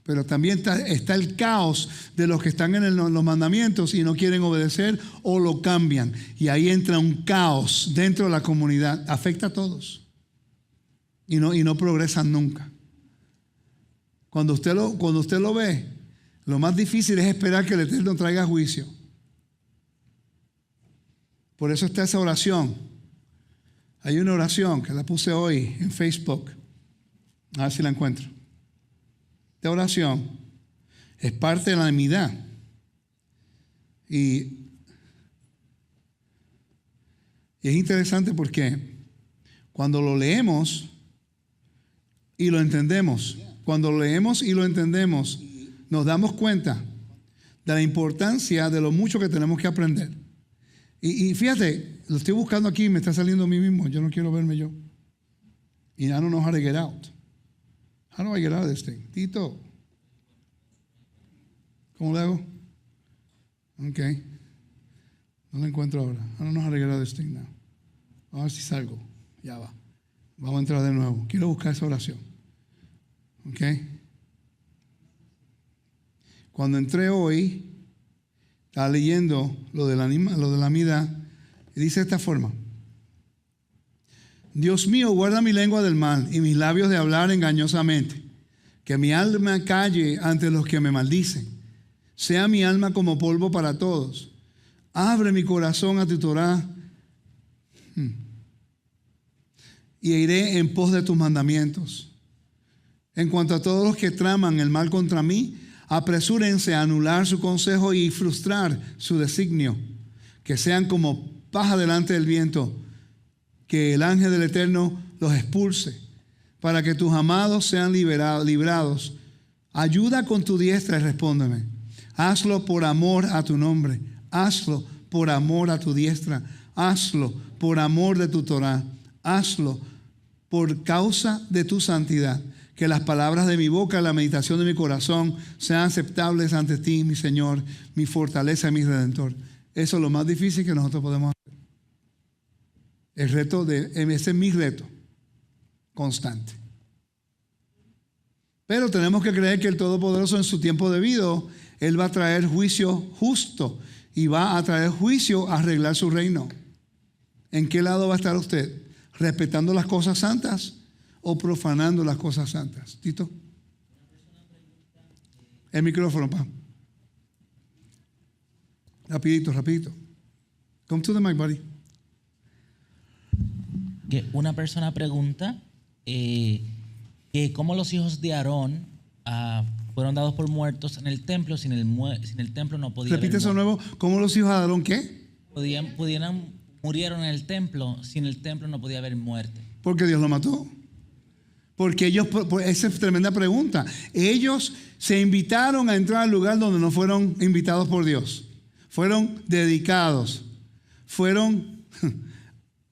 pero también está el caos de los que están en los mandamientos y no quieren obedecer o lo cambian. Y ahí entra un caos dentro de la comunidad. Afecta a todos. Y no progresan nunca. Cuando usted lo ve, lo más difícil es esperar que el Eterno traiga juicio. Por eso está esa oración. Hay una oración que la puse hoy en Facebook. A ver si la encuentro. Esta oración es parte de la unidad. Y es interesante porque cuando lo leemos y lo entendemos, nos damos cuenta de la importancia de lo mucho que tenemos que aprender. Y fíjate, lo estoy buscando aquí y me está saliendo a mí mismo. Yo no quiero verme yo. Y I don't know how to get out. How do I get out of this thing? Tito. ¿Cómo le hago? Ok. No lo encuentro ahora. I don't know how to get out of this thing now. A ver si salgo. Ya va. Vamos a entrar de nuevo. Quiero buscar esa oración. Ok. Cuando entré hoy, estaba leyendo lo de la mida y dice de esta forma: Dios mío, guarda mi lengua del mal y mis labios de hablar engañosamente. Que mi alma calle ante los que me maldicen. Sea mi alma como polvo para todos. Abre mi corazón a tu Torá y iré en pos de tus mandamientos. En cuanto a todos los que traman el mal contra mí, apresúrense a anular su consejo y frustrar su designio. Que sean como paja delante del viento. Que el ángel del Eterno los expulse, para que tus amados sean librados. Ayuda con tu diestra y respóndeme. Hazlo por amor a tu nombre. Hazlo por amor a tu diestra. Hazlo por amor de tu Torá. Hazlo por causa de tu santidad. Que las palabras de mi boca y la meditación de mi corazón sean aceptables ante ti, mi Señor, mi fortaleza y mi Redentor. Eso es lo más difícil que nosotros podemos hacer. Ese es mi reto constante. Pero tenemos que creer que el Todopoderoso en su tiempo debido, Él va a traer juicio justo y va a traer juicio a arreglar su reino. ¿En qué lado va a estar usted? ¿Respetando las cosas santas o profanando las cosas santas? Tito. El micrófono, pa. Rapidito. Come to the mic, buddy. Que una persona pregunta que cómo los hijos de Aarón fueron dados por muertos en el templo, sin el templo no podían. Repite eso nuevo. ¿Cómo los hijos de Aarón qué? Murieron en el templo, sin el templo no podía haber muerte. Porque Dios lo mató. Porque esa es tremenda pregunta. Ellos se invitaron a entrar al lugar donde no fueron invitados por Dios. Fueron dedicados. Fueron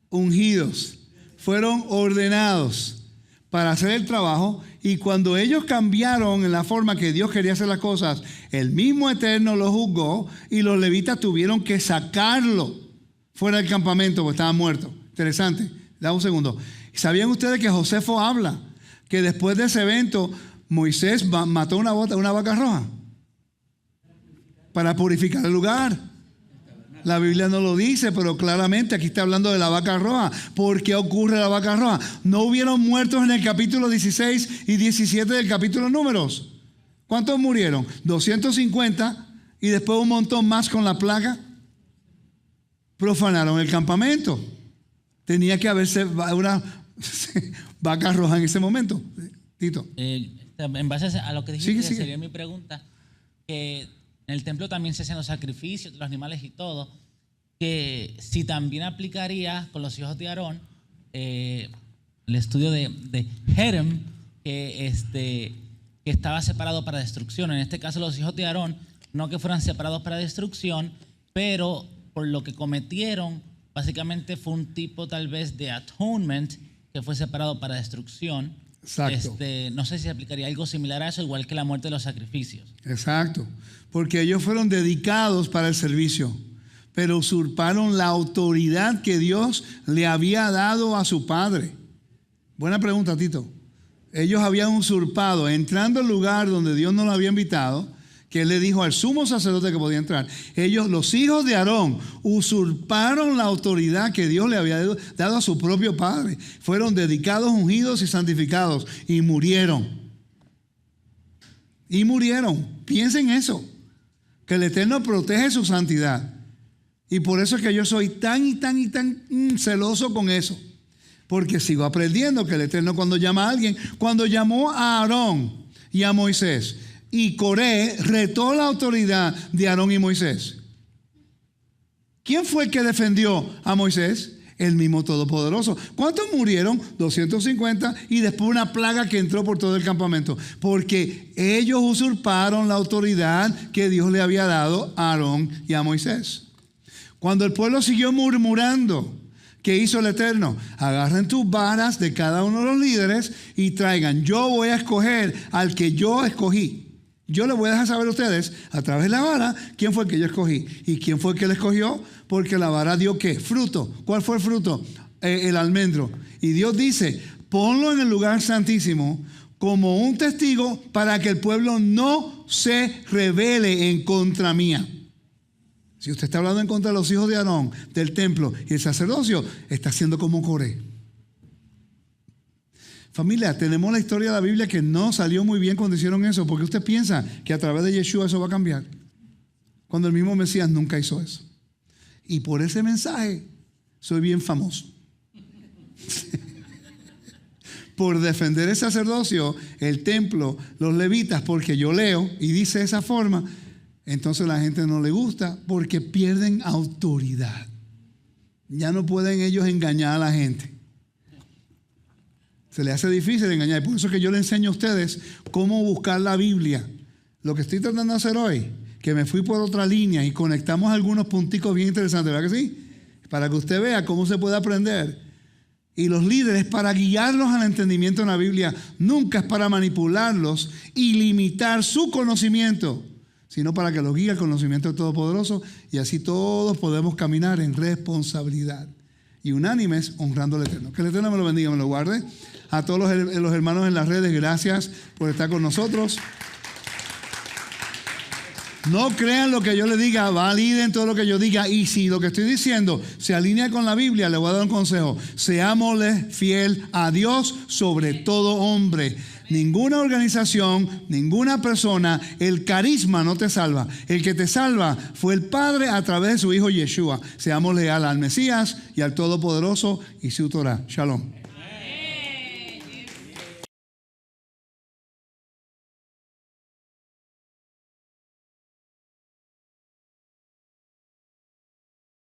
ungidos. Fueron ordenados para hacer el trabajo. Y cuando ellos cambiaron en la forma que Dios quería hacer las cosas, el mismo Eterno los juzgó y los levitas tuvieron que sacarlo fuera del campamento porque estaba muerto. Interesante. Da un segundo. ¿Sabían ustedes que Josefo habla que después de ese evento Moisés mató una vaca roja para purificar el lugar? La Biblia no lo dice, pero claramente aquí está hablando de la vaca roja. ¿Por qué ocurre la vaca roja? ¿No hubieron muertos en el capítulo 16 y 17 del capítulo Números? ¿Cuántos murieron? 250 y después un montón más con la plaga. Profanaron el campamento. Tenía que haberse una vaca roja en ese momento. Tito. En base a lo que dijiste, Sigue. sería mi pregunta, que en el templo también se hacen los sacrificios de los animales y todo, que si también aplicaría con los hijos de Aarón el estudio de Jerem, que estaba separado para destrucción. En este caso los hijos de Aarón, no que fueran separados para destrucción, pero por lo que cometieron, básicamente fue un tipo tal vez de atonement que fue separado para destrucción. Exacto. No sé si aplicaría algo similar a eso, igual que la muerte de los sacrificios. Exacto. Porque ellos fueron dedicados para el servicio, pero usurparon la autoridad que Dios le había dado a su padre. Buena pregunta, Tito. Ellos habían usurpado, entrando al lugar donde Dios no lo había invitado, que él le dijo al sumo sacerdote que podía entrar. Ellos, los hijos de Aarón, usurparon la autoridad que Dios le había dado a su propio padre. Fueron dedicados, ungidos y santificados y murieron. Y murieron. Piensen eso, que el Eterno protege su santidad. Y por eso es que yo soy tan celoso con eso. Porque sigo aprendiendo que el Eterno cuando llama a alguien, cuando llamó a Aarón y a Moisés, y Coré retó la autoridad de Aarón y Moisés. ¿Quién fue el que defendió a Moisés? El mismo Todopoderoso. ¿Cuántos murieron? 250 y después una plaga que entró por todo el campamento. Porque ellos usurparon la autoridad que Dios le había dado a Aarón y a Moisés. Cuando el pueblo siguió murmurando, ¿qué hizo el Eterno? Agarren tus varas de cada uno de los líderes y traigan. Yo voy a escoger al que yo escogí. Yo les voy a dejar saber a ustedes, a través de la vara, quién fue el que yo escogí. ¿Y quién fue el que le escogió? Porque la vara dio ¿qué? Fruto. ¿Cuál fue el fruto? El almendro. Y Dios dice, ponlo en el lugar santísimo como un testigo para que el pueblo no se rebele en contra mía. Si usted está hablando en contra de los hijos de Aarón, del templo y el sacerdocio, está haciendo como Coré. Familia, tenemos la historia de la Biblia que no salió muy bien cuando hicieron eso, porque usted piensa que a través de Yeshua eso va a cambiar, cuando el mismo Mesías nunca hizo eso. Y por ese mensaje soy bien famoso. Por defender el sacerdocio, el templo, los levitas, porque yo leo y dice de esa forma, entonces la gente no le gusta porque pierden autoridad. Ya no pueden ellos engañar a la gente. Se le hace difícil engañar. Por eso es que yo le enseño a ustedes cómo buscar la Biblia. Lo que estoy tratando de hacer hoy, que me fui por otra línea y conectamos algunos punticos bien interesantes, ¿verdad que sí? Para que usted vea cómo se puede aprender. Y los líderes, para guiarlos al entendimiento en la Biblia, nunca es para manipularlos y limitar su conocimiento, sino para que los guíe al conocimiento del Todopoderoso, y así todos podemos caminar en responsabilidad y unánimes honrando al Eterno. Que el Eterno me lo bendiga, me lo guarde. A todos los hermanos en las redes, gracias por estar con nosotros. No crean lo que yo les diga, validen todo lo que yo diga. Y si lo que estoy diciendo se alinea con la Biblia, le voy a dar un consejo. Seámosle fiel a Dios sobre todo hombre. Ninguna organización, ninguna persona, el carisma no te salva. El que te salva fue el Padre a través de su Hijo Yeshua. Seamos leales al Mesías y al Todopoderoso y su Torah. Shalom.